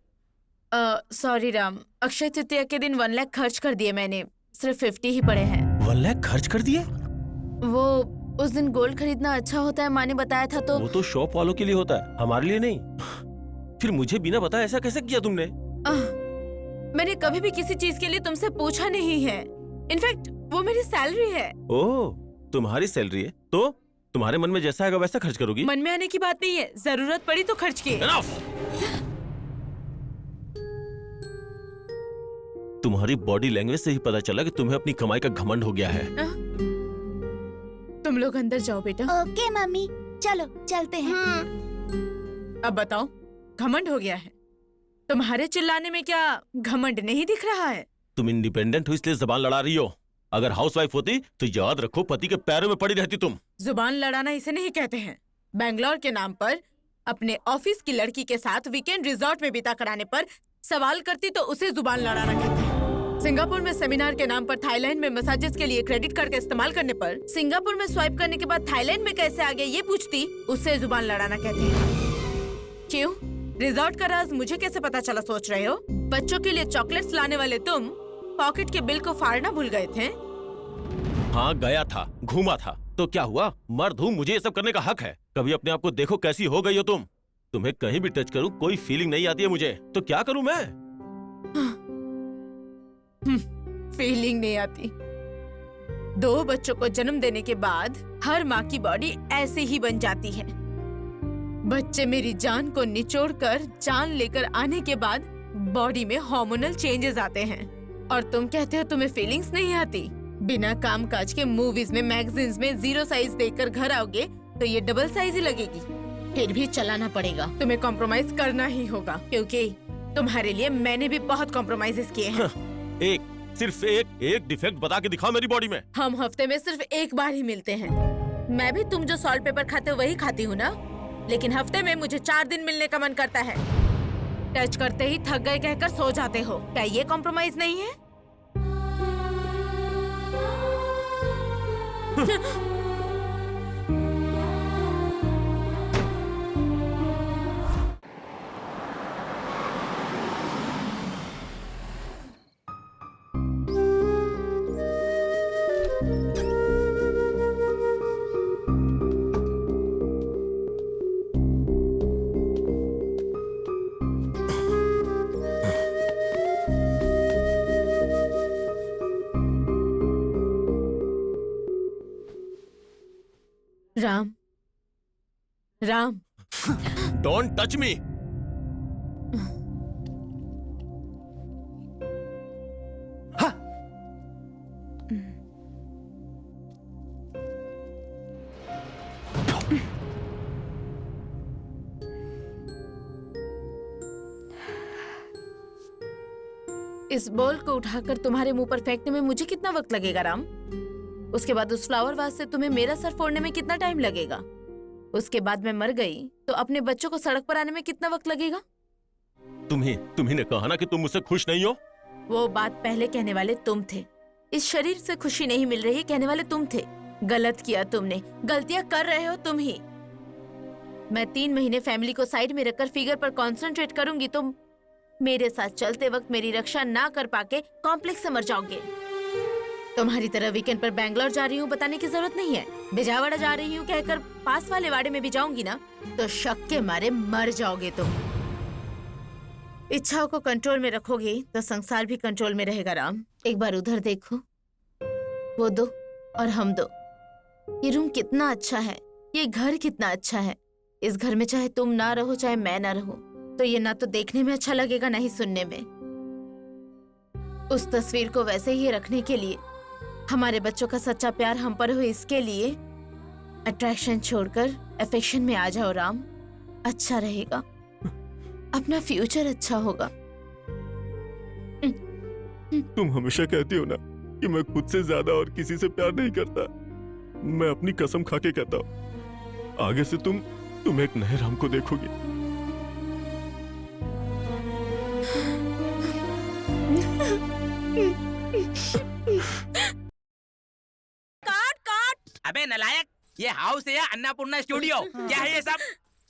Speaker 2: सॉरी राम, अक्षय तृतीया के दिन 1 लाख खर्च कर दिए मैंने, सिर्फ 50 ही पड़े हैं।
Speaker 6: 1 लाख खर्च कर दिए?
Speaker 2: वो उस दिन गोल्ड खरीदना अच्छा होता है, माँ ने बताया था तो।
Speaker 6: वो तो शॉप वालों के लिए होता है, हमारे लिए नहीं। फिर मुझे बिना बताए ऐसा कैसे किया तुमने?
Speaker 2: मैंने कभी भी किसी चीज के लिए तुमसे पूछा नहीं है। इनफैक्ट वो मेरी सैलरी है।
Speaker 6: ओह, तुम्हारी सैलरी है तो तुम्हारे मन में जैसा आएगा वैसा खर्च करोगी?
Speaker 2: मन में आने की बात नहीं है, जरूरत पड़ी तो खर्च किए।
Speaker 6: तुम्हारी बॉडी लैंग्वेज से ही पता चला कि तुम्हें अपनी कमाई का घमंड हो गया है।
Speaker 2: तुम लोग अंदर जाओ बेटा।
Speaker 9: ओके मम्मी, चलो चलते हैं।
Speaker 2: अब बताओ, घमंड हो गया है? तुम्हारे चिल्लाने में क्या घमंड नहीं दिख रहा है?
Speaker 6: तुम इंडिपेंडेंट हो इसलिए जबान लड़ा रही हो, अगर हाउसवाइफ होती तो याद रखो पति के पैरों में पड़ी रहती तुम।
Speaker 2: जुबान लड़ाना इसे नहीं कहते हैं। बैंगलोर के नाम पर अपने ऑफिस की लड़की के साथ वीकेंड रिजॉर्ट में बिता कराने पर सवाल करती तो उसे जुबान लड़ाना कहते हैं। सिंगापुर में सेमिनार के नाम पर थाईलैंड में मसाजेस के लिए क्रेडिट कार्ड का इस्तेमाल करने पर सिंगापुर में स्वाइप करने के बाद थाईलैंड में कैसे आ गए ये पूछती, उससे जुबान लड़ाना कहते हैं। क्यों? रिजॉर्ट का राज मुझे कैसे पता चला सोच रहे हो? बच्चों के लिए चॉकलेट्स लाने वाले तुम पॉकेट के बिल को फाड़ना भूल गए थे।
Speaker 6: हाँ गया था, घूमा था, तो क्या हुआ? मर्द हूँ, मुझे ये सब करने का हक है। कभी अपने आप को देखो कैसी हो गई हो तुम। तुम्हें कहीं भी टच करूँ कोई फीलिंग नहीं आती है मुझे, तो क्या करूँ मैं?
Speaker 2: फीलिंग नहीं आती। 2 बच्चों को जन्म देने के बाद हर माँ की बॉडी ऐसे ही बन जाती है। बच्चे मेरी जान को निचोड़कर जान लेकर आने के बाद बॉडी में हार्मोनल चेंजेस आते हैं, और तुम कहते हो तुम्हें फीलिंग्स नहीं आती। बिना काम काज के मूवीज में, मैगजीन्स में 0 साइज देखकर घर आओगे तो ये डबल साइज ही लगेगी। फिर भी चलाना पड़ेगा, तुम्हें कॉम्प्रोमाइज करना ही होगा, क्योंकि तुम्हारे लिए मैंने भी बहुत कॉम्प्रोमाइजेस किए हैं।
Speaker 6: सिर्फ एक डिफेक्ट बता के दिखा मेरी बॉडी में।
Speaker 2: हम हफ्ते में सिर्फ एक बार ही मिलते हैं। मैं भी तुम जो सॉल्ट पेपर खाते हो वही खाती हूँ ना, लेकिन हफ्ते में मुझे 4 दिन मिलने का मन करता है। टच करते ही थक गए कहकर सो जाते हो। क्या ये कॉम्प्रोमाइज नहीं है? Ram, Ram,
Speaker 6: don't touch me.
Speaker 2: इस बॉल को उठाकर तुम्हारे मुंह पर फेंकने में मुझे कितना वक्त लगेगा राम? उसके बाद उस फ्लावर वास से तुम्हें मेरा सर फोड़ने में कितना टाइम लगेगा? उसके बाद मैं मर गई तो अपने बच्चों को सड़क पर आने में कितना वक्त लगेगा?
Speaker 6: तुम्ही ने कहा ना कि तुम मुझसे खुश नहीं हो।
Speaker 2: वो बात पहले कहने वाले तुम थे। इस शरीर से खुशी नहीं मिल रही कहने वाले तुम थे। गलत किया तुमने, गलतियां कर रहे हो तुम ही। मैं 3 महीने फैमिली को साइड में रखकर फिगर पर कंसंट्रेट करूंगी तो मेरे साथ चलते वक्त मेरी रक्षा ना कर पाके कॉम्प्लेक्स से मर जाओगे। तुम्हारी तरह वीकेंड पर बैंगलोर जा रही हूँ बताने की जरूरत नहीं है। बिजावाड़ा जा रही हूँ कहकर पास वाले वाड़े में भी जाऊंगी ना तो शक के मारे मर जाओगे तुम। इच्छाओं को कंट्रोल में रखोगे तो संसार भी कंट्रोल में रहेगा राम। एक बार उधर देखो, वो दो और हम दो। ये रूम कितना अच्छा है, ये घर कितना अच्छा है। इस घर में चाहे तुम ना रहो चाहे मैं ना रहूं तो ये ना तो देखने में अच्छा लगेगा ना ही सुनने में। उस तस्वीर को वैसे ही रखने के लिए, हमारे बच्चों का सच्चा प्यार हम पर हो इसके लिए अट्रैक्शन छोड़कर अफेक्शन में आ जाओ राम। अच्छा रहेगा, अपना फ्यूचर अच्छा होगा।
Speaker 6: तुम हमेशा कहती हो ना कि मैं खुद से ज्यादा और किसी से प्यार नहीं करता। मैं अपनी कसम खा के कहता हूँ, आगे से तुम एक नए राम को देखोगी।
Speaker 9: काट।
Speaker 5: अबे नलायक, ये हाउस है या अन्नपूर्णा स्टूडियो? क्या है ये सब?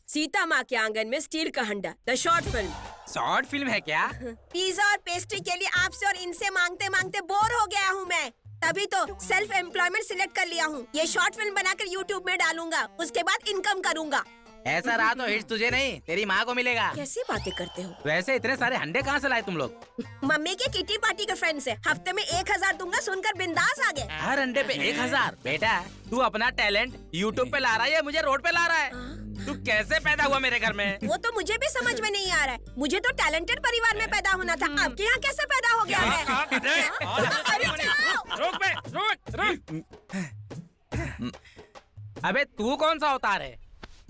Speaker 9: सीता माँ के आंगन में स्टील का हंडा, the short film.
Speaker 5: Short film है क्या?
Speaker 9: पिज्जा और पेस्ट्री के लिए आपसे और इनसे मांगते मांगते बोर हो गया हूँ मैं। तभी तो सेल्फ एम्प्लॉयमेंट सिलेक्ट कर लिया हूँ। ये शॉर्ट फिल्म बनाकर यूट्यूब में डालूंगा, उसके बाद इनकम करूंगा।
Speaker 5: ऐसा रहा तो हिट तुझे नहीं, तेरी माँ को मिलेगा।
Speaker 9: कैसी बातें करते हो?
Speaker 5: वैसे इतने सारे हंडे कहाँ से लाए तुम लोग?
Speaker 9: मम्मी के किटी पार्टी के फ्रेंड से। हफ्ते में 1000 दूंगा सुनकर बिंदास आ गए।
Speaker 5: हर अंडे पे 1000? बेटा तू अपना टैलेंट यूट्यूब पे ला रहा है या मुझे रोड पे ला रहा है? तू कैसे पैदा हुआ मेरे घर में?
Speaker 9: वो तो मुझे भी समझ में नहीं आ रहा है। मुझे तो टैलेंटेड परिवार में पैदा होना था, आपके यहाँ कैसे पैदा हो गया है?
Speaker 5: अबे तू कौन सा अवतार है?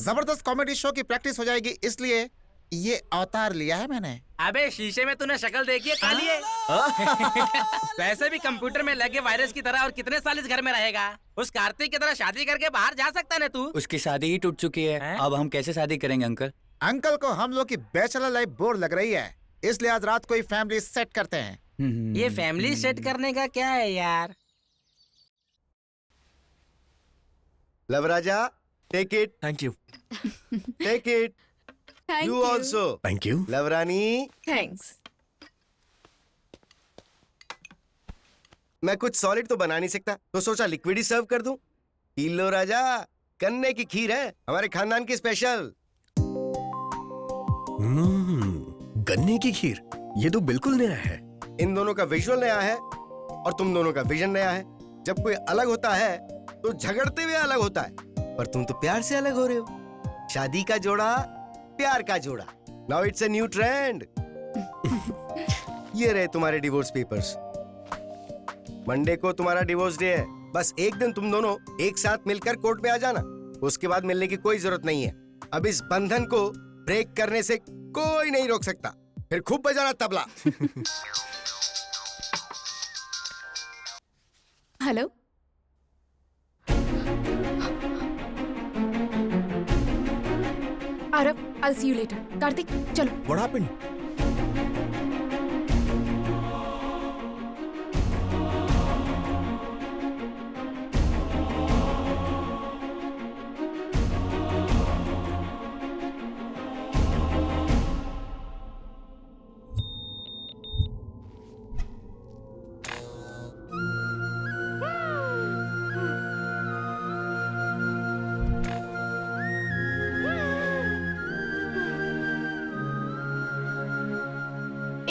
Speaker 4: जबरदस्त कॉमेडी शो की प्रैक्टिस हो जाएगी इसलिए ये अवतार लिया है मैंने।
Speaker 5: अबे शीशे में तूने शक्ल देखी है काली है? वैसे भी कंप्यूटर में लगे वायरस की तरह और कितने साल इस घर में रहेगा? उस कार्तिक की तरह शादी करके बाहर जा सकता है ना तू?
Speaker 12: उसकी शादी ही टूट चुकी है। अब हम कैसे शादी करेंगे अंकल?
Speaker 4: अंकल को हम लोग की बैचलर लाइफ बोर लग रही है, इसलिए आज रात को ही फैमिली सेट करते हैं।
Speaker 5: ये फैमिली सेट करने का क्या है यार?
Speaker 10: लवराजा, take it. Thank you. Take it. You also. Thank you. लवरानी,
Speaker 2: थैंक्स।
Speaker 10: मैं कुछ सॉलिड तो बना नहीं सकता तो सोचा लिक्विड ही सर्व कर दूं। पी लो राजा, गन्ने की खीर है, हमारे खानदान की स्पेशल।
Speaker 17: गन्ने की खीर, ये तो बिल्कुल नया है।
Speaker 10: इन दोनों का विजुअल नया है और तुम दोनों का विजन नया है। जब कोई अलग होता है तो झगड़ते हुए अलग होता है, पर तुम तो प्यार से अलग हो रहे हो। शादी का जोड़ा, प्यार का जोड़ा। Now it's a new trend. ये रहे तुम्हारे डिवोर्स पेपर्स। मंडे को तुम्हारा डिवोर्स डे है। बस एक दिन तुम दोनों एक साथ मिलकर कोर्ट में आ जाना, उसके बाद मिलने की कोई जरूरत नहीं है। अब इस बंधन को ब्रेक करने से कोई नहीं रोक सकता।
Speaker 4: फिर खूब बजाना tabla.
Speaker 1: Hello, Aarav, I'll see you later. Kartik, चलो।
Speaker 10: What happened?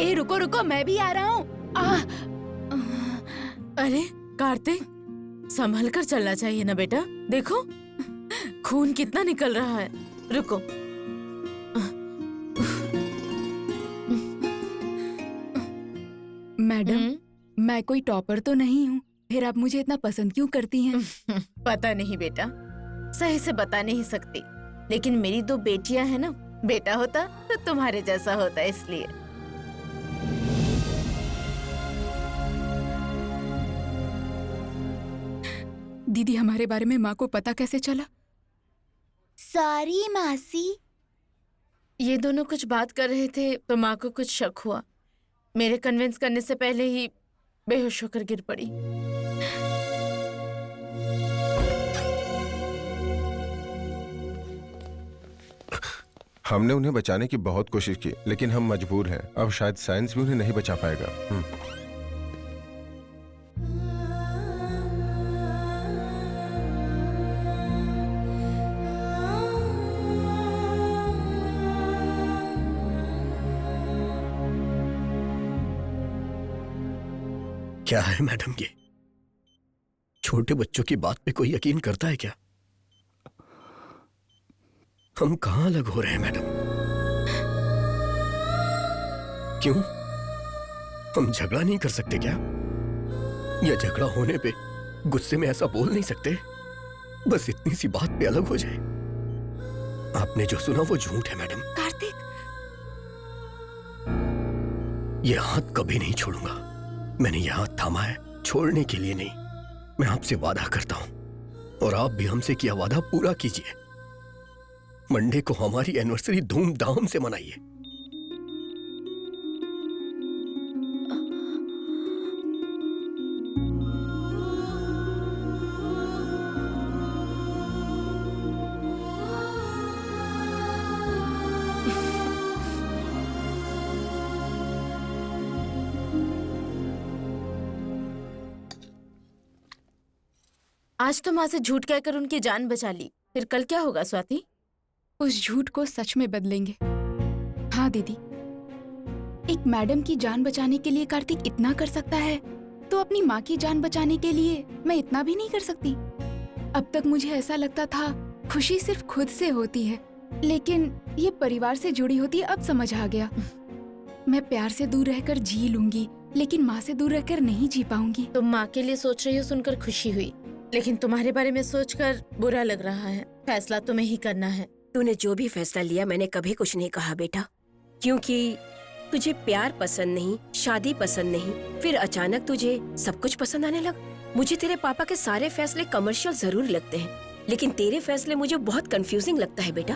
Speaker 1: ए रुको रुको, मैं भी आ रहा हूँ।
Speaker 16: अरे कार्तिक, संभल कर चलना चाहिए ना बेटा। देखो खून कितना निकल रहा है। रुको।
Speaker 1: मैडम, मैं कोई टॉपर तो नहीं हूँ, फिर आप मुझे इतना पसंद क्यों करती हैं?
Speaker 2: पता नहीं बेटा, सही से बता नहीं सकती, लेकिन मेरी 2 बेटियां हैं ना, बेटा होता तो तुम्हारे जैसा होता, इसलिए।
Speaker 1: दीदी, हमारे बारे में माँ को पता कैसे चला?
Speaker 2: सॉरी मासी। ये दोनों कुछ बात कर रहे थे तो माँ को कुछ शक हुआ। मेरे कन्विंस करने से पहले ही बेहोश होकर गिर पड़ी।
Speaker 13: हमने उन्हें बचाने की बहुत कोशिश की, लेकिन हम मजबूर हैं। अब शायद साइंस भी उन्हें नहीं बचा पाएगा।
Speaker 10: क्या है मैडम ये? छोटे बच्चों की बात पे कोई यकीन करता है क्या? हम कहां अलग हो रहे हैं मैडम? क्यों? हम झगड़ा नहीं कर सकते क्या? या झगड़ा होने पे गुस्से में ऐसा बोल नहीं सकते? बस इतनी सी बात पे अलग हो जाए। आपने जो सुना वो झूठ है मैडम।
Speaker 1: कार्तिक,
Speaker 10: ये हाथ कभी नहीं छोड़ूंगा। मैंने ये हाथ थामा है छोड़ने के लिए नहीं। मैं आपसे वादा करता हूं और आप भी हमसे किया वादा पूरा कीजिए। मंडे को हमारी एनिवर्सरी धूमधाम से मनाइए।
Speaker 2: आज तो माँ से झूठ कहकर उनकी जान बचा ली, फिर कल क्या होगा स्वाति?
Speaker 1: उस झूठ को सच में बदलेंगे। हाँ दीदी, एक मैडम की जान बचाने के लिए कार्तिक इतना कर सकता है, तो अपनी माँ की जान बचाने के लिए मैं इतना भी नहीं कर सकती। अब तक मुझे ऐसा लगता था खुशी सिर्फ खुद से होती है, लेकिन ये परिवार से जुड़ी होती है, अब समझ आ गया। मैं प्यार से दूर रहकर जी लूंगी, लेकिन माँ से दूर रहकर नहीं जी पाऊंगी।
Speaker 2: तुम माँ के लिए सोच रही हो सुनकर खुशी हुई, लेकिन तुम्हारे बारे में सोचकर बुरा लग रहा है। फैसला तुम्हें ही करना है।
Speaker 8: तूने जो भी फैसला लिया मैंने कभी कुछ नहीं कहा बेटा, क्योंकि तुझे प्यार पसंद नहीं, शादी पसंद नहीं, फिर अचानक तुझे सब कुछ पसंद आने लगा। मुझे तेरे पापा के सारे फैसले कमर्शियल जरूर लगते हैं, लेकिन तेरे फैसले मुझे बहुत कंफ्यूजिंग लगता है बेटा।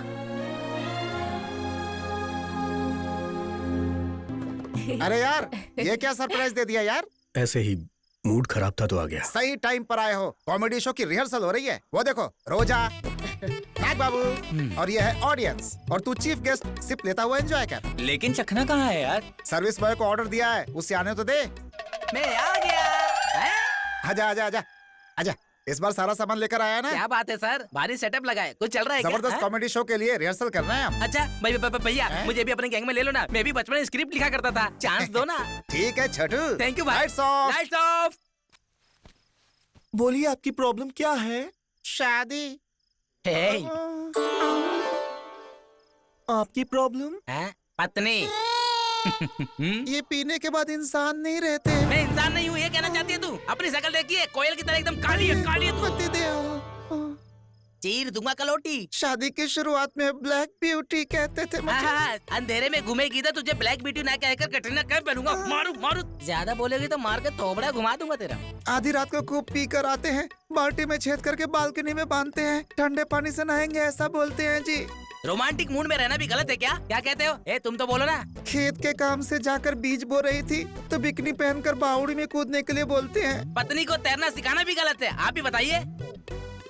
Speaker 4: अरे यार, ये क्या सरप्राइज दे दिया यार?
Speaker 10: ऐसे ही मूड खराब था तो आ गया।
Speaker 4: सही टाइम पर आए हो। कॉमेडी शो की रिहर्सल हो रही है। वो देखो, रोजा, नाग बाबू और ये है ऑडियंस, और तू चीफ गेस्ट सिप लेता हुआ एंजॉय कर।
Speaker 12: लेकिन चखना कहाँ है यार?
Speaker 4: सर्विस बॉय को ऑर्डर दिया है, उससे आने तो दे।
Speaker 5: मैं आ गया।
Speaker 4: आजा आजा आजा आजा। इस बार सारा सामान लेकर आया ना?
Speaker 5: क्या बात है सर, भारी सेटअप लगा है, कुछ चल रहा है क्या?
Speaker 4: जबरदस्त कॉमेडी शो के लिए रिहर्सल कर रहे हैं हम।
Speaker 5: अच्छा भैया, मुझे भी अपने गैंग में ले लो ना। मैं भी बचपन में स्क्रिप्ट लिखा करता था, चांस दो ना।
Speaker 4: ठीक है छोटू।
Speaker 5: थैंक यू भाई।
Speaker 4: Lights off.
Speaker 5: Lights off.
Speaker 7: बोलिए, आपकी प्रॉब्लम क्या है?
Speaker 4: शादी।
Speaker 7: आपकी प्रॉब्लम?
Speaker 5: पत्नी।
Speaker 4: ये पीने के बाद इंसान नहीं रहते।
Speaker 5: मैं इंसान नहीं हूँ, ये कहना चाहती है तू? अपनी शक्ल देखिए, कोयल की तरह एकदम काली है, काली है तू। चीर दूंगा कलोटी।
Speaker 4: शादी की शुरुआत में ब्लैक ब्यूटी कहते थे मुझे।
Speaker 5: हाँ, अंधेरे में घूमेगी तो तुझे ब्लैक ब्यूटी ना कहकर कटरीना कैफ बनूंगा। मारू मारू, ज्यादा बोलेगी तो मार के थोबड़ा घुमा दूंगा तेरा।
Speaker 4: आधी रात को खूब पी कर आते हैं, बाल्टी में छेद करके बालकनी में बांधते हैं, ठंडे पानी से नहाएंगे ऐसा बोलते हैं जी।
Speaker 5: रोमांटिक मूड में रहना भी गलत है क्या? क्या कहते हो? ए तुम तो बोलो ना।
Speaker 4: खेत के काम से जाकर बीज बो रही थी तो बिकनी पहनकर बावड़ी में कूदने के लिए बोलते हैं।
Speaker 5: पत्नी को तैरना सिखाना भी गलत है, आप ही बताइए।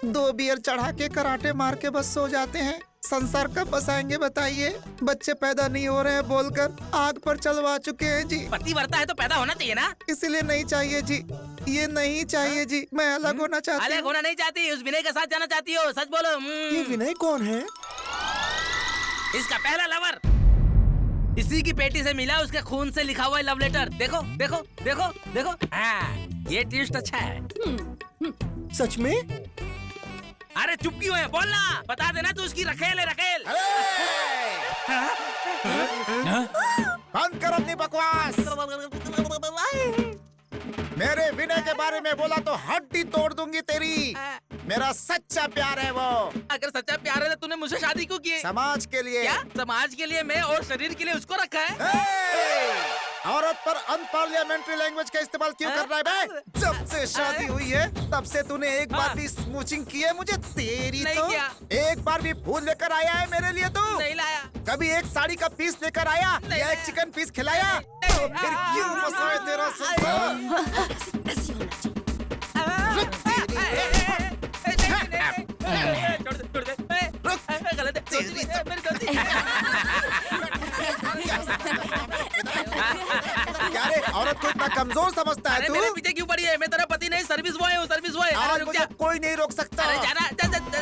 Speaker 4: 2 बियर चढ़ा के कराटे मार के बस सो जाते हैं। संसार कब बसाएंगे बताइए? बच्चे पैदा नहीं हो रहे हैं बोलकर आग पर चलवा चुके हैं जी।
Speaker 5: पति मरता है तो पैदा होना चाहिए ना।
Speaker 4: इसीलिए नहीं चाहिए जी, ये नहीं चाहिए जी। मैं अलग होना चाहती हूँ।
Speaker 5: अलग होना नहीं चाहती, उस विनय के साथ जाना चाहती हो? सच बोलो।
Speaker 10: ये विनय कौन है?
Speaker 5: इसका पहला लवर। इसी की पेटी से मिला, उसके खून से लिखा हुआ है लव लेटर। देखो देखो देखो देखो। हाँ, ये ट्विस्ट अच्छा है।
Speaker 10: सच में?
Speaker 5: अरे चुप क्यों है? बोलना, बता देना तू उसकी रखेल है, रखेल।
Speaker 4: बंद कर अपनी बकवास। मेरे विनय के बारे में बोला तो हड्डी तोड़ दूंगी तेरी। मेरा सच्चा प्यार है वो।
Speaker 5: अगर सच्चा प्यार है तो तूने मुझसे शादी क्यों की?
Speaker 4: समाज के लिए।
Speaker 5: क्या? समाज के लिए मैं और शरीर के लिए उसको रखा है?
Speaker 4: औरत पर अनपार्लियामेंट्री लैंग्वेज का इस्तेमाल क्यों कर रहा है बे? जब से शादी हुई है तब से तूने एक बार भी स्मूचिंग की है मुझे? तेरी
Speaker 5: नहीं
Speaker 4: तो
Speaker 5: किया।
Speaker 4: एक बार भी फूल लेकर आया है मेरे लिए तू?
Speaker 5: नहीं लाया।
Speaker 4: कभी एक साड़ी का पीस लेकर आया या एक चिकन पीस खिलाया? तो फिर क्यों बसाए तेरा क्या रे, औरत को इतना कमजोर समझता है
Speaker 5: अरे
Speaker 4: तू?
Speaker 5: मेरे पीछे क्यों पड़ी है? मैं तेरा पति नहीं, सर्विस बॉय हूँ, सर्विस बॉय।
Speaker 4: आज मुझे कोई नहीं रोक सकता।
Speaker 5: अरे जाना, जा जा जा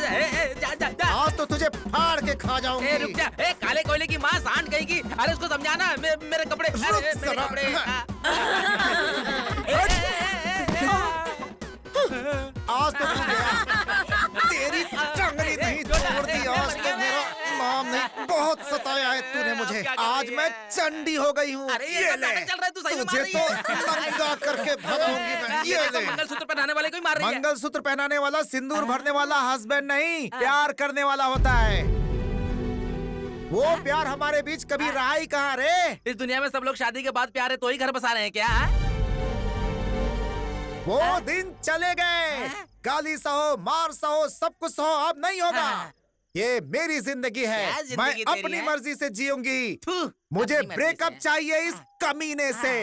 Speaker 5: जा जा जा।
Speaker 4: आज तो तुझे फाड़ के खा जाऊंगी।
Speaker 5: ए रुक जा, ए काले कोयले की माँ सांड कहेगी। अरे उसको समझाना, मेरे कपड़े, अरे मेरे कपड़े।
Speaker 4: आज तो तू गया। तेरी टंगनी नहीं तोड़ दी आज तो मेरा नाम नहीं। बहुत सताया है तूने मुझे। आज मैं चंडी हो गई हूँ।
Speaker 5: ये ले, चल रहा है, तू सही में मार
Speaker 4: तुझे
Speaker 5: रही है।
Speaker 4: तो नंगा करके भगाऊंगी मैं। ये ले।
Speaker 5: मंगलसूत्र पहनाने वाले को ही मार रही है।
Speaker 4: मंगलसूत्र पहनाने वाला सिंदूर भरने वाला हस्बैंड नहीं, प्यार करने वाला होता है। वो प्यार हमारे बीच कभी रहा ही कहाँ रे?
Speaker 5: इस दुनिया में सब लोग शादी के बाद प्यार है तो ही घर बसा रहे हैं क्या?
Speaker 4: वो दिन चले गए। गाली सहो, मार सहो, सब कुछ सहो, अब नहीं होगा। ये मेरी जिंदगी है।
Speaker 5: क्या जिंदगी
Speaker 4: मैं
Speaker 5: तेरी
Speaker 4: अपनी
Speaker 5: है?
Speaker 4: मर्जी से जीऊंगी। मुझे
Speaker 5: अपनी मर्जी
Speaker 4: ब्रेकअप
Speaker 5: से।
Speaker 4: चाहिए इस कमीने से।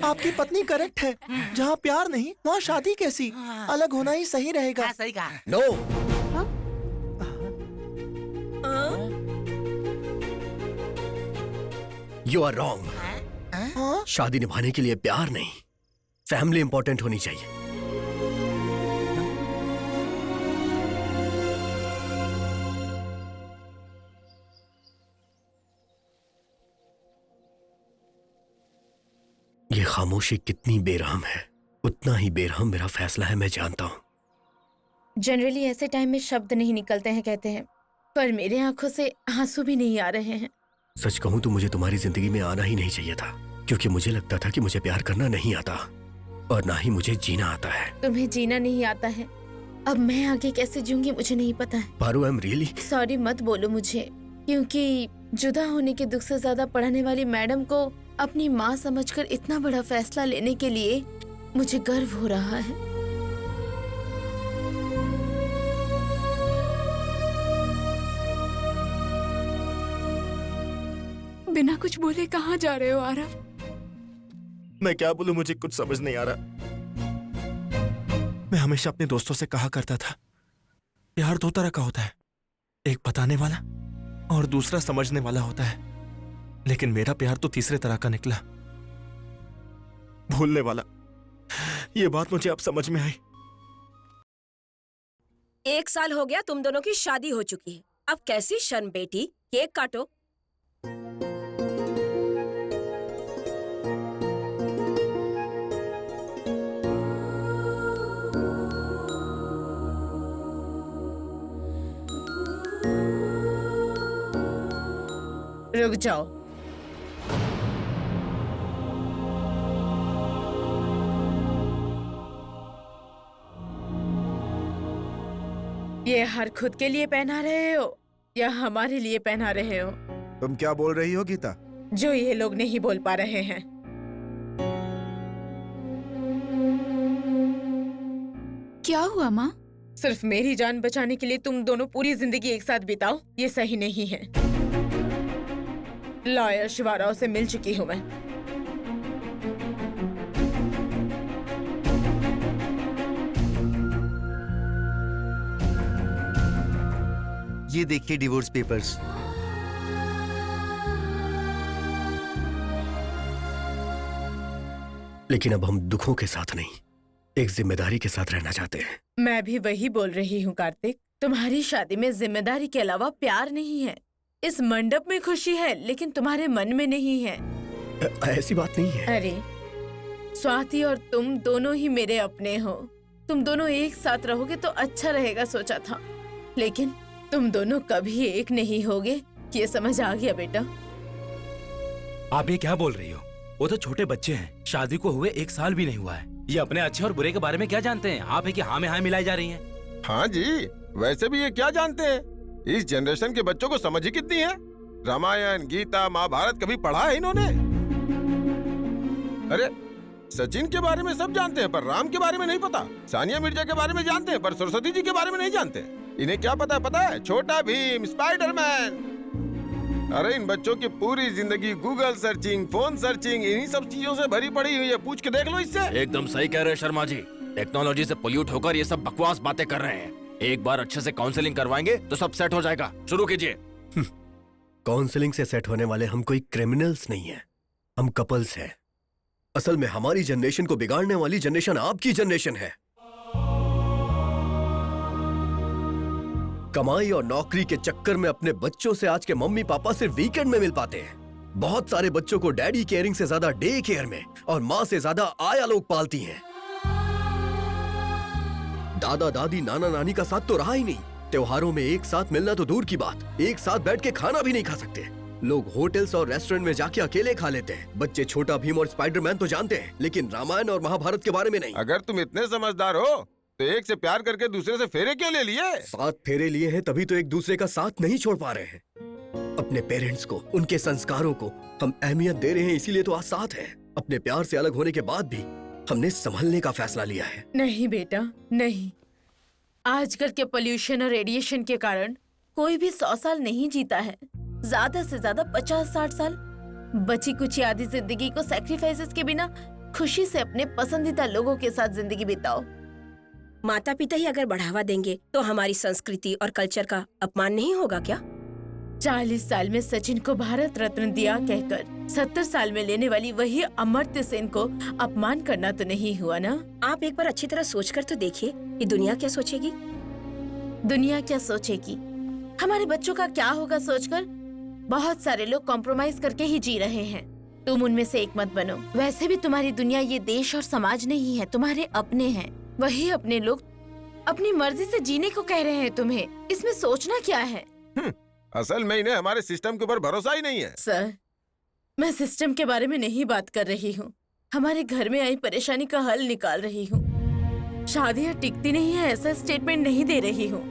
Speaker 10: आपकी पत्नी करेक्ट है। जहाँ प्यार नहीं वहाँ शादी कैसी? अलग होना ही सही रहेगा।
Speaker 5: सही कहा।
Speaker 10: नो। You are wrong. शादी निभाने के लिए प्यार नहीं, फैमिली इंपॉर्टेंट होनी चाहिए। ये खामोशी कितनी बेरहम है, उतना ही बेरहम मेरा फैसला है, मैं जानता हूँ।
Speaker 2: जनरली ऐसे टाइम में शब्द नहीं निकलते हैं कहते हैं, पर मेरे आंखों से आंसू भी नहीं आ रहे हैं।
Speaker 10: सच कहूँ तो मुझे तुम्हारी जिंदगी में आना ही नहीं चाहिए था, क्योंकि मुझे लगता था कि मुझे प्यार करना नहीं आता और ना ही मुझे जीना आता है।
Speaker 2: तुम्हें जीना नहीं आता है, अब मैं आगे कैसे जीऊंगी मुझे नहीं पता है।
Speaker 10: Paru, I am really
Speaker 2: sorry मत बोलो मुझे, क्योंकि जुदा होने के दुख से ज्यादा पढ़ाने वाली मैडम को अपनी माँ समझकर इतना बड़ा फैसला लेने के लिए मुझे गर्व हो रहा है।
Speaker 1: बिना कुछ बोले कहाँ जा रहे हो आरव?
Speaker 10: मैं क्या बोलूं, मुझे कुछ समझ नहीं आ रहा। मैं हमेशा अपने दोस्तों से कहा करता था, प्यार 2 तरह का होता है, एक बताने वाला और दूसरा समझने वाला होता है। लेकिन मेरा प्यार तो तीसरे तरह का निकला, भूलने वाला। ये बात मुझे अब समझ में आई।
Speaker 8: 1 साल हो गया तुम दोनों की शादी हो चुकी है, अब कैसी शर्म बेटी। केक काटो।
Speaker 2: रुक जाओ, ये हार खुद के लिए पहना रहे हो या हमारे लिए पहना रहे हो?
Speaker 4: तुम क्या बोल रही हो गीता?
Speaker 2: जो ये लोग नहीं बोल पा रहे हैं।
Speaker 1: क्या हुआ माँ?
Speaker 2: सिर्फ मेरी जान बचाने के लिए तुम दोनों पूरी जिंदगी एक साथ बिताओ, ये सही नहीं है। लॉयर शिवाराव से मिल चुकी हूँ मैं।
Speaker 17: ये देखिए डिवोर्स पेपर्स। लेकिन अब हम दुखों के साथ नहीं, एक जिम्मेदारी के साथ रहना चाहते हैं।
Speaker 2: मैं भी वही बोल रही हूँ कार्तिक। तुम्हारी शादी में जिम्मेदारी के अलावा प्यार नहीं है। इस मंडप में खुशी है लेकिन तुम्हारे मन में नहीं है।
Speaker 17: ऐसी बात नहीं है।
Speaker 2: अरे स्वाति और तुम दोनों ही मेरे अपने हो। तुम दोनों एक साथ रहोगे तो अच्छा रहेगा सोचा था, लेकिन तुम दोनों कभी एक नहीं होगे, ये समझ आ गया बेटा।
Speaker 5: आप ये क्या बोल रही हो? वो तो छोटे बच्चे हैं, शादी को हुए 1 साल भी नहीं हुआ है। ये अपने अच्छे और बुरे के बारे में क्या जानते हैं? आप है कि हाँ में हाँ मिलाई जा रही हैं।
Speaker 13: हाँ जी, वैसे भी ये क्या जानते हैं? इस जनरेशन के बच्चों को समझ ही कितनी है। रामायण, गीता, महाभारत कभी पढ़ा है इन्होंने? अरे सचिन के बारे में सब जानते हैं पर राम के बारे में नहीं पता। सानिया मिर्जा के बारे में जानते हैं पर सरस्वती जी के बारे में नहीं जानते। इन्हें क्या पता है? छोटा भीम, स्पाइडरमैन। अरे इन बच्चों की पूरी जिंदगी गूगल सर्चिंग, फोन सर्चिंग, इन्हीं सब चीजों से भरी पड़ी हुई है। पूछ के देख लो इससे।
Speaker 7: एकदम सही कह रहे हैं शर्मा जी। टेक्नोलॉजी से पोल्यूट होकर ये सब बकवास बातें कर रहे हैं। एक बार अच्छे से काउंसलिंग करवाएंगे तो सब सेट हो जाएगा। शुरू कीजिए।
Speaker 17: काउंसलिंग से सेट होने वाले हम कोई क्रिमिनल्स नहीं है, हम कपल्स हैं। असल में हमारी जनरेशन को बिगाड़ने वाली जनरेशन आपकी जनरेशन है। कमाई और नौकरी के चक्कर में अपने बच्चों से आज के मम्मी पापा सिर्फ वीकेंड में मिल पाते हैं। बहुत सारे बच्चों को डैडी केयरिंग से ज्यादा डे केयर में और माँ से ज्यादा आया लोग पालती हैं। दादा दादी नाना नानी का साथ तो रहा ही नहीं। त्योहारों में एक साथ मिलना तो दूर की बात, एक साथ बैठ के खाना भी नहीं खा सकते। लोग होटल्स और रेस्टोरेंट में जाके अकेले खा लेते हैं। बच्चे छोटा भीम और स्पाइडरमैन तो जानते हैं लेकिन रामायण और महाभारत के बारे में नहीं।
Speaker 13: अगर तुम इतने समझदार हो तो एक से प्यार करके दूसरे से फेरे क्यों ले लिए?
Speaker 17: 7 फेरे लिए हैं तभी तो एक दूसरे का साथ नहीं छोड़ पा रहे हैं। अपने पेरेंट्स को, उनके संस्कारों को हम अहमियत दे रहे हैं, इसीलिए तो आज साथ हैं। अपने प्यार से अलग होने के बाद भी हमने संभलने का फैसला लिया है।
Speaker 2: नहीं बेटा नहीं, आजकल के पोल्यूशन और रेडिएशन के कारण कोई भी 100 साल नहीं जीता है, ज्यादा से ज्यादा 50-60 साल। बची कुछ आधी जिंदगी को सैक्रिफाइसेस के बिना खुशी से अपने पसंदीदा लोगों के साथ जिंदगी बिताओ।
Speaker 8: माता पिता ही अगर बढ़ावा देंगे तो हमारी संस्कृति और कल्चर का अपमान नहीं होगा क्या?
Speaker 2: 40 साल में सचिन को भारत रत्न दिया कहकर 70 साल में लेने वाली वही अमर्त्य सेन को अपमान करना तो नहीं हुआ ना?
Speaker 8: आप एक बार अच्छी तरह सोचकर तो देखिए कि दुनिया क्या सोचेगी।
Speaker 2: दुनिया क्या सोचेगी, हमारे बच्चों का क्या होगा सोचकर बहुत सारे लोग कॉम्प्रोमाइज करके ही जी रहे हैं। तुम उनमें से एक मत बनो। वैसे भी तुम्हारी दुनिया ये देश और समाज नहीं है, तुम्हारे अपने हैं। वही अपने लोग अपनी मर्जी से जीने को कह रहे हैं तुम्हें, इसमें सोचना क्या है?
Speaker 13: असल में इन्हें हमारे सिस्टम के ऊपर भरोसा ही नहीं है।
Speaker 2: सर, मैं सिस्टम के बारे में नहीं बात कर रही हूँ, हमारे घर में आई परेशानी का हल निकाल रही हूँ। शादियाँ टिकती नहीं है ऐसा स्टेटमेंट नहीं दे रही हूँ।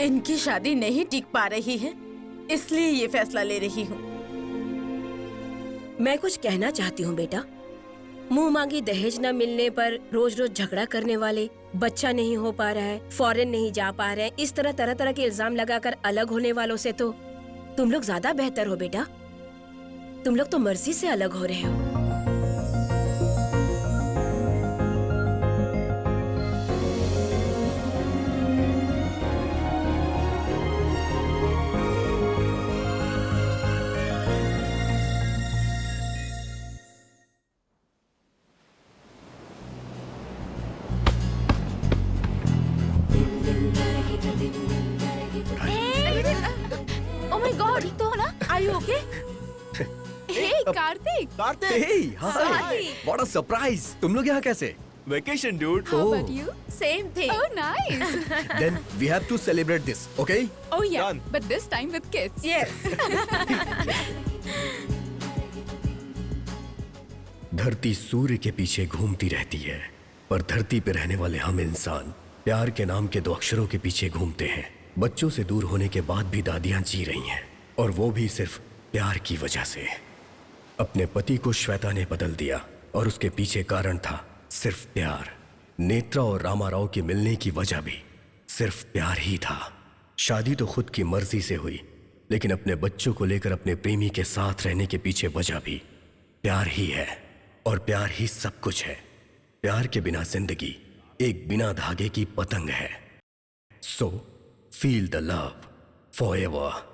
Speaker 2: इनकी शादी नहीं टिक पा रही है इसलिए ये फैसला ले रही हूँ।
Speaker 8: मैं कुछ कहना चाहती हूँ बेटा। मुंह मांगी दहेज न मिलने पर रोज रोज झगड़ा करने वाले, बच्चा नहीं हो पा रहा है, फॉरेन नहीं जा पा रहे हैं, इस तरह तरह तरह के इल्जाम लगाकर अलग होने वालों से तो तुम लोग ज्यादा बेहतर हो बेटा। तुम लोग तो मर्जी से अलग हो रहे हो।
Speaker 17: Hey, hi. What a surprise. तुम लोग यहाँ कैसे?
Speaker 7: Vacation, dude.
Speaker 1: How about you?
Speaker 2: Same thing.
Speaker 1: Oh, nice.
Speaker 17: Then we have to celebrate this, okay?
Speaker 1: Oh yeah,
Speaker 7: Done.
Speaker 1: but this time with kids.
Speaker 2: Yes.
Speaker 17: धरती सूर्य के पीछे घूमती रहती है, पर धरती पे रहने वाले हम इंसान प्यार के नाम के 2 अक्षरों के पीछे घूमते हैं। बच्चों से दूर होने के बाद भी दादियां जी रही हैं, और वो भी सिर्फ प्यार की वजह से। अपने पति को श्वेता ने बदल दिया और उसके पीछे कारण था सिर्फ प्यार। नेत्रा और रामाराव के मिलने की वजह भी सिर्फ प्यार ही था। शादी तो खुद की मर्जी से हुई, लेकिन अपने बच्चों को लेकर अपने प्रेमी के साथ रहने के पीछे वजह भी प्यार ही है, और प्यार ही सब कुछ है। प्यार के बिना जिंदगी एक बिना धागे की पतंग है। So feel the love forever.